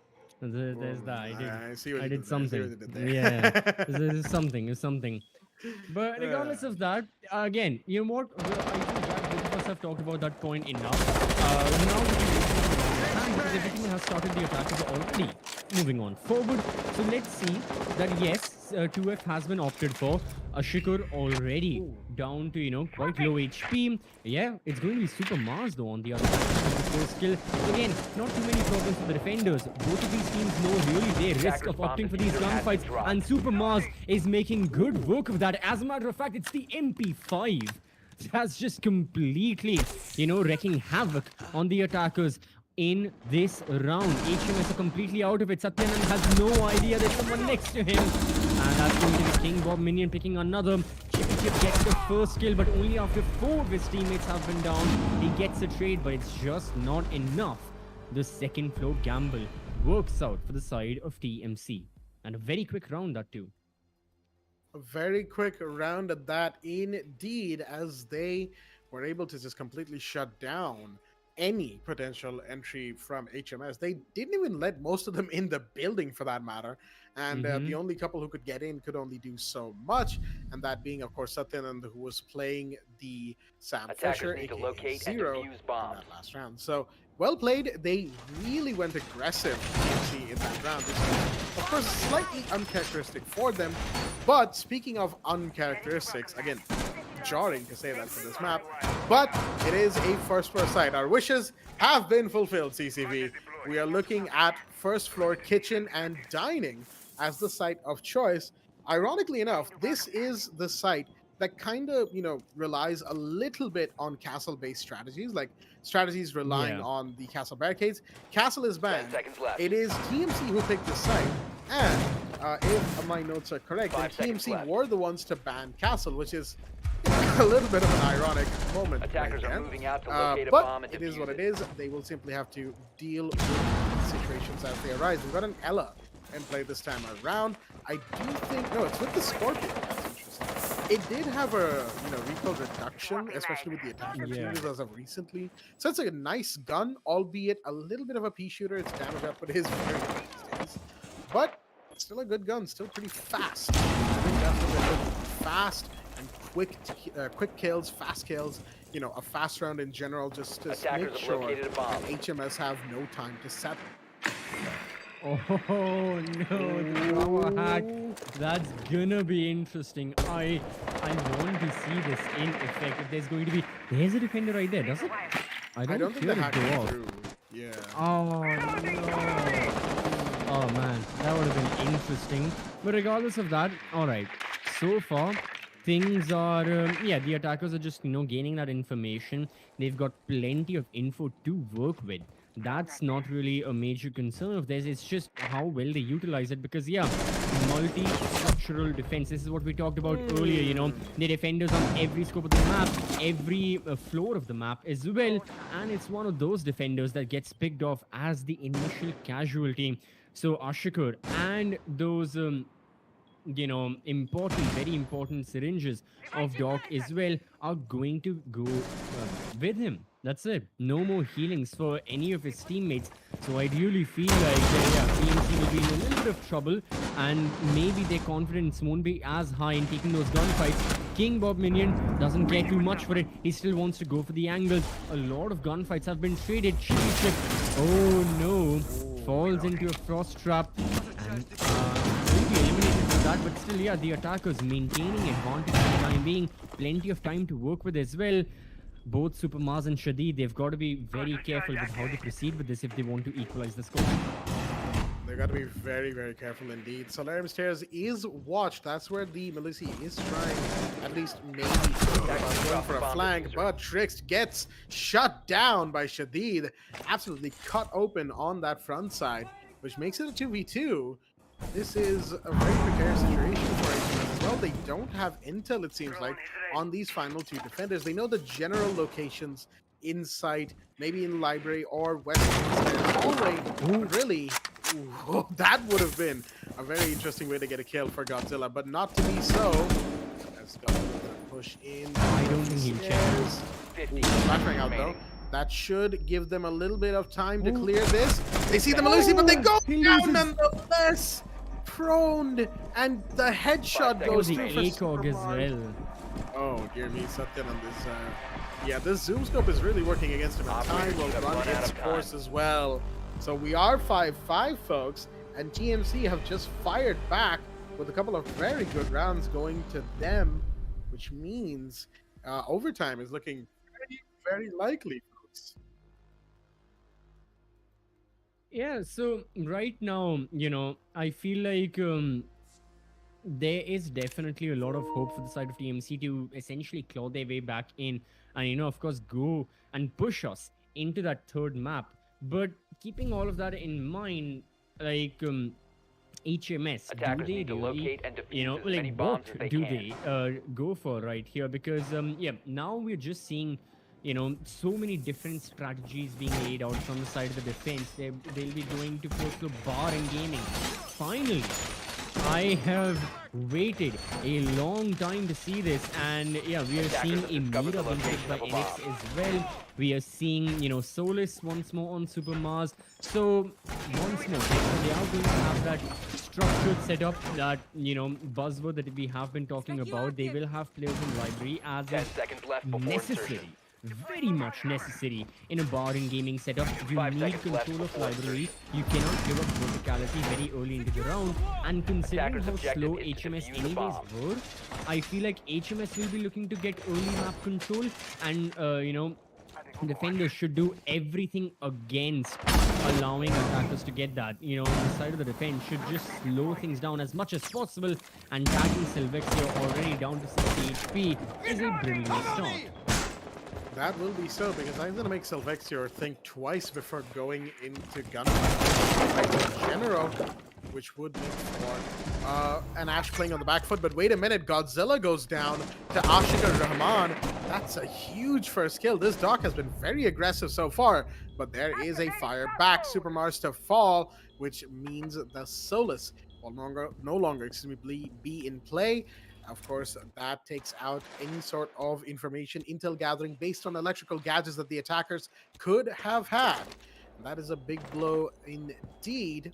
there's that. I see what I you did did there. I see what something. you did there. Yeah, there's something. It's something. But regardless of that, again, you know what? I think Jack, both of us have talked about that point enough. Now we can move on because everything has started. The attackers are already moving on forward. So let's see that yes, 2F has been opted for. Ashikar already down to, quite low HP. Yeah, it's going to be Super Mars though on the other side of the first kill. Again, not too many problems for the defenders. Both of these teams know really their risk of opting for these gunfights, and Super Mars is making good work of that. As a matter of fact, it's the MP5 that's just completely, wreaking havoc on the attackers in this round. HMS are completely out of it. Satyanand has no idea there's someone next to him. And that's going to be King Bob Minion picking another. Chippy Chip gets the first kill, but only after 4 of his teammates have been down. He gets a trade, but it's just not enough. The second floor gamble works out for the side of TMC. And a very quick round, that too. A very quick round at that, indeed, as they were able to just completely shut down any potential entry from HMS. They didn't even let most of them in the building, for that matter. And the only couple who could get in could only do so much. And that being, of course, Satyanand, who was playing the Sam Fisher, need to aka locate and Zero, defuse in bombs. that last round. So, well played. They really went aggressive, you see, in that round. This is, of course, slightly uncharacteristic for them. But speaking of uncharacteristics, again, jarring to say that for this map, but it is a first floor site. Our wishes have been fulfilled, CCV. We are looking at first floor kitchen and dining as the site of choice. Ironically enough, this is the site that kind of, relies a little bit on castle-based strategies, like strategies relying on the castle barricades. Castle is 10 banned. seconds left. It is TMC who picked the site, and if my notes are correct, then 5 seconds TMC left. were the ones to ban castle, which is a little bit of an ironic moment. Attackers right are there. moving out to locate a But bomb and it is defuse what it it. is. They will simply have to deal with situations as they arise. We've got an Ella in play this time around. I do think, no, it's with the Scorpion. That's interesting. It did have a recoil reduction, especially with the attacker changes as of recently. So it's a nice gun, albeit a little bit of a pea shooter. Its damage output is very good these days, but still a good gun. Still pretty fast. I think that's what they're looking for. Fast and quick kills, fast kills. A fast round in general, just to Attackers make have sure located a bomb. that HMS have no time to settle. Oh no, the drama hack. That's gonna be interesting. I want to see this in effect. If there's going to be, there's a defender right there, does it? I I don't think hear the it hack go went off. through. Yeah. Oh no. Oh man, that would have been interesting. But regardless of that, all right. So far, things are the attackers are just gaining that information. They've got plenty of info to work with. That's not really a major concern of theirs. It's just how well they utilize it, because multi-structural defense, this is what we talked about earlier. The defenders on every scope of the map, every floor of the map as well, and it's one of those defenders that gets picked off as the initial casualty. So Ashikar and those very important syringes of Doc as well are going to go with him. That's it. No more healings for any of his teammates. So I really feel like TMC will be in a little bit of trouble, and maybe their confidence won't be as high in taking those gunfights. King Bob Minion doesn't care too much for it. He still wants to go for the angles. A lot of gunfights have been traded. Chippy Chip, oh no, falls into a frost trap and will be eliminated for that. But still, the attackers maintaining advantage for the time being. Plenty of time to work with as well. Both Super Mars and Shadid, they've got to be very careful with how they proceed with this if they want to equalize the score. They've got to be very, very careful indeed. Solarium Stairs is watched. That's where the Melissa is trying, at least maybe, going for a flank. But Trix gets shut down by Shadid. Absolutely cut open on that front side, which makes it a 2v2. This is a very precarious situation for HMS as well. They don't have intel, it seems like, on these final two defenders. They know the general locations inside, maybe in the library or west hallway. Really, that would have been a very interesting way to get a kill for Godzilla, but not to be so. As Godzilla push in. I don't think he'll check. Flashbang out though. That should give them a little bit of time to clear this. They see the Melusi, but they go down nonetheless. Prone, and the headshot goes the through for ACOG as well. Oh dear me, Satyan on this. This zoom scope is really working against him. And time will run its course as well. So we are 5-5, folks, and TMC have just fired back with a couple of very good rounds going to them, which means overtime is looking very, very likely, folks. Yeah, so right now, I feel like there is definitely a lot of hope for the side of TMC to essentially claw their way back in and, of course, go and push us into that third map. But keeping all of that in mind, like, HMS, do Attackers they need to really, locate and defuse as like many what bombs as they do can. they go for right here? Because, yeah, now we're just seeing, so many different strategies being laid out from the side of the defense. They'll be going to first to bar and gaming. Finally, I have waited a long time to see this, and yeah, we are seeing Attackers a have discovered Mira the being picked location by of a NX bomb. as well. We are seeing, Solus once more on Super Mars. So once more, they are going to have that structured setup, that buzzword that we have been talking about. They will have players in library as 10 is seconds left before necessary, insertion. very much necessary in a bar and gaming setup. You 5 need seconds left control of before library. insertion. You cannot give up verticality very early into the round. And considering Attacker's how objective slow is to HMS defuse the anyways bomb. were, I feel like HMS will be looking to get early map control, and defenders should do everything against allowing attackers to get that. The side of the defense should just slow things down as much as possible, and tagging Sylvexia already down to 60 HP is a brilliant start. That will be so, because I'm going to make Sylvexior think twice before going into gunfight. General, which would make for an Ash playing on the back foot. But wait a minute, Godzilla goes down to Ashika Rahman. That's a huge first kill. This Doc has been very aggressive so far, but there is a fire back. Super Mars to fall, which means the Solus will no longer be in play. Of course, that takes out any sort of information, intel gathering based on electrical gadgets that the attackers could have had. And that is a big blow indeed.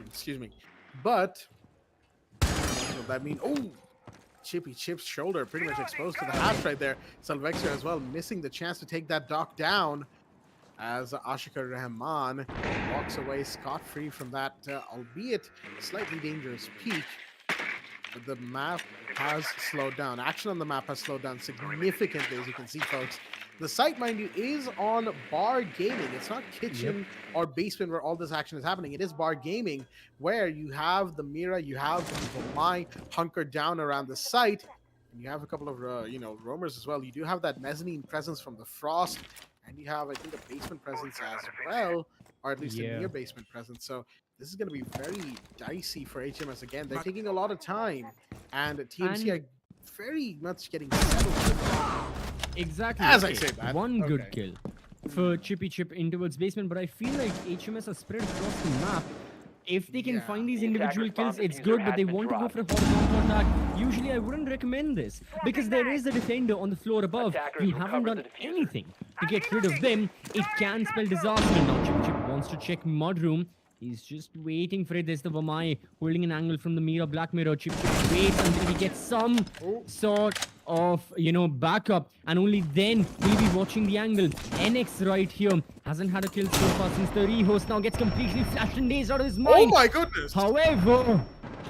Excuse me. But what does that mean? Oh, Chippy Chip's shoulder pretty much exposed to the hash right there. Sylvexia as well, missing the chance to take that Doc down as Ashika Rahman walks away scot-free from that, albeit slightly dangerous peak. But the map has slowed down. Action on the map has slowed down significantly, as you can see, folks. The site, mind you, is on bar gaming. It's not kitchen or basement where all this action is happening. It is bar gaming, where you have the Mira, you have the Vomai hunkered down around the site, and you have a couple of roamers as well. You do have that mezzanine presence from the Frost, and you have, I think, a basement presence as well, or at least a near basement presence. So this is going to be very dicey for HMS again. They're taking a lot of time, and TMC are very much getting settled. Exactly. As I say that. One good kill for Chippy Chip in towards basement, but I feel like HMS are spread across the map. If they can find these individual kills, it's good, but they want to go for a horizontal attack. Usually, I wouldn't recommend this, because there is a defender on the floor above. We haven't done anything to get rid of them. It can spell disaster. Now, Chippy Chip wants to check Mudroom. He's just waiting for it. There's the Vamai holding an angle from the Mira, Black Mirror. Chip waits until he gets some sort of, backup. And only then we'll be watching the angle. NX right here hasn't had a kill so far since the rehost. Now gets completely flashed and dazed out of his mind. Oh my goodness! However,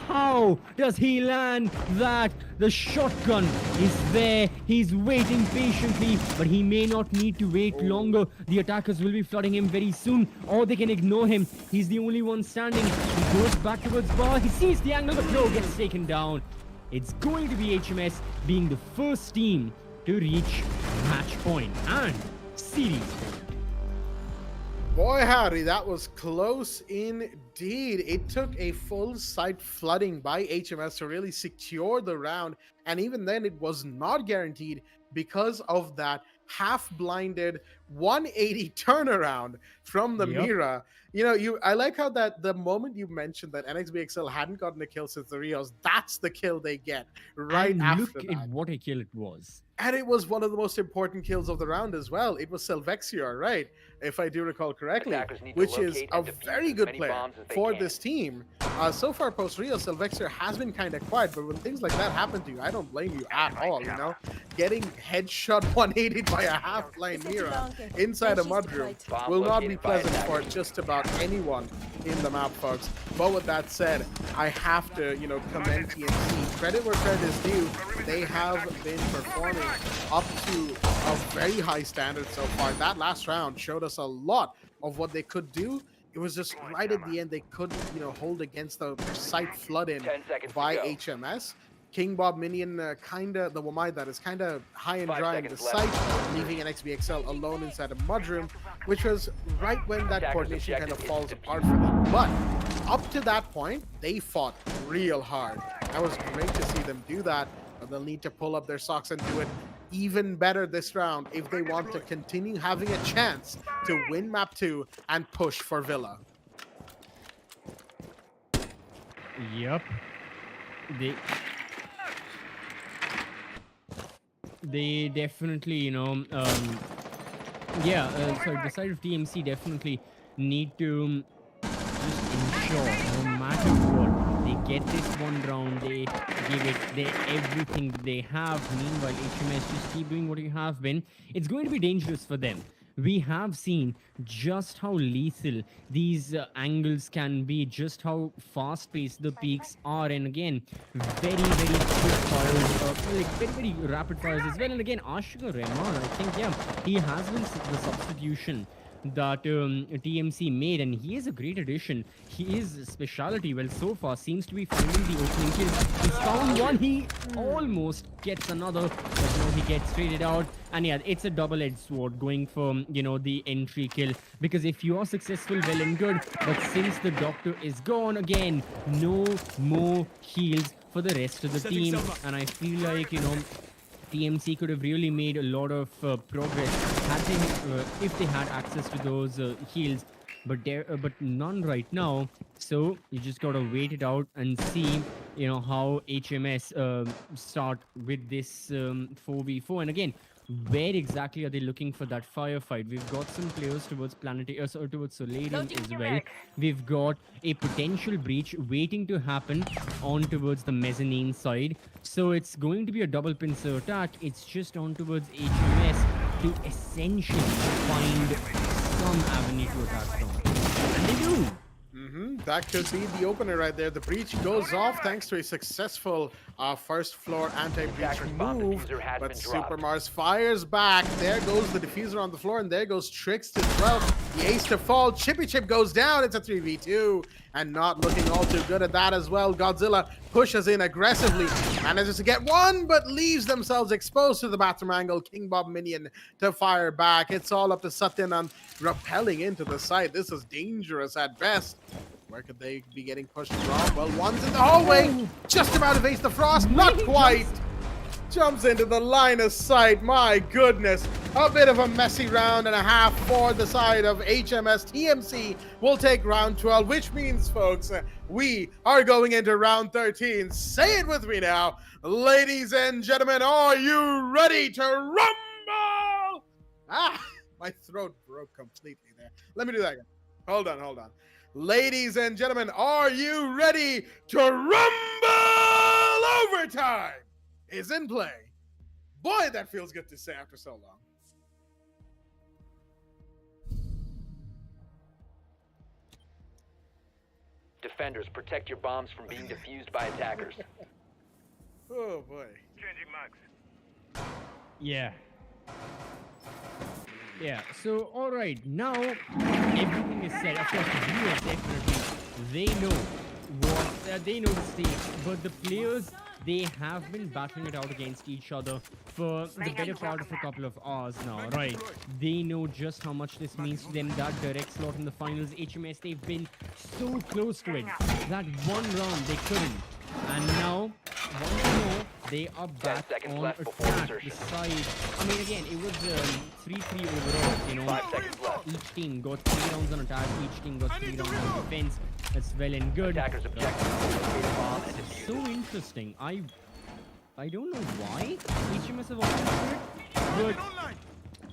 how does he land that? The shotgun is there. He's waiting patiently, but he may not need to wait longer. The attackers will be flooding him very soon, or they can ignore him. He's the only one standing. He goes back towards bar. He sees the angle, but no, gets taken down. It's going to be HMS being the first team to reach match point and series point. Boy, howdy, that was close indeed. It took a full site flooding by HMS to really secure the round, and even then it was not guaranteed because of that half-blinded 180 turnaround from the Mira. I like how that the moment you mentioned that NXBXL hadn't gotten a kill since the Rios, that's the kill they get right and after look that. at what a kill it was. And it was one of the most important kills of the round as well. It was Selvexior, right? If I do recall correctly, Attackers need to which is locate a and defuse very as good many player bombs as they for can. this team. So far, post Rio, Selvexior has been kind of quiet, but when things like that happen to you, I don't blame you at all. You know, getting headshot 180 by a half-line Mira inside a mudroom Bomb will not be located by pleasant for attackers. just about anyone in the map, folks. But with that said, I have to, commend TNC. Credit where credit is due. They have been performing up to a very high standard so far. That last round showed us a lot of what they could do. It was just right at the end they couldn't, hold against the site flood in 10 seconds to by go. HMS. King Bob Minion, the Wamai that is kind of high and 5 dry in the seconds left. site, leaving an XBXL alone inside a mudroom, which was right when that Attackers' coordination kind of objective is falls to apart for them. But up to that point, they fought real hard. That was great to see them do that, but they'll need to pull up their socks and do it even better this round if they want to continue having a chance to win map 2 and push for Villa. Yep. They definitely, so the side of TMC definitely need to just ensure, no matter what, they get this one round, they give it everything they have. Meanwhile, HMS just keep doing what you have been. It's going to be dangerous for them. We have seen just how lethal these angles can be, just how fast-paced the peaks are, and again, very, very quick fires, like very, very rapid fires as well. And again, Ashika Rahman, I think, yeah, he has been the substitution that TMC made, and he is a great addition. His speciality, well, so far seems to be finding the opening kill. He's found one, he almost gets another, but no, he gets traded out. And yeah, it's a double-edged sword going for, the entry kill, because if you are successful, well and good, but since the doctor is gone again, no more heals for the rest of the team. And I feel like, TMC could have really made a lot of progress had they, if they had access to those heals, but none right now. So you just gotta wait it out and see, how HMS start with this 4v4. And again, where exactly are they looking for that firefight? We've got some players towards Planetary, towards Solarium as well. We've got a potential breach waiting to happen on towards the mezzanine side. So it's going to be a double pincer attack. It's just on towards HMS to essentially find some avenue to attack from. And they do. That could be the opener right there. The breach goes off thanks to a successful first floor anti-breach Attacker's bomb move, diffuser has but been Super dropped. Mars fires back. There goes the diffuser on the floor, and there goes Trix as well. The ace to fall. Chippy Chip goes down. It's a 3v2, and not looking all too good at that as well. Godzilla pushes in aggressively, manages to get one, but leaves themselves exposed to the bathroom angle. King Bob Minion to fire back. It's all up to Satyan on rappelling into the site. This is dangerous at best. Where could they be getting pushed from? Well, one's in the hallway. Just about evades the frost. Not quite. Jumps into the line of sight. My goodness. A bit of a messy round and a half for the side of HMS. TMC will take round 12, which means, folks, we are going into round 13. Say it with me now. Ladies and gentlemen, are you ready to rumble? My throat broke completely there. Let me do that again. Hold on. Ladies and gentlemen, are you ready to rumble? Overtime is in play. Boy, that feels good to say after so long. Defenders, protect your bombs from being defused by attackers. Oh boy. Changing mags. Yeah. Yeah, so alright, now everything is set. Of course, the viewers definitely, they know the stakes, but the players, they have been battling it out against each other for the better part of a couple of hours now, right? They know just how much this means to them. That direct slot in the finals, HMS, they've been so close to it. That one round, they couldn't. And now, once more, they are back 10 seconds on left before attack. The insertion. side, I mean, again, it was 3-3 overall, 5 seconds left. Each team got 3 rounds on attack, each team got 3 rounds on defense. That's well and good. Attackers' objective is to locate a bomb and It's defuse so it. interesting. I don't know why HMS have opted for it, but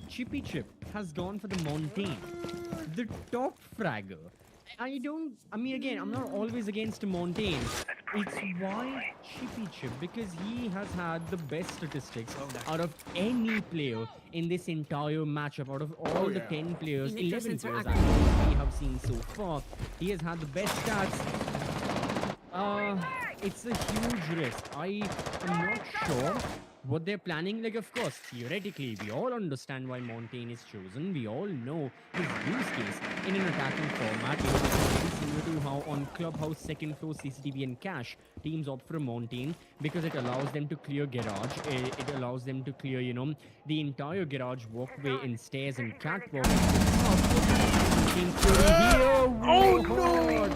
Chippy Chip has gone for the Montaigne, the top fragger. I mean, again, I'm not always against Montaigne. It's why Chippy Chip, because he has had the best statistics out of any player in this entire matchup. Out of all the 10 players, 11 players actually we have seen so far, he has had the best stats. It's a huge risk. I am not sure what they're planning. Like, of course, theoretically, we all understand why Montaigne is chosen. We all know his use case in an attacking format. You know, it's very similar to how on Clubhouse second floor CCTV and cache, teams opt for Montaigne because it allows them to clear garage. It allows them to clear, you know, the entire garage walkway and stairs and catwalk. Oh no!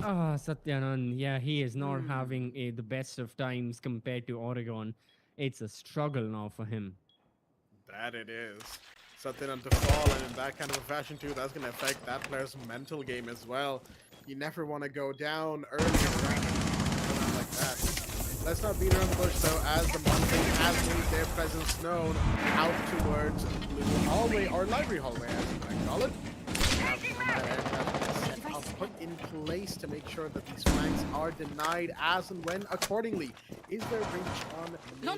Satyanand, yeah, he is not having the best of times compared to Oregon. It's a struggle now for him. That it is. Satyanand to fall, and in that kind of a fashion too, that's going to affect that player's mental game as well. You never want to go down early in the round like that. Let's not beat around the bush though, as the Montaigne has made their presence known out towards Blue Hallway, or Library Hallway as you might call it. Put in place to make sure that these flanks are denied as and when accordingly. Is there breach on the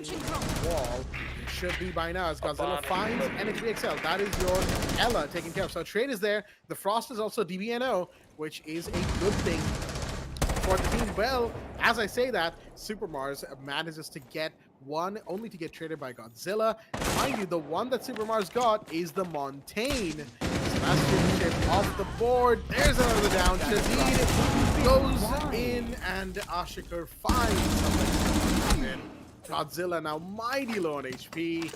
wall? It should be by now as Godzilla finds NXBXL. That is your Ella taken care of. So trade is there. The Frost is also DBNO, which is a good thing for the team. Well, as I say that, Super Mars manages to get one, only to get traded by Godzilla. Mind you, the one that Super Mars got is the Montaigne. That's chip off the board. There's another down. Shadid goes in, and Ashikar finds something. Godzilla now mighty low on HP.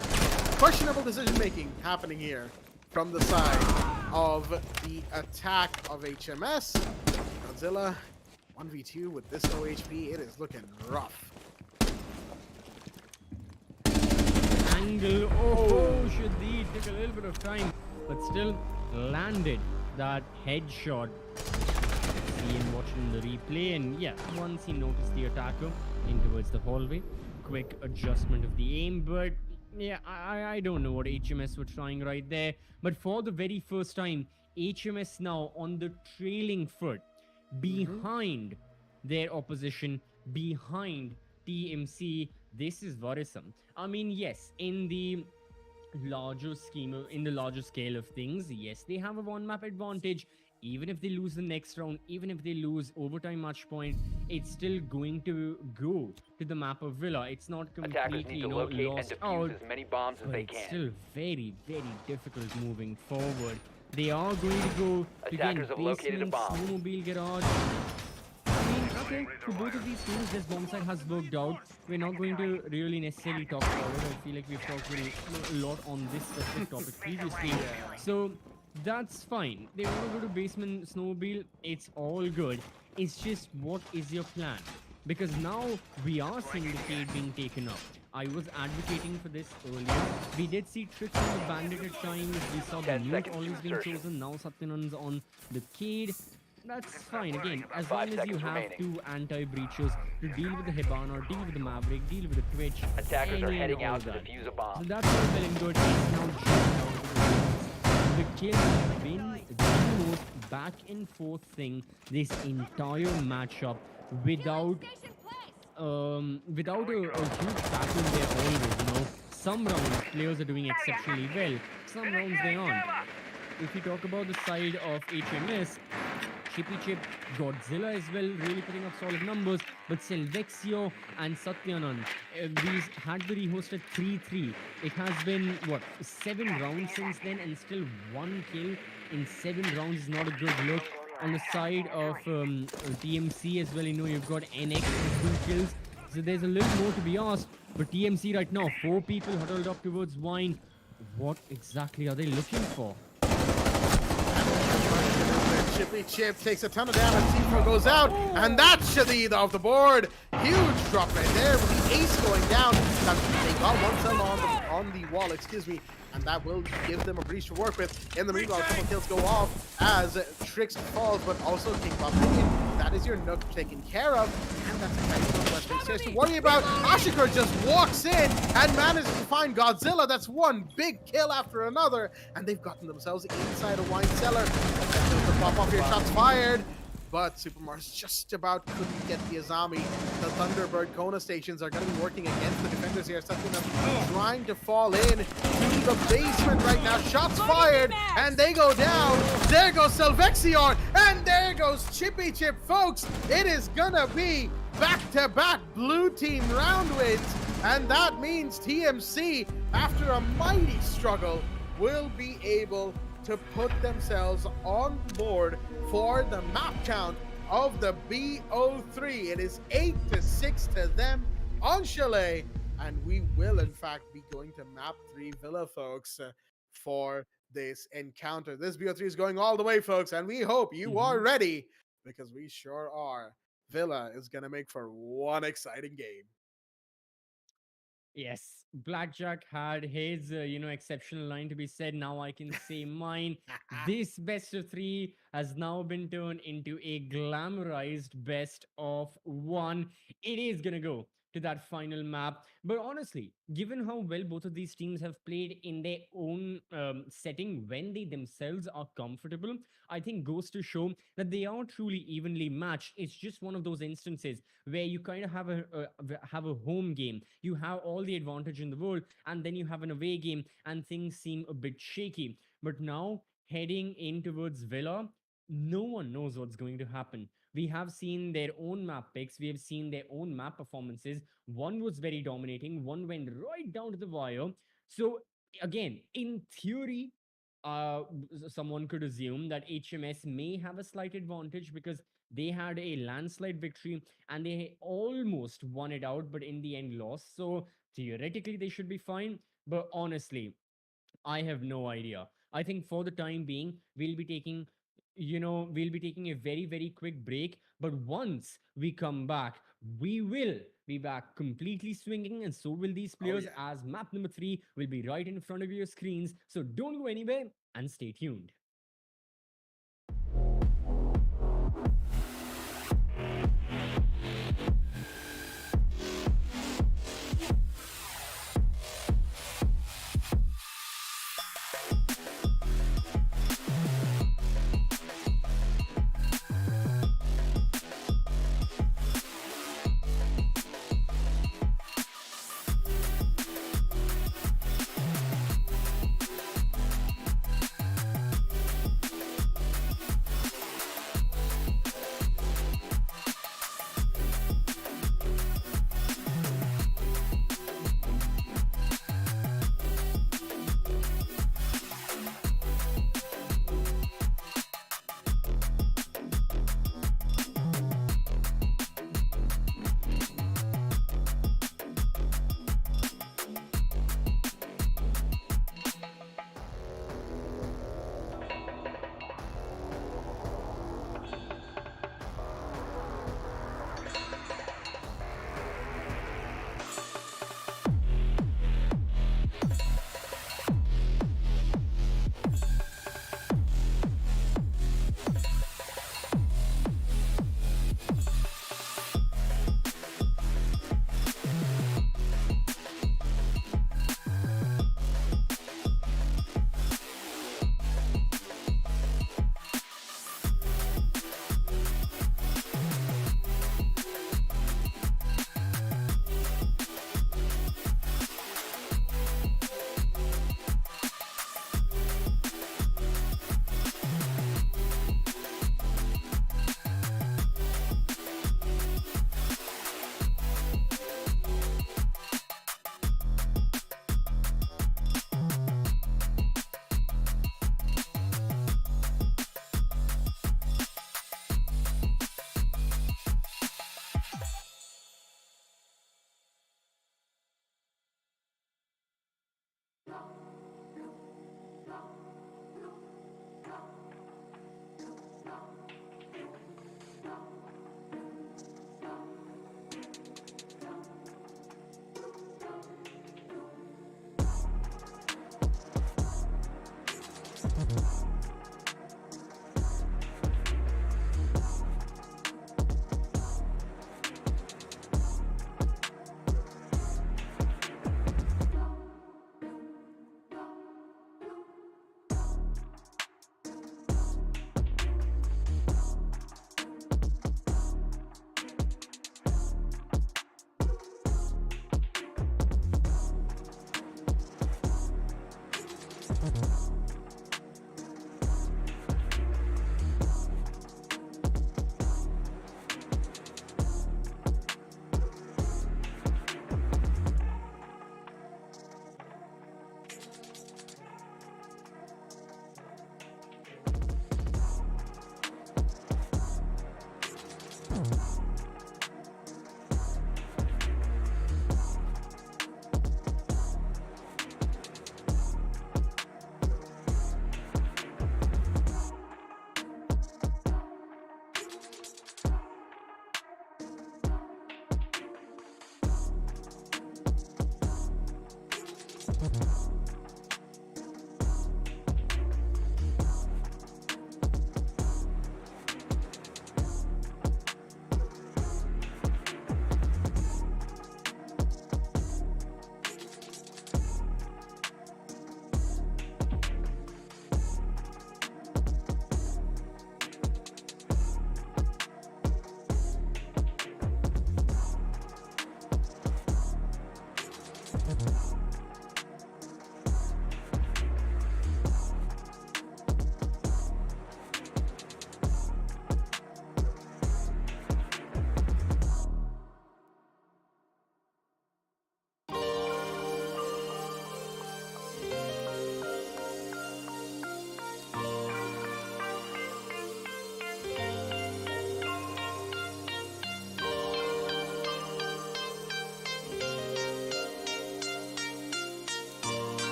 Questionable decision making happening here from the side of the attack of HMS. Godzilla 1v2 with this low HP. It is looking rough. Angle. Oh, Shadid took a little bit of time, but still landed that headshot. See him watching the replay, and yeah, once he noticed the attacker in towards the hallway, quick adjustment of the aim. But yeah, I don't know what HMS were trying right there, but for the very first time, HMS now on the trailing foot behind their opposition, behind TMC. This is worrisome. I mean, yes, in the larger scale of things, yes, they have a one map advantage. Even if they lose the next round, even if they lose overtime match point, it's still going to go to the map of Villa. It's not completely, you know, lost out, as many bombs as but they it's can. still very, very difficult moving forward. They are going to go to Attackers have located a basement, bomb. snowmobile garage. I mean, okay, for both of these teams, this bomb site has worked out. We're not going to really necessarily talk about it. I feel like we've talked a lot on this specific topic previously. So that's fine. They want to go to basement snowmobile. It's all good. It's just, what is your plan? Because now we are seeing the Cade being taken up. I was advocating for this earlier. We did see tricks on the bandit at times. We saw the 10 nuke seconds always to being insertion. chosen. Now Satyanand's on the Cade. That's fine. Again, as long 5 as you seconds have remaining. two anti-breachers to deal with the Hibana, deal with the Maverick, deal with the Twitch, Attackers are any and heading all out to that. defuse a bomb. So that's all well and good. It's now just out of the woods. The kill has been the most back and forth thing this entire matchup without without a huge pattern there always, you know. Some rounds players are doing exceptionally well, some rounds they aren't. If you talk about the side of HMS, Chippy Chip, Godzilla as well, really putting up solid numbers, but Selvexio and Satyanand, these had the rehost at 3-3. It has been, what, 7 rounds since then, and still 1 kill in 7 rounds is not a good look. On the side of TMC as well, you know, you've got NX with 2 kills, so there's a little more to be asked. But TMC right now, 4 people huddled up towards Wine. What exactly are they looking for? Chippy Chip takes a ton of damage. C4 goes out, and that's Shadid off the board. Huge drop right there with the ace going down. Now, they got one cell on the wall, excuse me, and that will give them a breach to work with. In the meanwhile, a couple kills go off as Trix falls, but also King Bob Minion. That is your Nook taken care of, and that's a nothing serious to worry about. Ashikar just walks in and manages to find Godzilla. That's one big kill after another, and they've gotten themselves inside a wine cellar. The pop off here, shots fired. But Supermars just about couldn't get the Azami. The Thunderbird Kona stations are going to be working against the defenders here. Something trying to fall in to the basement right now. Shots fired, and they go down. There goes Selvexion, and there goes Chippy Chip, folks. It is going to be back-to-back blue team round wins, and that means TMC, after a mighty struggle, will be able to put themselves on board for the map count of the BO3. It is 8-6 to them on Chalet, and we will in fact be going to map 3 Villa, folks, for this encounter. This BO3 is going all the way, folks, and we hope you are ready, because we sure are. Villa is going to make for one exciting game. Yes, Blackjack had his, exceptional line to be said. Now I can say mine. This best of 3 has now been turned into a glamorized best of 1. It is going to go to that final map. But honestly, given how well both of these teams have played in their own setting when they themselves are comfortable, I think goes to show that they are truly evenly matched. It's just one of those instances where you kind of have a home game. You have all the advantage in the world, and then you have an away game, and things seem a bit shaky. But now heading in towards Villa, no one knows what's going to happen. We have seen their own map picks, we have seen their own map performances. One was very dominating, one went right down to the wire. So again, in theory, someone could assume that HMS may have a slight advantage because they had a landslide victory and they almost won it out, but in the end lost. So theoretically, they should be fine. But honestly, I have no idea. I think for the time being, we'll be taking a very, very quick break. But once we come back, we will be back completely swinging, and so will these players, as map number 3 will be right in front of your screens. So don't go anywhere and stay tuned.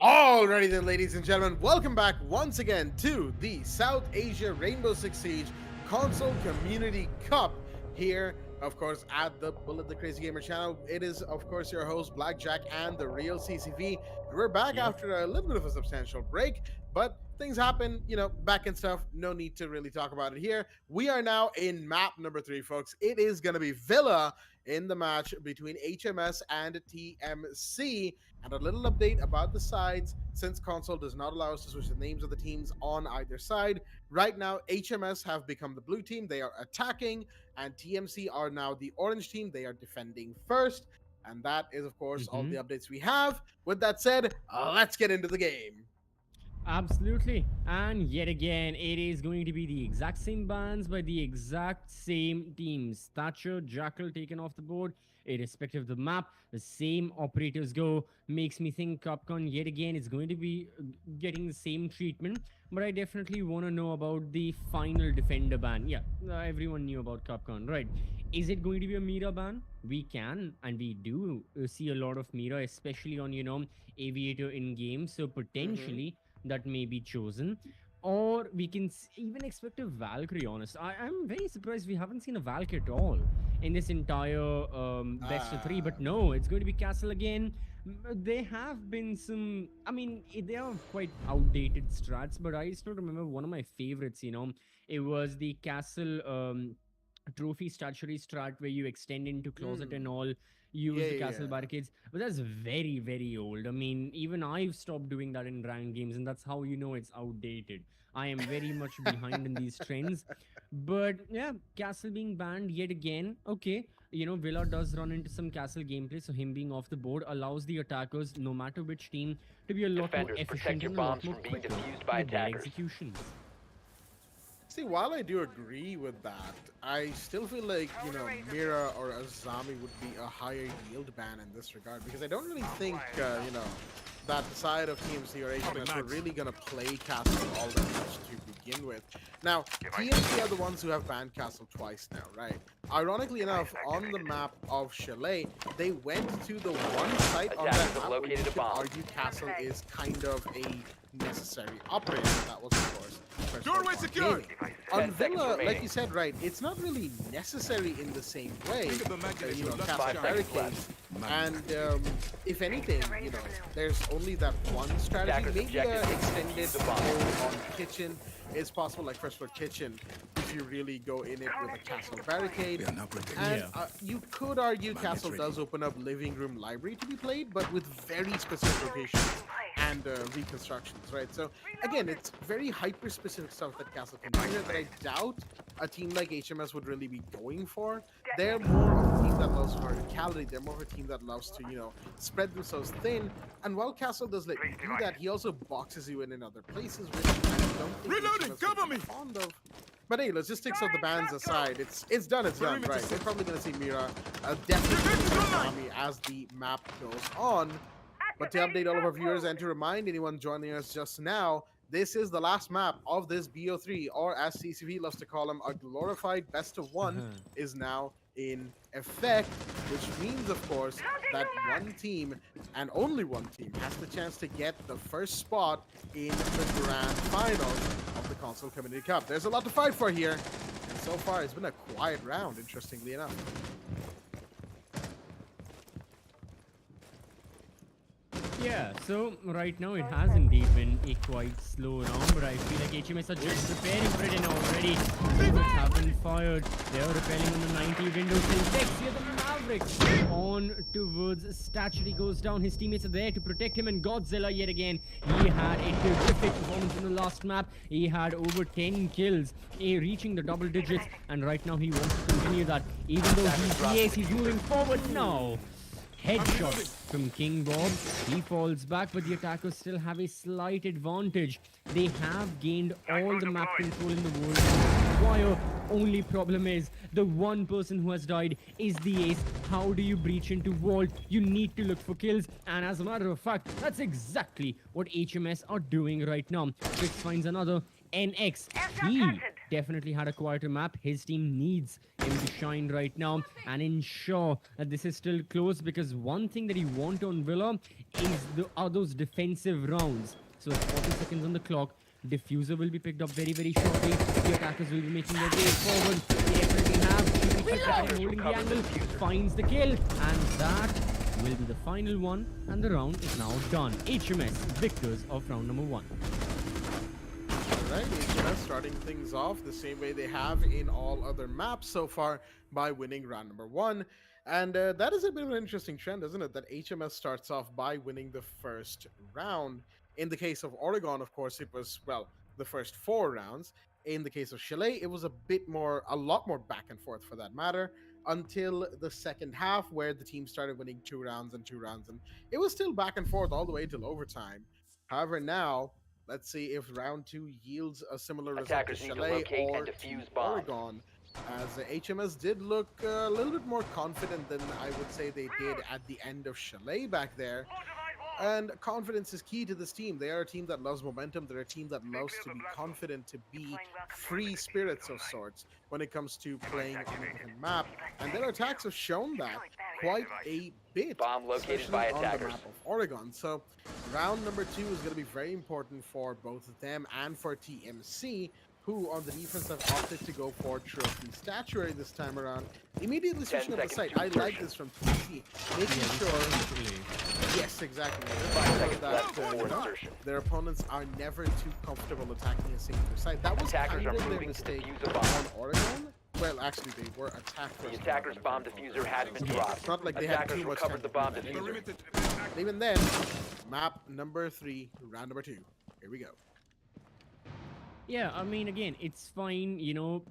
Alrighty then, ladies and gentlemen, welcome back once again to the South Asia Rainbow Six Siege Console Community Cup here, of course, at the Bullet the Crazy Gamer channel. It is, of course, your host, Blackjack, and the real CCV. And we're back Yep. after a little bit of a substantial break, but things happen, back and stuff. No need to really talk about it here. We are now in map number 3, folks. It is going to be Villa in the match between HMS and TMC. And a little update about the sides, since console does not allow us to switch the names of the teams on either side. Right now, HMS have become the blue team. They are attacking, and TMC are now the orange team. They are defending first. And that is, of course, all Mm-hmm. the updates we have. With that said, let's get into the game. Absolutely. And yet again, it is going to be the exact same bans by the exact same teams. Thatcher, Jackal taken off the board, irrespective of the map. The same operators go. Makes me think Capcom yet again is going to be getting the same treatment. But I definitely want to know about the final defender ban. Yeah, everyone knew about Capcom, right? Is it going to be a Mira ban? We can and we do see a lot of Mira, especially on, Aviator in game. So Mm-hmm. potentially that may be chosen. Or we can even expect a Valkyrie, honest. I'm very surprised we haven't seen a Valkyrie at all. in this entire best of three. But no, it's going to be Castle again. There have been some, I mean, they are quite outdated strats, but I still remember one of my favorites, it was the Castle trophy statuary strat where you extend into closet and Mm. all, use Yeah, the yeah, castle yeah. barricades. But that's very, very old. I mean, even I've stopped doing that in ranked games, and that's how you know it's outdated. I am very much behind in these trends. But yeah, castle being banned yet again. Okay, Villa does run into some castle gameplay, so him being off the board allows the attackers, no matter which team, to be a lot more Defenders, protect efficient your and a lot bombs more from being quicker defused by with their attackers. executions. See, while I do agree with that, I still feel like, Mira or Azami would be a higher yield ban in this regard because I don't really think, that the side of TMC or HMS are really going to play Castle all that much to begin with. Now, TMC are the ones who have banned Castle twice now, right? Ironically enough, on the map of Chalet, they went to the one site on that Attackers have map where you located a could bomb. argue Castle is kind of a necessary operator. That was, of course, First Doorway World War secured! Gaming. 10 On seconds Villa, like remaining. you said, right, it's not really necessary in the same way. Think of the mechanism, Castle 5 seconds barricades. And if anything, there's only that one strategy. Attackers Maybe objective is extended defuse the bomb. hold on kitchen is possible, like First Floor Kitchen, if you really go in it with a castle barricade. We are now protected. And Yeah. you could argue Magnets Castle ready. does open up living room library to be played, but with very specific rotations and reconstructions, right? So again, it's very hyper specific stuff that Castle can do here that I doubt a team like HMS would really be going for. They're more of a team that loves verticality. They're more of a team that loves to, spread themselves thin. And while Castle does let you do that, he also boxes you in other places, which I don't think Reloading, HMS cover would be me! fond of. But hey, logistics of the bans aside, it's done, it's done, right? They're probably going to see Mira, definitely Azami as the map goes on. But to update all of our viewers and to remind anyone joining us just now, this is the last map of this BO3, or as CCV loves to call them, a glorified best of one is now in effect, which means, of course, that one team and only one team has the chance to get the first spot in the grand final of the Console Community Cup. There's a lot to fight for here, and so far it's been a quiet round, interestingly enough. Yeah, so right now it has indeed been a quite slow round, but I feel like HMS are just preparing for it and already bullets have been fired. They are repelling on the 90 windows. And next here, the Maverick on towards Statue. He goes down. His teammates are there to protect him, and Godzilla yet again. He had a terrific performance in the last map. He had over 10 kills, reaching the double digits, and right now he wants to continue that. Even though he's moving forward now. Headshot from King Bob. He falls back, but the attackers still have a slight advantage. They have gained all the map control in the world. Wire. Only problem is the one person who has died is the ace. How do you breach into vault? You need to look for kills, and as a matter of fact, that's exactly what HMS are doing right now. Fix finds another. NX. He definitely had a quieter map. His team needs him to shine right now and ensure that this is still close, because one thing that you want on Villa are those defensive rounds. So 40 seconds on the clock. Diffuser will be picked up very, very shortly. The attackers will be making their way forward. They definitely have. Reload! Holding the angle, finds the kill, and that will be the final one. And the round is now done. HMS victors of round number 1. Right, HMS starting things off the same way they have in all other maps so far by winning round number 1. And that is a bit of an interesting trend, isn't it? That HMS starts off by winning the first round. In the case of Oregon, of course, it was, well, the first 4 rounds. In the case of Chalet, it was a lot more back and forth for that matter, until the second half, where the team started winning 2 rounds and 2 rounds. And it was still back and forth all the way till overtime. However, now, let's see if round 2 yields a similar result to Attackers need to Chalet locate or and to defuse bombs. Oregon, as HMS did look a little bit more confident than I would say they did at the end of Chalet back there. And confidence is key to this team. They are a team that loves momentum. They're a team that loves to be confident, to be free spirits of sorts when it comes to playing on a different map. And their attacks have shown that quite a bit, Bomb located especially by on the attackers. map of Oregon. So round number 2 is going to be very important for both of them and for TMC, who on the defense have opted to go for Trophy Statuary this time around. Immediately switching up the seconds site. to I like insertion. this from TC, making sure. Yes, exactly. Making 5 sure seconds that, left before you know, insertion. their opponents are never too comfortable attacking a singular site. That was Attackers kind are of their moving to mistake defuse a bomb. on Oregon. Well, actually, they were attacked The first. attacker's bomb diffuser has been dropped. It's not like they had Attackers too much recovered time the to bomb do that diffuser. either. But even then, map number 3, round number 2. Here we go. Yeah, I mean, again, it's fine.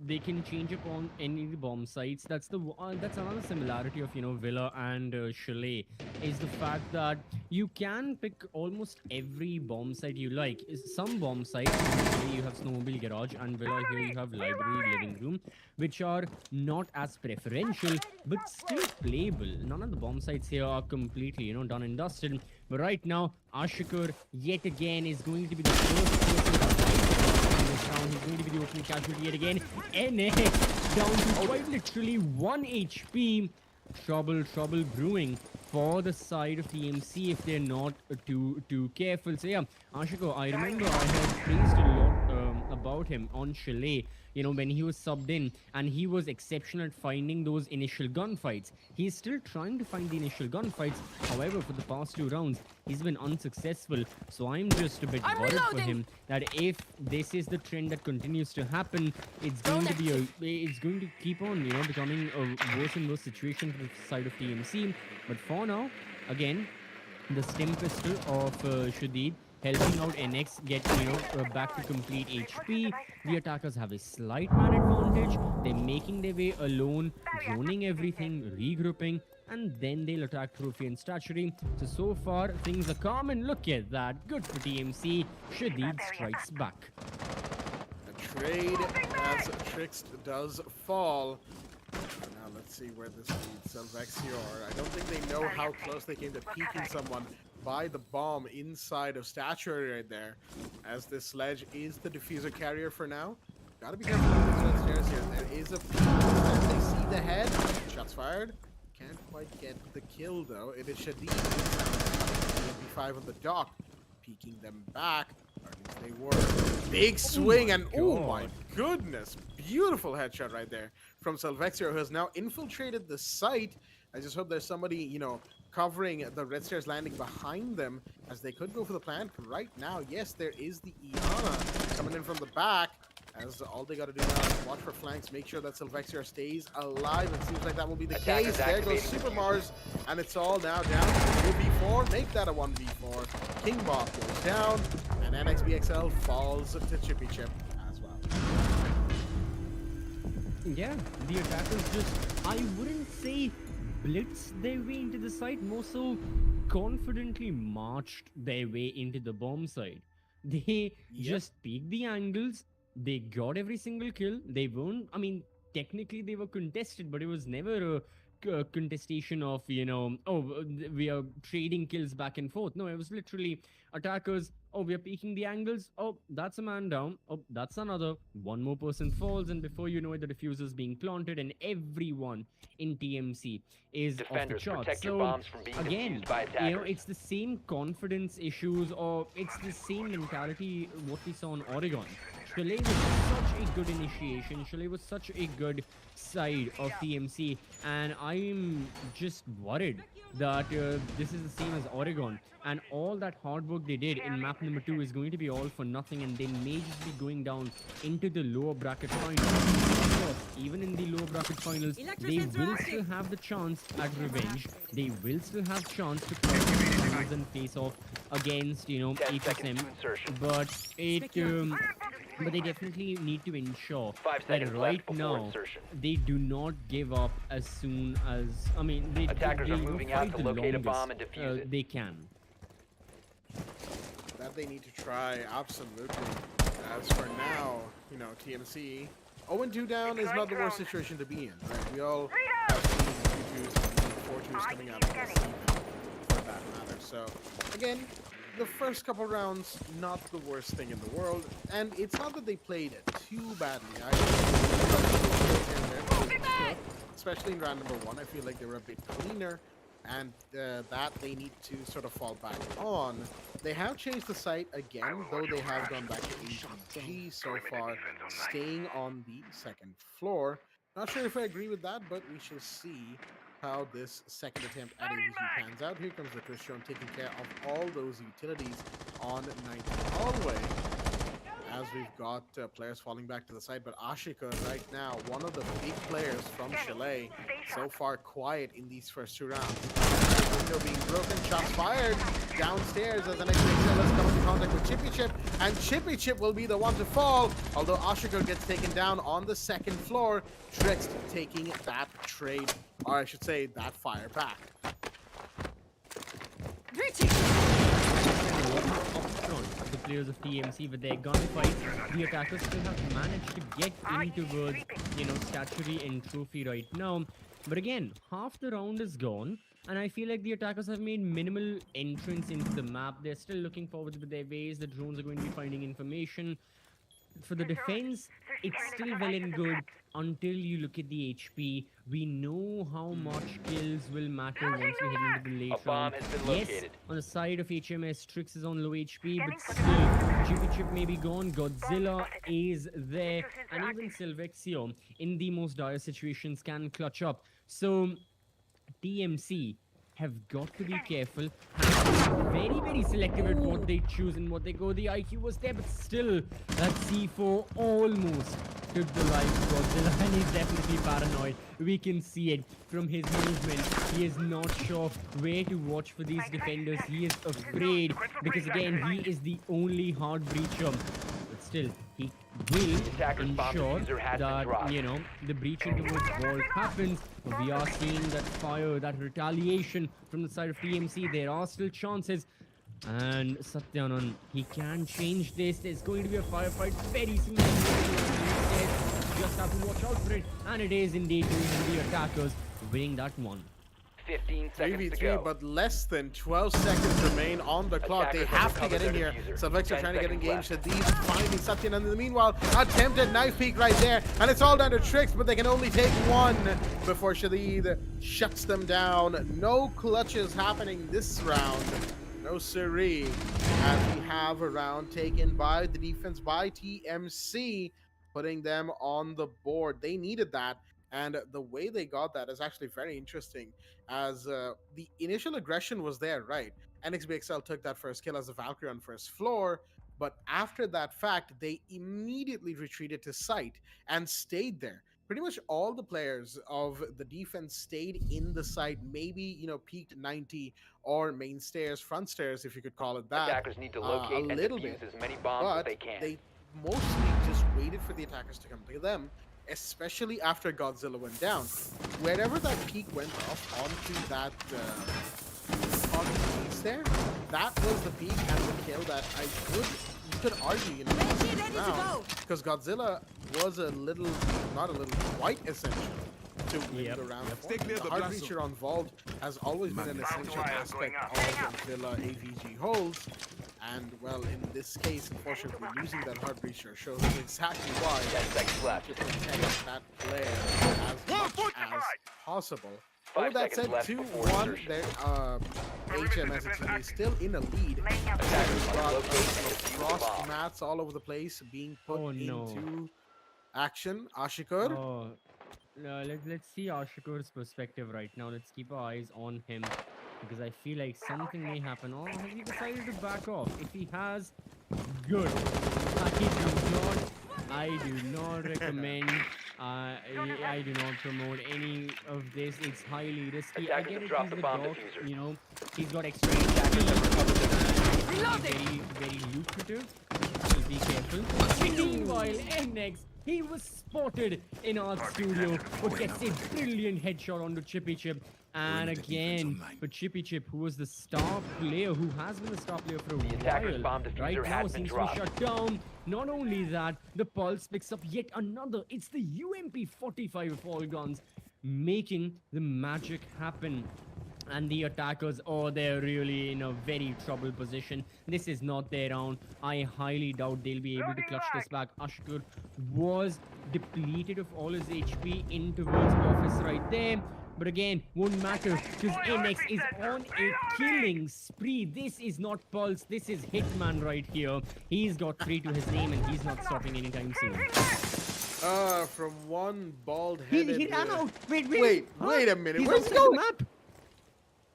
They can change upon any of the bomb sites. That's another similarity of Villa and Chalet is the fact that you can pick almost every bomb site you like. Some bomb sites, Chalet, you have Snowmobile Garage, and Villa here you have Library, Living Room, which are not as preferential but still playable. None of the bomb sites here are completely done and dusted. But right now, Ashikur yet again is going to be the first person that this round. He's going to be the opening casualty yet again. NX down to quite literally 1 HP. Trouble brewing for the side of TMC if they're not too careful. So yeah, Ashiko, I remember I had praised a lot about him on Chalet, when he was subbed in, and he was exceptional at finding those initial gunfights. He's still trying to find the initial gunfights. However, for the past 2 rounds, he's been unsuccessful. So I'm just a bit worried for him that if this is the trend that continues to happen, it's going to keep on, becoming a worse and worse situation for the side of TMC. But for now, again, the stim pistol of Shadid helping out NX get back to complete HP. The attackers have a slight man advantage. They're making their way alone, droning everything, regrouping, and then they'll attack Trophy and Statuary. So far, things are calm, and look at that. Good for TMC. Shadid strikes back. A trade as Trix does fall. Now let's see where this leads Selvexior. I don't think they know how close they came to peeking someone by the bomb inside of Statuary right there. As this sledge is the diffuser carrier for now. Gotta be careful with these red stairs here. There is a peek. They see the head. Shots fired. Can't quite get the kill though. It is Shadid. B5 on the dock. Peeking them back. Or at least they were. Big swing and oh my goodness. Beautiful headshot right there from Selvexior, who has now infiltrated the site. I just hope there's somebody, covering the red stairs landing behind them, as they could go for the plant right now. Yes, there is the Iana coming in from the back, as all they got to do now is watch for flanks, make sure that Selvexior stays alive. It seems like that will be the case. There goes Super Mars, and it's all now down to 2v4. Make that a 1v4. King Bob goes down, and NXBXL falls to Chippy Chip as well. Yeah, the attackers just, I wouldn't say blitzed their way into the site, more so confidently marched their way into the bomb site. They just peeked the angles, they got every single kill. They weren't, I mean, technically they were contested, but it was never a contestation of, we are trading kills back and forth. No, it was literally attackers. Oh, we are peeking the angles. Oh, that's a man down. Oh, that's another. One more person falls, and before you know it, the diffuser's being planted, and everyone in TMC is Defenders, off the charts. protect your So bombs from being again, defused by attackers. it's the same confidence issues, or it's the same mentality what we saw in Oregon. Chalet was such a good initiation. Chalet was such a good side of TMC, and I'm just worried that this is the same as Oregon, and all that hard work they did in map number 2 is going to be all for nothing, and they may just be going down into the lower bracket finals. Of course, even in the lower bracket finals, they will still have the chance at revenge. They will still have chance to cross the finals and face off against 10 seconds HSM, to insertion. but they definitely need to ensure 5 that seconds right left before now insertion. they do not give up as soon as, they Attackers are will moving out fight to the locate a longest, bomb and defuse it. they can. That they need to try, absolutely. As for now, TMC 0-2 down is not the worst situation to be in, right? We all have seen 2-2s and 4-2s coming out of this season, for that matter. So, again, the first couple rounds, not the worst thing in the world, and it's not that they played too badly either. Especially in round number 1, I feel like they were a bit cleaner. and that they need to sort of fall back on. They have changed the site again, though they have gone back to ATG so far, staying on the second floor. Not sure if I agree with that, but we shall see how this second attempt at AVG pans out. Here comes the Christian taking care of all those utilities on 19 hallway. As we've got players falling back to the side, but Ashika right now, one of the big players from Chalet, so far quiet in these first 2 rounds. Window being broken, shots fired downstairs as the next Excel is coming into contact with Chippy Chip, and Chippy Chip will be the one to fall, although Ashika gets taken down on the second floor. Trix taking that trade, or I should say that fire back. The players of TMC with their gunfight, the attackers still have managed to get in towards, statuary and trophy right now. But again, half the round is gone, and I feel like the attackers have made minimal entrance into the map. They're still looking forward with their ways. The drones are going to be finding information. For the defense, it's still well and good until you look at the HP. We know how much kills will matter once we head into the A late bomb round. has been Yes, located. on the side of HMS, Trix is on low HP, but still, Chippy Chip may be gone, Godzilla is there, and even Silvexio, in the most dire situations, can clutch up. So, TMC have got to be careful, have to be very, very selective at what they choose and what they go. The IQ was there, but still, that C4 almost took the life of Godzilla, and he's definitely paranoid. We can see it from his movement. He is not sure where to watch for these defenders. He is afraid, because again, he is the only hard breacher. But still, he will Attacker's bomb ensure diffuser has been that, dropped. the breach into towards wall happens. We are seeing that fire, that retaliation from the side of TMC. There are still chances. And Satyanan, he can change this. There's going to be a firefight very soon. Just have to watch out for it. And it is indeed going to be the attackers winning that one. 15 seconds to 3v3, go. but less than 12 seconds remain on the clock. They Attackers have to recovered get in their here. diffuser. Sylvester 10 trying to get seconds engaged. left. Shadid finding Satyan, and in the meanwhile, attempted knife peek right there, and it's all down to Trix, but they can only take one before Shadid shuts them down. No clutches happening this round. No siree, as we have a round taken by the defense by TMC, putting them on the board. They needed that, and the way they got that is actually very interesting, as the initial aggression was there, right? NXBXL took that first kill as a Valkyrie on first floor, but after that fact, they immediately retreated to site and stayed there. Pretty much all the players of the defense stayed in the site, maybe, peaked 90 or main stairs, front stairs, if you could call it that, Attackers need to a locate and little defuse bit. as many bombs as But they can. they mostly just waited for the attackers to come to them, especially after Godzilla went down. Wherever that peak went off onto that piece there, that was the peak and the kill that you could argue, because Godzilla was quite essential to win Yep. the round. Stay clear The the hard blast breacher on Vault has always been an essential aspect of Godzilla AVG holds. And well, in this case, unfortunately, losing that hard breacher shows exactly why 10 seconds left. to protect that player as much as possible. But 5 with that seconds said, left 2-1, before there, HMS is still in a lead. Attackers We've must got locate and defuse the frost bomb. mats all over the place being put Oh, no. into action. Ashikur, Oh, let's see Ashikur's perspective right now. Let's keep our eyes on him, because I feel like something may happen. Or has he decided to back off? If he has, good. I do not recommend. I do not promote any of this. It's highly risky. I Attackers get have it. dropped He's the the bomb doc. diffuser. He's got extra Attackers have recovered their diffuser. very, very lucrative. So be careful. Meanwhile, NX, he was spotted in our studio, but gets a brilliant headshot onto Chippy Chip. And Bring the defense again, online. for Chippy Chip, who was the star player, who has been the star player for a attacker's while, bomb diffuser right has now been seems dropped. to be shut down. Not only that, the Pulse picks up yet another. It's the UMP-45 of all guns, making the magic happen. And the attackers, they're really in a very troubled position. This is not their round. I highly doubt they'll be able to clutch this back. Ashkur was depleted of all his HP in towards office right there. But again, won't matter because NX is on a killing spree. This is not Pulse. This is Hitman right here. He's got 3 to his name and he's not stopping anytime soon. From one bald He headed. ran out. Wait, Wait a minute. He's Where's he outside the going?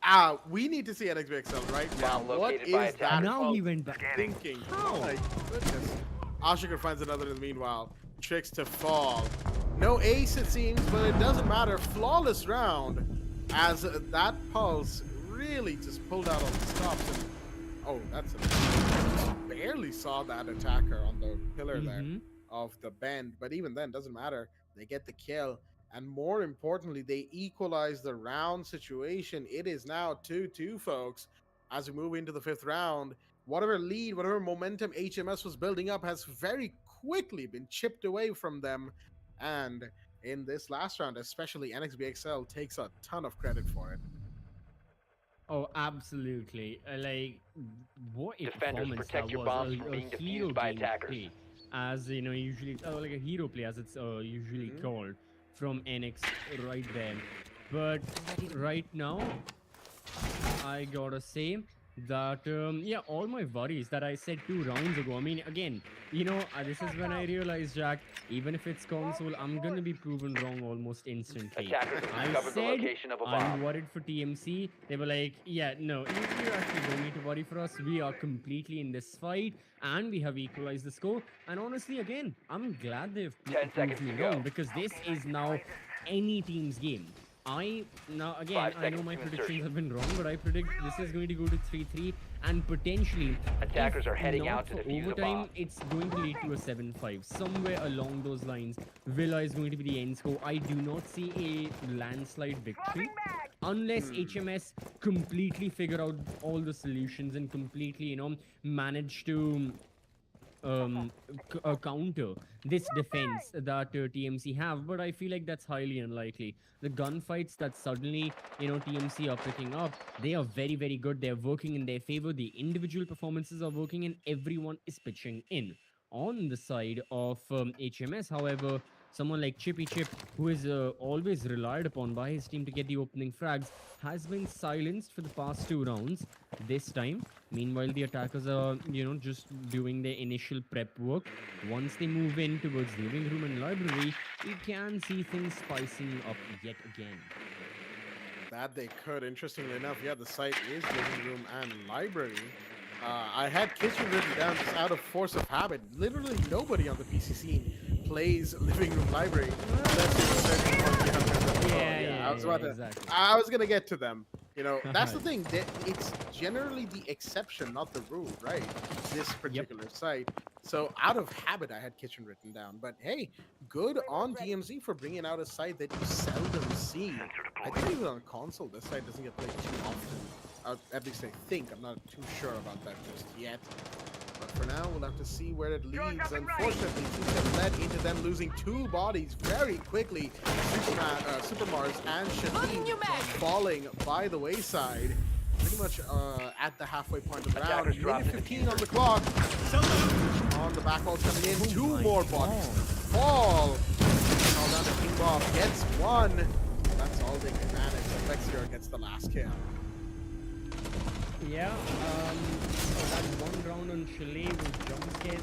map. We need to see NXBXL right now. Bomb What located by is that attacker. Now he went back. thinking? How? Oh my goodness. Ashikar finds another in the meanwhile. Tricks to fall. No ace it seems, but it doesn't matter. Flawless round as that pulse really just pulled out all the stops. And, oh, that's a just barely saw that attacker on the pillar there Mhm. of the bend. But even then, doesn't matter. They get the kill. And more importantly, they equalize the round situation. It is now 2-2, folks, as we move into the 5th round. Whatever lead, whatever momentum HMS was building up has very quickly been chipped away from them. And in this last round, especially NXBXL takes a ton of credit for it. Oh, absolutely. Like, what a Defenders, performance protect that your was. bombs from being hero defused by game attackers. play, as you know, usually, like a hero play, as it's usually Mhm. called, from NX right there. But right now, I gotta say that yeah, all my worries that I said 2 rounds ago. I mean, again, this is when I realized, Jack, even if it's console, I'm gonna be proven wrong almost instantly. Attackers have I discovered the said location of a I'm bomb. worried for TMC. They were like, yeah, no, you actually don't need to worry for us. We are completely in this fight, and we have equalized the score. And honestly, again, I'm glad they've 10 proved seconds me to go. wrong because this is now any team's game. Now again, 5 I know seconds my to predictions insertion. have been wrong, but I predict this is going to go to 3-3 and potentially Attackers if are heading not out to for defuse the overtime, bomb. it's going to lead to a 7-5. Somewhere along those lines, Villa is going to be the end score. I do not see a landslide victory unless HMS completely figure out all the solutions and completely, manage to counter this defense that TMC have, but I feel like that's highly unlikely. The gunfights that suddenly, TMC are picking up, they are very, very good. They're working in their favor. The individual performances are working, and everyone is pitching in. On the side of HMS, however, someone like Chippy Chip, who is always relied upon by his team to get the opening frags, has been silenced for the past 2 rounds. This time, meanwhile, the attackers are, just doing their initial prep work. Once they move in towards living room and library, we can see things spicing up yet again. That they could. Interestingly enough, yeah, the site is living room and library. I had kitchen written down just out of force of habit. Literally nobody on the PC scene plays living room library unless you're searching for the hundreds. Yeah, I was about to. exactly. I was gonna get to them. That's the thing. It's generally the exception, not the rule, right? This particular site. So out of habit, I had kitchen written down. But hey, good on DMZ for bringing out a site that you seldom see. I think even on console, this site doesn't get played too often. At least I think. I'm not too sure about that just yet. But for now, we'll have to see where it leads. Unfortunately, things have led into them losing 2 bodies very quickly. Super Mars and Shaheen falling by the wayside. Pretty much at the halfway point of the round. Attackers dropped Minute into 15 on the clock. On the back wall coming in. 2 my more bodies fall. All down to King Bob. Gets 1. That's all they can manage. Vexior gets the last kill. Yeah, so that 1 round on Chalet was jump scare.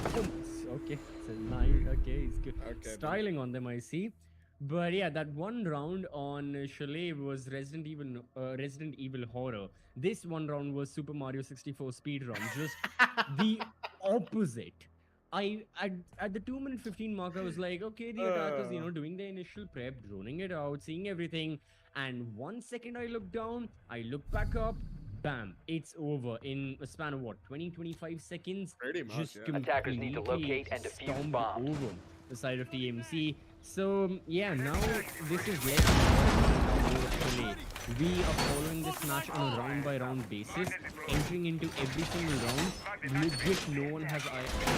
Okay, it's a 9. Okay, it's good. Okay, then. Styling on them, I see. But yeah, that 1 round on Chalet was Resident Evil Horror. This 1 round was Super Mario 64 speedrun. Just the opposite. At the 2-minute 15 mark, I was like, okay, the attackers, doing their initial prep, droning it out, seeing everything. And 1 second I look down, I look back up, bam, it's over in a span of what, 20-25 seconds? Pretty much, Just yeah. Attackers need to completely locate and defuse stomped bombs. over the side of TMC. So yeah, now this is less actually. We are following this match on a round by round basis, entering into every single round. Legit, no one has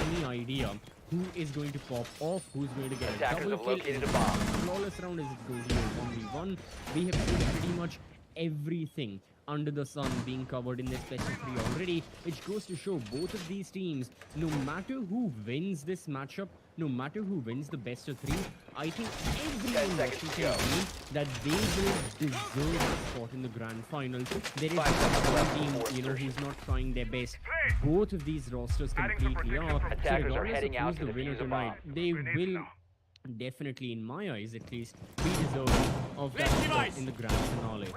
any idea who is going to pop off, who's going to get a Attackers double have kill. located Is a it bomb. flawless round? Is it going to be a 1v1? We have seen pretty much everything under the sun being covered in this special 3 already, which goes to show both of these teams, no matter who wins this matchup, no matter who wins the best of 3, I think 10 everyone seconds watching to can go. agree that they will deserve a spot in the grand final. There is 5 seconds one left team, before who's insertion. not trying their best. Both of these rosters completely are. So Attackers are regardless of heading out who's to the winner defuse a tonight, bomb. they will definitely, in my eyes at least, be deserving of that spot in the grand finale.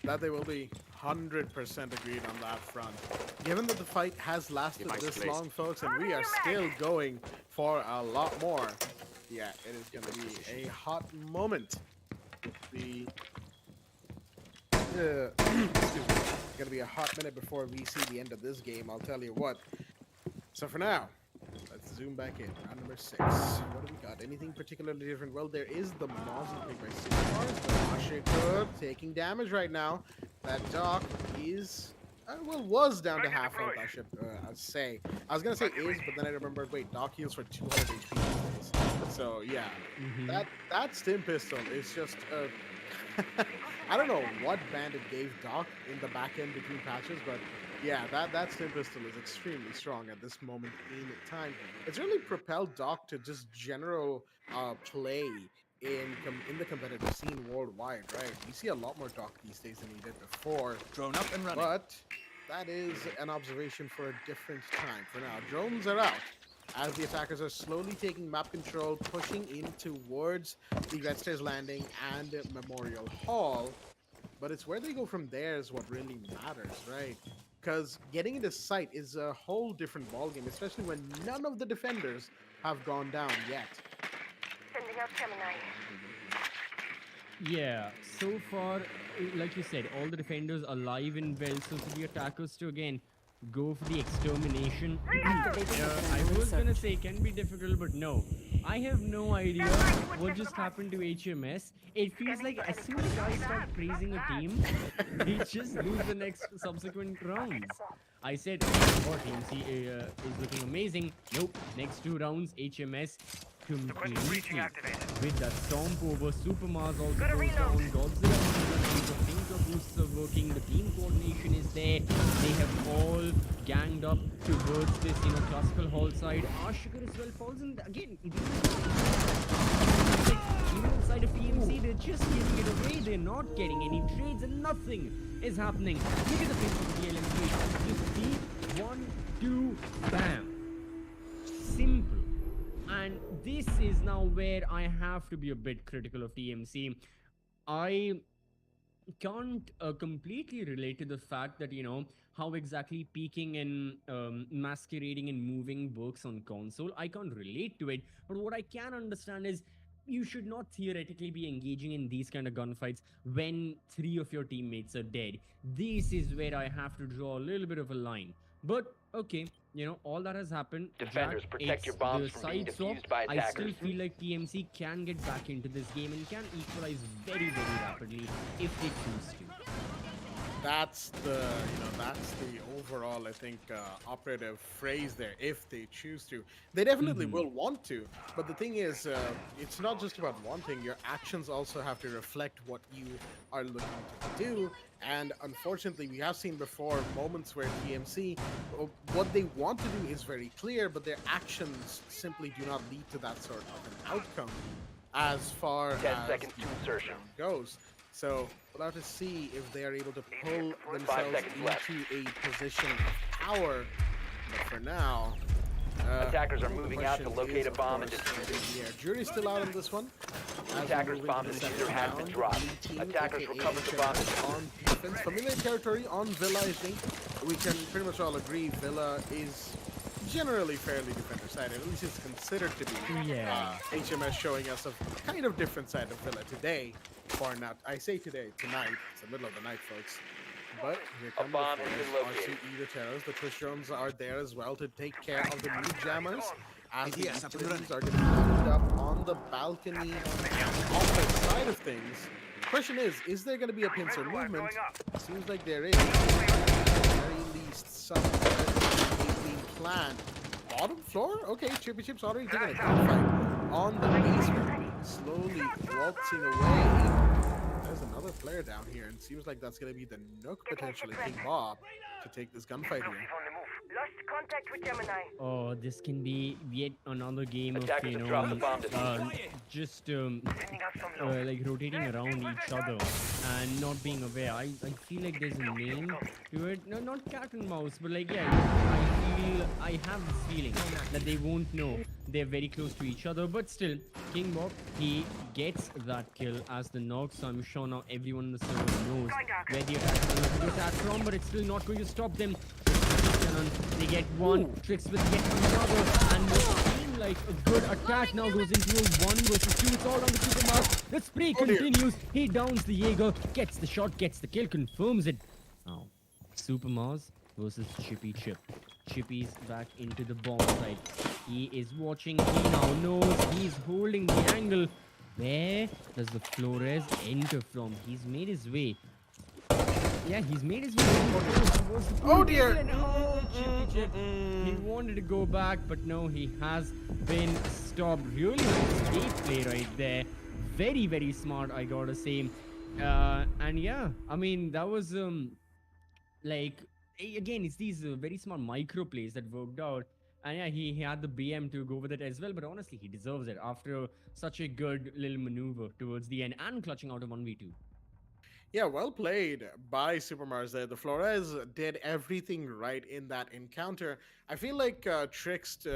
That they will be 100% agreed on that front. Given that the fight has lasted this long, folks, and we are still going for a lot more, yeah, it is going to be a hot moment. The excuse me, it's going to be a hot minute before we see the end of this game, I'll tell you what. So for now, let's zoom back in. Round number 6. What do we got? Anything particularly different? Well, there is the Mozzie pick by 6 bars, but Ashika taking damage right now. That Doc is, well, was down to half health, I should say. I was going to say is, but then I remembered, wait, Doc heals for 200 HP these days. So, yeah, that stim pistol is just, I don't know what Bandit gave Doc in the back end between patches, but yeah, that stim pistol is extremely strong at this moment in time. It's really propelled Doc to just general play in the competitive scene worldwide, right? We see a lot more Doc these days than we did before. Drone up and running. But that is an observation for a different time. For now, drones are out as the attackers are slowly taking map control, pushing in towards the Red Stairs Landing and Memorial Hall. But it's where they go from there is what really matters, right? Because getting into sight is a whole different ballgame, especially when none of the defenders have gone down yet. Sending out Gemini. Yeah, so far, like you said, all the defenders alive and well, so for the attackers to again go for the extermination. Activating I was gonna say can be difficult, but no. I have no idea what just happened to HMS. It feels like as soon as I start praising a team, they just lose the next subsequent rounds. I said, oh, TMC is looking amazing. Nope, next 2 rounds, HMS completely with that Stomp over. Super Mars also goes down. Godzilla, the finger boosts are working. The team coordination is there. They have all ganged up towards this, classical hall side. Ashikar as well falls in. Again, even inside of TMC, they're just giving it away. They're not getting any trades and nothing is happening. Look at the pinch of the LMP. Just deep, 1, 2, bam. Simple. And this is now where I have to be a bit critical of TMC. I can't completely relate to the fact that, how exactly peeking and masquerading and moving works on console. I can't relate to it. But what I can understand is you should not theoretically be engaging in these kind of gunfights when 3 of your teammates are dead. This is where I have to draw a little bit of a line. But okay, all that has happened. Defenders, protect your bombs from being defused by I still attackers. feel like TMC can get back into this game and can equalize very, very rapidly if they choose to. That's the overall, I think, operative phrase there. If they choose to, they definitely will want to. But the thing is, it's not just about wanting. Your actions also have to reflect what you are looking to do. And unfortunately, we have seen before moments where TMC, what they want to do is very clear, but their actions simply do not lead to that sort of an outcome as far 10 as seconds to insertion. goes. So we'll have to see if they are able to pull 5 themselves seconds left. into a position of power. But for now, Attackers are the moving out to question locate is, a of bomb and course, defuse it. yeah, jury's still out on this one. As we Attackers' move bomb into the diffuser second has been round, dropped. the team, Attackers aka recovered the HMS, bomb. on defense. Familiar territory on Villa, I think. We can pretty much all agree Villa is generally fairly defender sided. At least it's considered to be. Yeah. HMS showing us a kind of different side of Villa today. For now, I say today, tonight. It's the middle of the night, folks. But here come the bomb has been located. RCE the Terrors. The Twitch drones are there as well to take care of the mood jammers. As the Yes, up and utilities are going to be loaded up on the balcony offense side of things. Question is there going to be a pincer movement? Seems like there is. At the very least, some is being planned. Bottom floor? Okay, Chippy Chip's already taking a gunfight on the basement, slowly waltzing away. there's another player down here, and seems like that's gonna be the Nook, potentially King Bob, to take this gunfight here. On the move. Lost contact with Gemini. Oh, this can be yet another game of, Attackers have dropped the bomb just Sending out some low. like rotating around each other and not being aware. I feel like there's a name to it. No, not cat and mouse, but like, yeah, I have this feeling that they won't know. They're very close to each other, but still, King Bob, he gets that kill as the knock, so I'm sure now everyone in the server knows where the attack is going to attack from, but it's still not going to stop them. They get one, Tricks with get another, and what seemed like a good attack now goes into a 1 versus 2. It's all on the Supermars. The spree continues. He downs the Jaeger, gets the shot, gets the kill, confirms it. Now, Supermars versus Chippy Chip. Chippy's back into the bomb site. He is watching. He now knows he's holding the angle. Where does the Flores enter from? He's made his way. Yeah, he's made his way towards the Oh dear! and oh, Chippy Chip. He wanted to go back, but no, he has been stopped. Really nice bait play right there. Very, very smart, I gotta say. And yeah, I mean, that was like, again, it's these very small micro plays that worked out. And yeah, he had the BM to go with it as well, but honestly, he deserves it after such a good little maneuver towards the end and clutching out a 1v2. Yeah, well played by Supermars there. The Flores did everything right in that encounter. I feel like Trixt,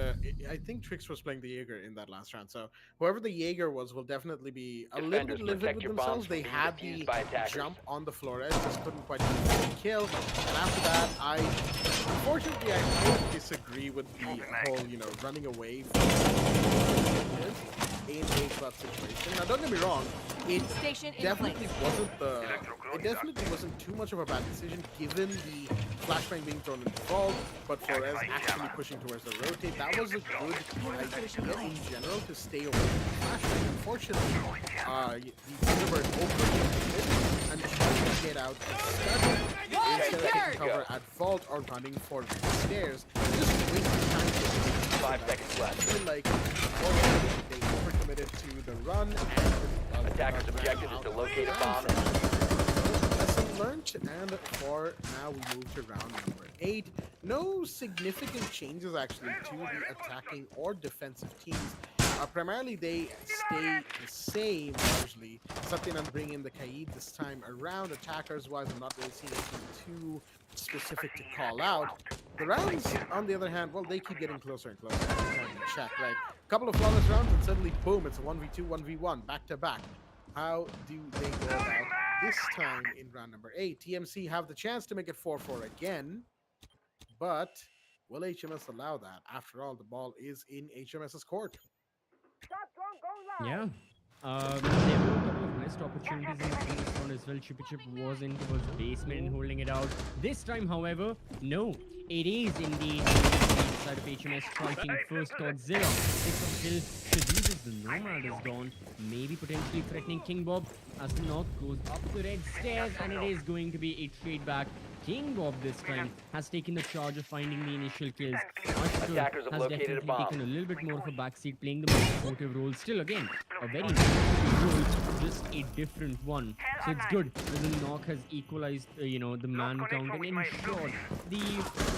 I think Trixt was playing the Jaeger in that last round. So whoever the Jaeger was will definitely be a little bit Defenders, livid protect with your bombs themselves. They from being had defused the by attackers. jump on the Flores, just couldn't quite get the kill. And after that, unfortunately, I don't disagree with the whole, running away from in a clutch situation. Now, don't get me wrong, it Station in definitely place. wasn't too much of a bad decision given the flashbang being thrown into vault, but Flores actually pushing towards the rotate. That was a good idea in general to stay away from the flashbang. Unfortunately, the Thunderbird opened and trying to get out study instead of taking cover at vault or running for the stairs. Just wasting time. 5 seconds left. I feel like already they overcommitted to the run and Attacker's objective is to locate a bomb. Lesson learned, and for now we move to round number 8. No significant changes actually to the attacking or defensive teams. Primarily they stay the same largely. Satyanan bring in the Kaid this time around. Attackers wise, I'm not really seeing anything too specific to call out. The rounds, on the other hand, well, they keep getting closer and closer every time you check, right? Couple of flawless rounds and suddenly, boom, it's a 1v2, 1v1, back to back. How do they go about this time in round number 8? TMC have the chance to make it 4-4 again, but will HMS allow that? After all, the ball is in HMS's court. Yeah. There were a couple of missed opportunities in this round as well. Chippy Chip was in towards basement and holding it out. This time, however, no. It is indeed the side of HMS striking first Godzilla. Picks up kill. Seduces the Nomad is gone. Maybe potentially threatening King Bob as the knock goes up the red stairs, and it is going to be a trade back. King Bob this time has taken the charge of finding the initial kills. Ashkur Attackers have has located a definitely bomb. taken a little bit more of a backseat, playing the more supportive role. Still, again, a very nice role, just a different one. So it's good that the knock has equalized, the man count and ensured the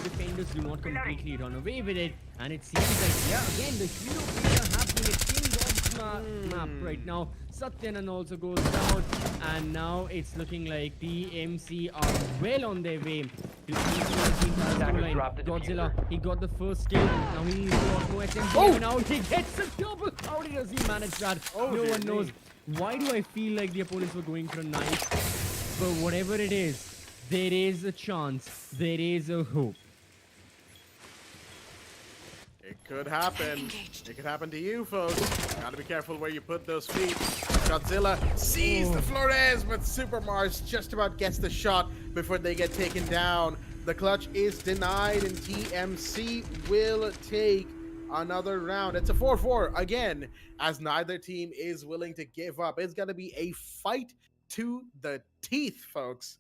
defenders do not completely run away with it. And it seems like, yeah, again, the hero plays are happening at King Bob's map right now. Satyanan also goes down, and now it's looking like the MC are well on their way to Attackers dropped the Godzilla, diffuser. he got the first kill. Now he needs to walk more SMG, and now he gets a double. How does he manage that? No one knows. Why do I feel like the opponents were going for a knife? But whatever it is, there is a chance. There is a hope. It could happen. It could happen to you, folks. Gotta be careful where you put those feet. Godzilla sees the Flores, but Super Mars just about gets the shot before they get taken down. The clutch is denied, and TMC will take another round. It's a 4-4 again, as neither team is willing to give up. It's gonna be a fight to the teeth, folks,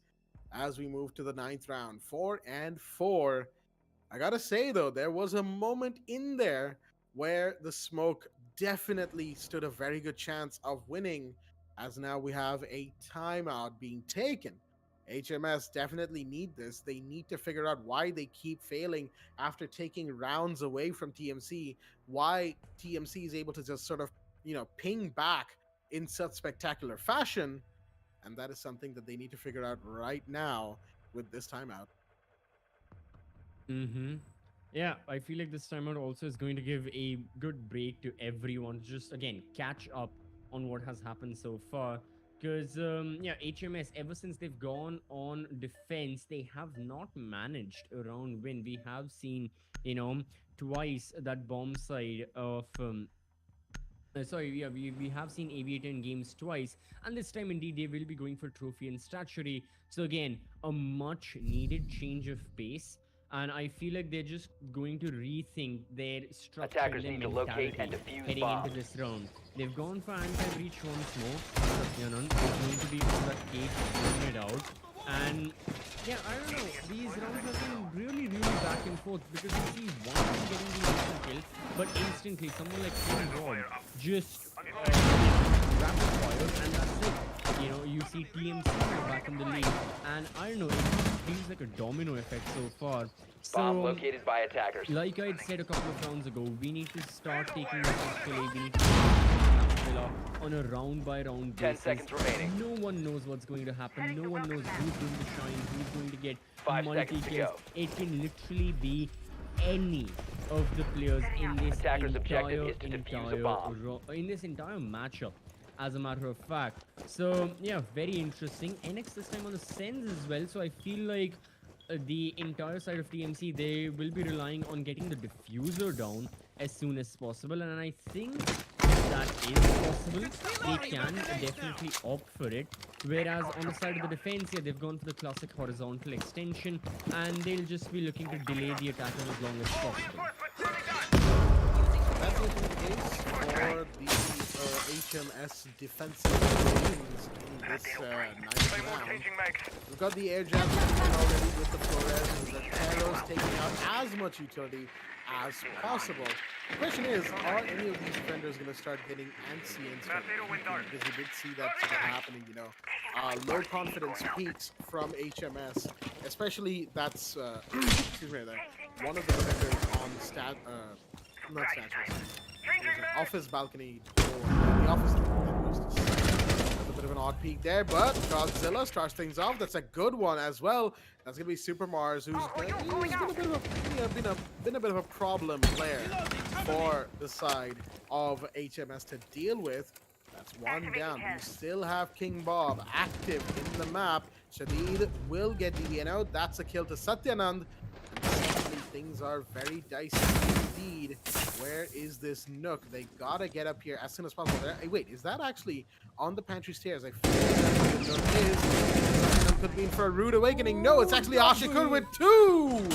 as we move to the 9th round. 4-4. I gotta say, though, there was a moment in there where the smoke definitely stood a very good chance of winning. as now we have a timeout being taken. HMS definitely need this. They need to figure out why they keep failing after taking rounds away from TMC, why TMC is able to just sort of, ping back in such spectacular fashion. And that is something that they need to figure out right now with this timeout. Mm-hmm. Yeah, I feel like this timeout also is going to give a good break to everyone. Just again, catch up on what has happened so far. Because yeah, HMS, ever since they've gone on defense, they have not managed a round win. We have seen, twice that bomb side of sorry, yeah, we have seen Aviator in games twice, and this time indeed they will be going for trophy and statuary. So again, a much needed change of pace, and I feel like they're just going to rethink their structure Attackers and need their to locate and mentality defuse heading bombs. into this round. They've gone for anti-breach once more. Satyanan is going to be on that cage, pulling it out, and yeah, I don't know. These rounds have been really, really back and forth because you see one team getting the initial kill, but instantly someone like King Rob just rapid fire, and that's it. You see TMC now back in the lead, and I don't know, it feels like a domino effect so far. Bomb So, located by attackers. like I had said a couple of rounds ago, we need to start taking this actually. We need to take Villa on a round by round 10 basis. seconds remaining. No one knows what's going to happen. No one knows who's going to shine, who's going to get 5 multi seconds to kills. go. It can literally be any of the players in this Attacker's objective is to defuse a bomb. in this entire matchup, as a matter of fact. So yeah, very interesting. NX this time on the sends as well, so I feel like the entire side of TMC, they will be relying on getting the diffuser down as soon as possible, and I think that is possible. They can definitely opt for it. Whereas on the side of the defense, yeah, they've gone for the classic horizontal extension, and they'll just be looking to delay the attacker as long as possible. That's the case for the HMS defensive teams in this ninth round. We've got the air jabs coming in already with the Flores, and the Terros taking out as much utility as possible. The question is, are any of these defenders going to start getting antsy and start peaking? Because we did see that sort of happening, low confidence peaks from HMS, especially that's excuse me, one of the defenders on not statues, office balcony door, the office door that goes to that's a bit of an odd peak there, but Godzilla starts things off. That's a good one as well. That's gonna be Super Mars, who's been a bit of a problem player for the side of HMS to deal with. That's one down. We still have King Bob active in the map. Shadid will get DBN out. That's a kill to Satyanand. And things are very dicey indeed. Where is this Nook? They gotta get up here as soon as possible. Hey, wait, is that actually on the pantry stairs? I feel like that's where the Nook is. Satyanand could be in for a rude awakening. No, it's actually Ashikun with 2!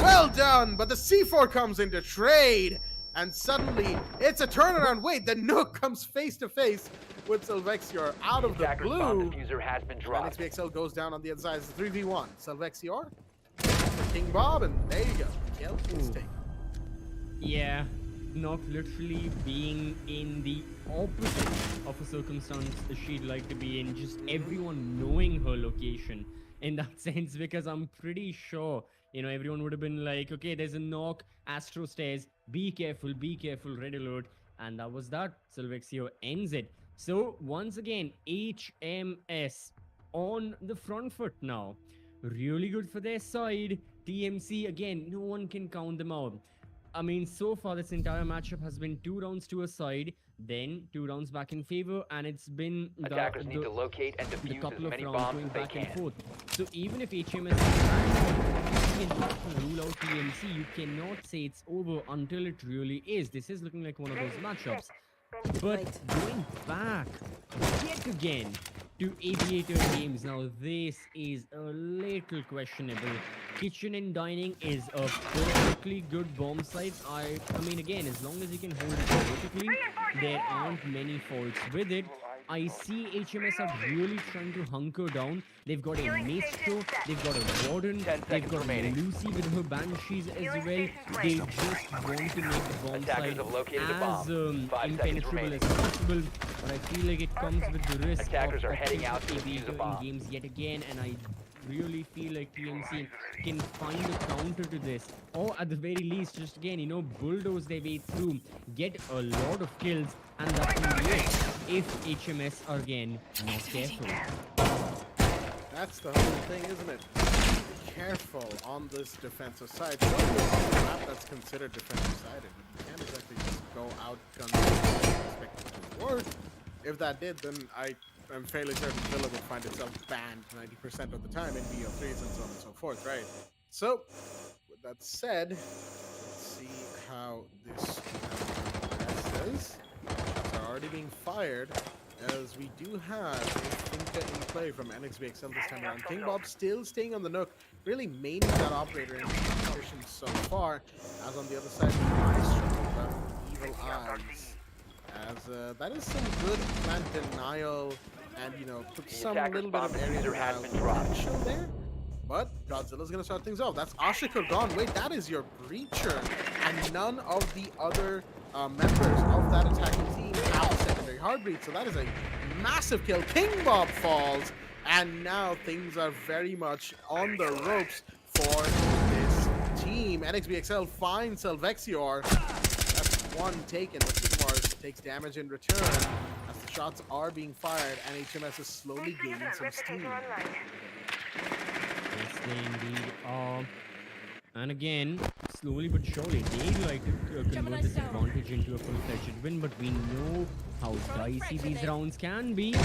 Well done, but the C4 comes into trade. And suddenly, it's a turnaround. Wait, the Nook comes face to face with Sylvexior out of the blue. Bomb diffuser has been dropped. XBXL goes down on the other side. It's a 3v1. Sylvexior for King Bob, and there you go. Kill is taken. Yeah, Nook literally being in the opposite of a circumstance she'd like to be in. Just everyone knowing her location in that sense, because I'm pretty sure, everyone would have been like, okay, there's a knock, Astro stairs, be careful, red alert. And that was that. Sylvexio ends it. So once again, HMS on the front foot now. Really good for their side. TMC, again, no one can count them out. I mean, so far this entire matchup has been 2 rounds to a side, then 2 rounds back in favor, and it's been Attackers need to locate and the defuse as couple of many rounds bombs going as they back and can. forth. So even if HMS can rule out TMC, you cannot say it's over until it really is. This is looking like one of those matchups. But going back yet again to Aviator games, now this is a little questionable. Kitchen and dining is a perfectly good bomb site. I mean, again, as long as you can hold it vertically, there aren't many faults with it. I see HMS are really trying to hunker down. They've got a Maestro, they've got a Warden, they've got Lucy with her Banshees as well. They just want to make the bomb site as impenetrable as possible. but I feel like it comes with the risk Attackers of are heading out to a defuse the in bomb. games yet again, and I really feel like TMC can find a counter to this, or at the very least, just again, bulldoze their way through, get a lot of kills, and that can be it if HMS are again not careful. That's the whole thing, isn't it? Be careful on this defensive side. It's only on the map that's considered defensive sided. You can't exactly just go out guns and expect it to work. If that did, then I'm fairly certain Villa would find itself banned 90% of the time in BO3s and so on and so forth, right? So, with that said, let's see how this progresses. Shots are already being fired, as we do have a Finka in play from NXBXL this time around. King Bob still staying on the Nook, really maining that operator in position so far, as on the other side, Evil Eyes. As that is some good plant denial and, put some little bit of area potential there. But Godzilla's going to start things off. That's Ashika gone. Wait, that is your breacher. And none of the other members of that attacking team have a secondary heartbeat. So that is a massive kill. King Bob falls. And now things are very much on the ropes for this team. NXBXL finds Selvexior. That's one taken, but Sigmar takes damage in return as the shots are being fired and HMS is slowly gaining some steam. Yes, they indeed are. And again, slowly but surely, they'd like to convert this advantage into a full-fledged win, but we know how dicey these rounds can be. So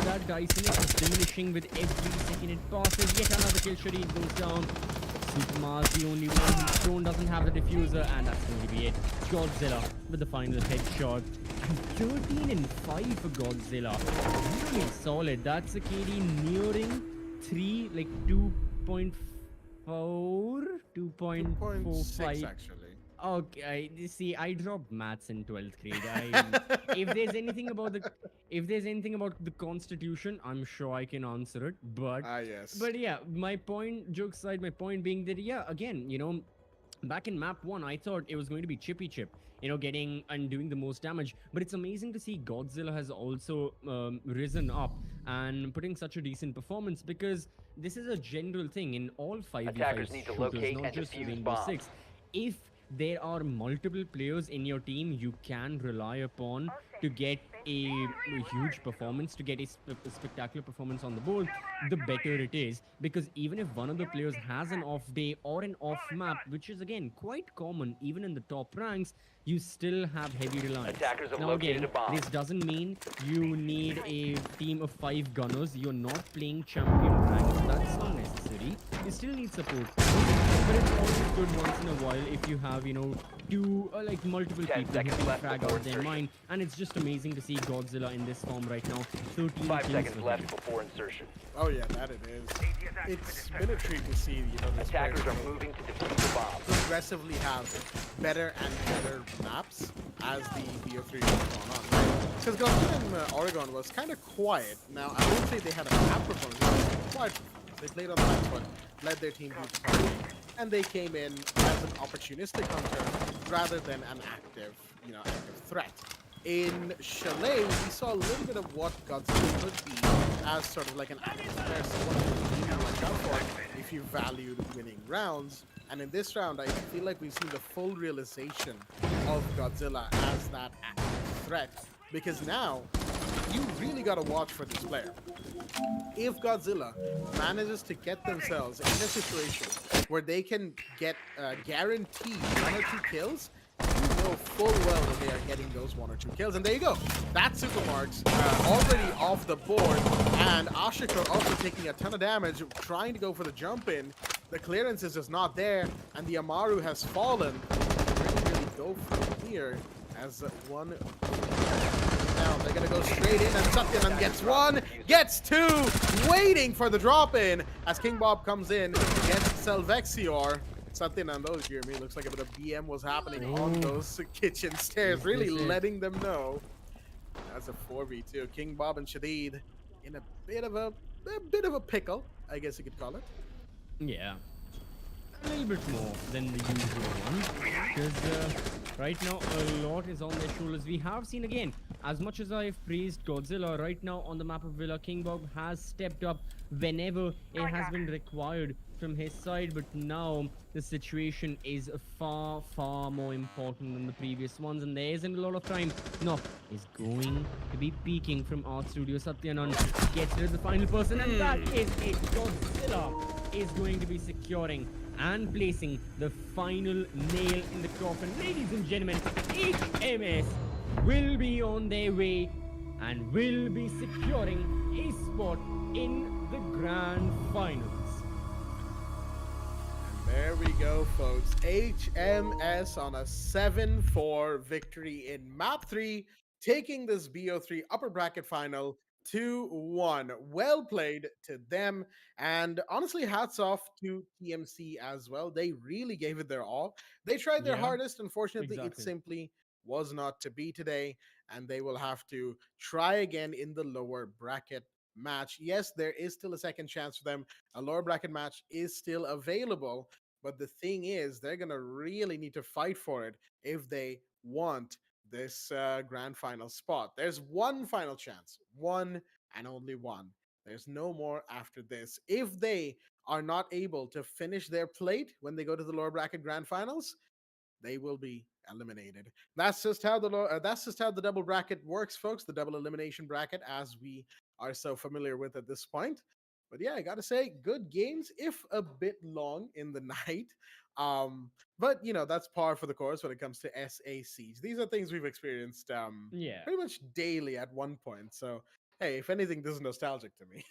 that diciness is diminishing with every second it passes. Yet another kill. Shareed goes down. Supermar's the only one whose drone doesn't have the diffuser, and that's going to be it. Godzilla with the final headshot. 13 and 5 for Godzilla. Really solid. That's a KD nearing 3, like 2.4, 2.45 actually. Okay, see, I dropped maths in 12th grade. If there's anything about the Constitution, I'm sure I can answer it. But Yes. but yeah, my point, joke aside, my point being that yeah, again, back in map 1, I thought it was going to be Chippy Chip, getting and doing the most damage. But it's amazing to see Godzilla has also risen up and putting such a decent performance, because this is a general thing in all 5v5 Attackers need to shooters, locate not and just defuse Rainbow bombs. Six. If there are multiple players in your team you can rely upon to get a huge performance, to get a spectacular performance on the board, the better it is. Because even if one of the players has an off day or an off map, which is again quite common even in the top ranks, you still have heavy reliance. Attackers have Now located again, a bomb. this doesn't mean you need a team of 5 gunners. You're not playing champion ranks. That's not necessary. You still need support. But it's always good once in a while if you have, two, like multiple 10 people who seconds can left frag before out their insertion. mind. And it's just amazing to see Godzilla in this form right now. 13 5 kills seconds for left him. before insertion. Oh yeah, that it is. It's been a treat to see, this Attackers player are moving to defuse the bomb. progressively have better and better maps as the BO3 has gone on. Right? Because Godzilla in Oregon was kind of quiet. Now, I won't say they had a map performance, it was quiet performance. They played on the map, but led their team to the party. And they came in as an opportunistic hunter rather than an active, active threat. In Chalet, we saw a little bit of what Godzilla could be as sort of like an active player, someone who you watch out for if you valued winning rounds. And in this round, I feel like we've seen the full realization of Godzilla as that active threat. Because now, you really got to watch for this player. If Godzilla manages to get themselves in a situation where they can get guaranteed 1 or 2 kills, you know full well that they are getting those 1 or 2 kills. And there you go. That's Supermarks already off the board. And Ashika also taking a ton of damage, trying to go for the jump in. The clearance is just not there, and the Amaru has fallen. Really go from here as one down. They're gonna go straight in, and Satyanam gets 1, gets 2, waiting for the drop in as King Bob comes in, gets Selvexior. Satyanam, those Jeremy, looks like a bit of BM was happening on those kitchen stairs, really letting them know. That's a 4v2. King Bob and Shadid in a bit of a pickle, I guess you could call it. Yeah. A little bit more than the usual one. Because Right now, a lot is on their shoulders. We have seen again, as much as I've praised Godzilla, right now on the map of Villa, King Bob has stepped up whenever it has been required from his side. But now the situation is far, far more important than the previous ones, and there isn't a lot of time. No, is going to be peeking from Art Studio. Satyanan gets rid of the final person, and that is it. Godzilla is going to be securing and placing the final nail in the coffin. Ladies and gentlemen, HMS will be on their way and will be securing a spot in the grand finals. There we go, folks. HMS on a 7-4 victory in map 3, taking this BO3 upper bracket final 2-1. Well played to them. And honestly, hats off to TMC as well. They really gave it their all. They tried their Yeah, hardest. Unfortunately, it exactly. simply was not to be today. And they will have to try again in the lower bracket match. Yes, there is still a second chance for them. A lower bracket match is still available. But the thing is, they're going to really need to fight for it if they want this grand final spot. There's one final chance, one and only one. There's no more after this. If they are not able to finish their plate when they go to the lower bracket grand finals, they will be eliminated. That's just how the double bracket works, folks. The double elimination bracket, as we are so familiar with at this point. But yeah, I gotta say, good games, if a bit long in the night. But you know, that's par for the course when it comes to SACs. These are things we've experienced Yeah. pretty much daily at one point. So hey, if anything, this is nostalgic to me.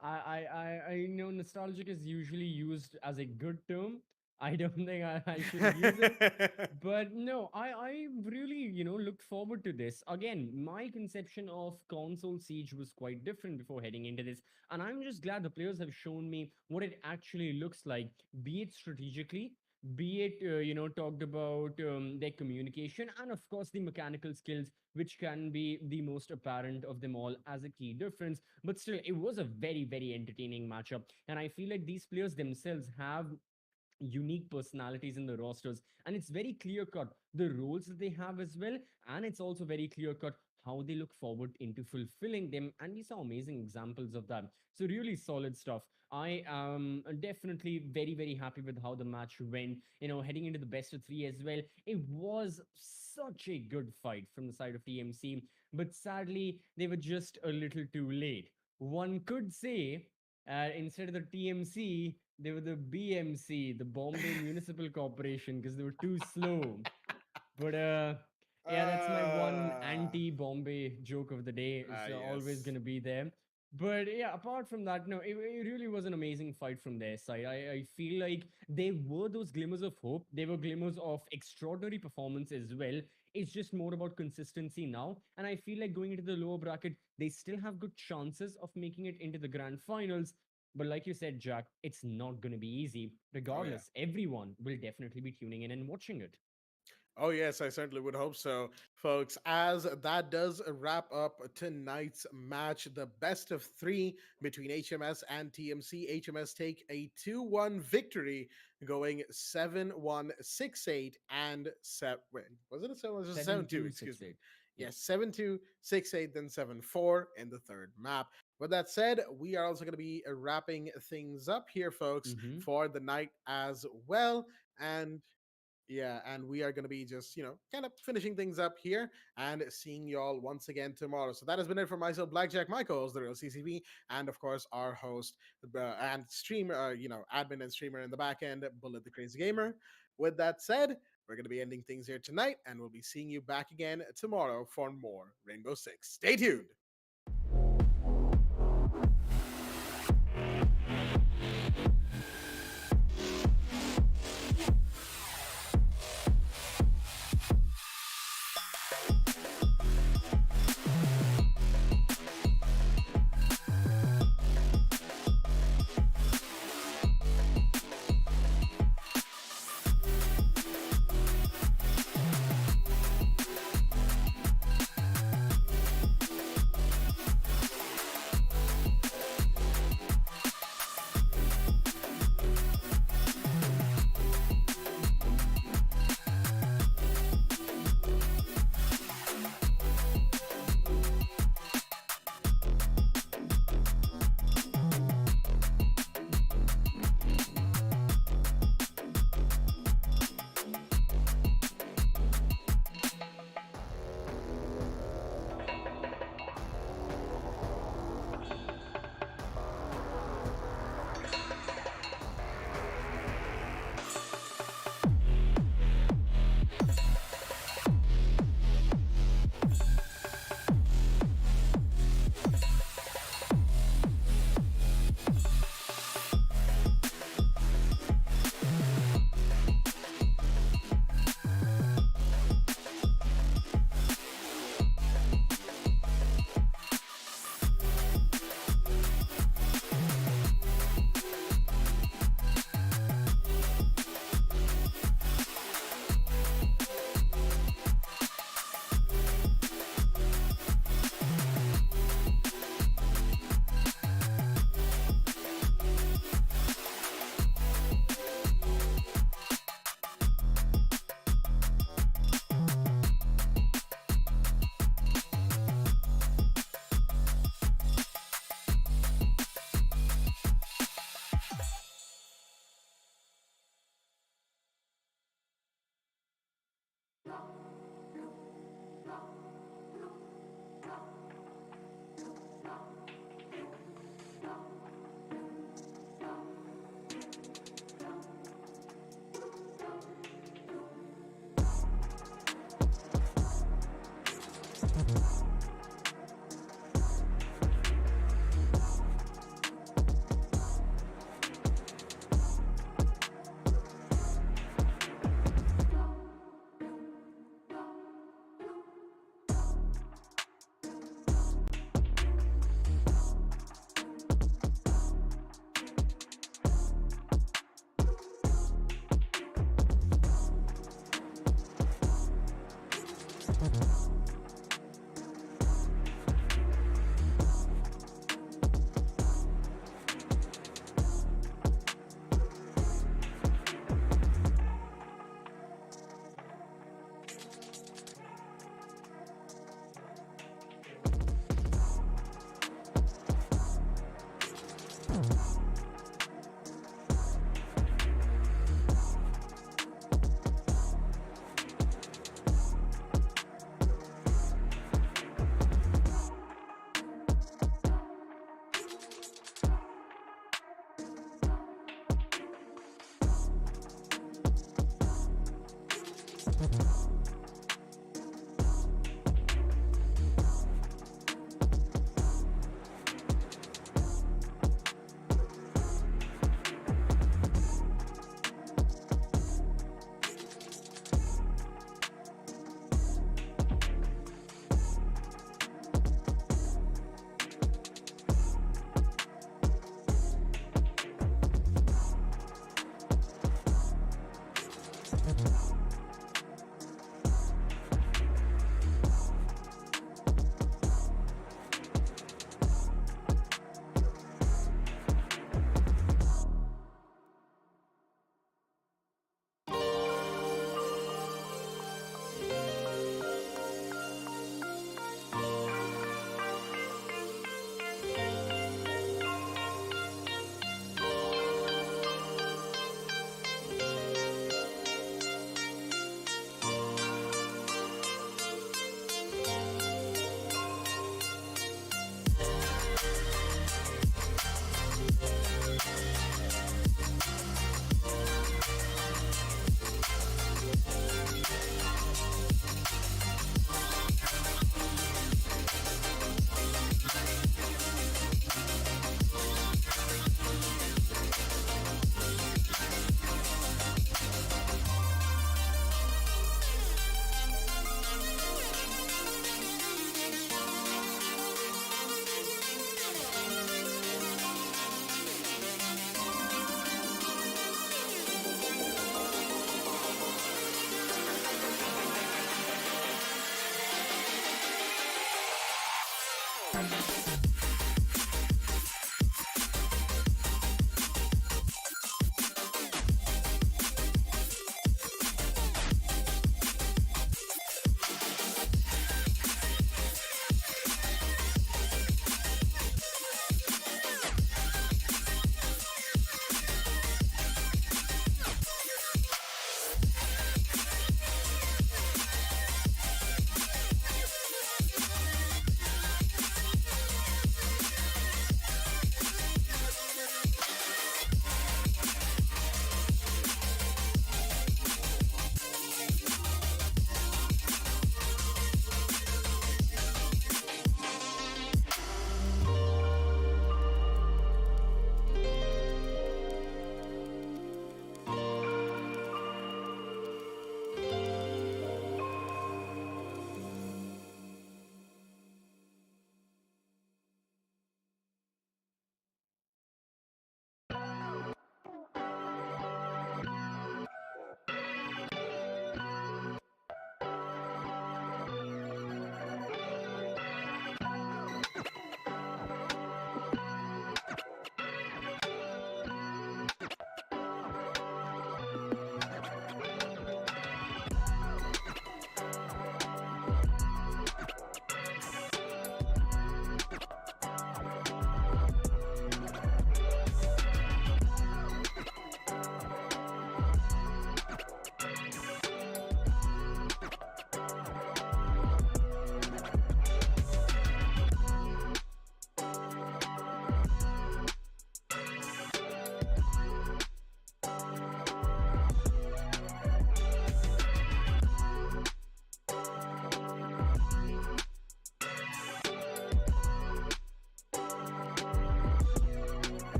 I know nostalgic is usually used as a good term. I don't think I should use it. But no, I really, looked forward to this. Again, my conception of console siege was quite different before heading into this. And I'm just glad the players have shown me what it actually looks like, be it strategically, be it, talked about their communication, and of course, the mechanical skills, which can be the most apparent of them all as a key difference. But still, it was a very, very entertaining matchup. And I feel like these players themselves have unique personalities in the rosters, and it's very clear cut the roles that they have as well, and it's also very clear cut how they look forward into fulfilling them, and we saw amazing examples of that. So really solid stuff. I am definitely very, very happy with how the match went, heading into the best of 3 as well. It was such a good fight from the side of TMC, but sadly they were just a little too late. One could say, instead of the TMC, they were the BMC, the Bombay Municipal Corporation, because they were too slow. But yeah, that's my one uh, anti-Bombay joke of the day. It's always yes. gonna be there. But yeah, apart from that, no, it really was an amazing fight from their side. I feel like there were those glimmers of hope. There were glimmers of extraordinary performance as well. It's just more about consistency now. And I feel like going into the lower bracket, they still have good chances of making it into the grand finals. But like you said, Jack, it's not going to be easy. Oh yeah. Regardless, everyone will definitely be tuning in and watching it. Oh, yes, I certainly would hope so, folks. As that does wrap up tonight's match, the best of 3 between HMS and TMC. HMS take a 2-1 victory, going 7-1, 6-8, and 7. Wait, was it a 7? Was it 7 7-2? 2 Excuse 6 me. 8. Yep. Yes, 7-2, 6-8, then 7-4 in the third map. With that said, we are also going to be wrapping things up here, folks, Mm-hmm. for the night as well. And yeah, and we are going to be just, kind of finishing things up here and seeing y'all once again tomorrow. So that has been it for myself, Blackjack, my co-host, the real CCP, and of course, our host and streamer, admin and streamer in the back end, Bullet the Crazy Gamer. With that said, we're going to be ending things here tonight, and we'll be seeing you back again tomorrow for more Rainbow Six. Stay tuned.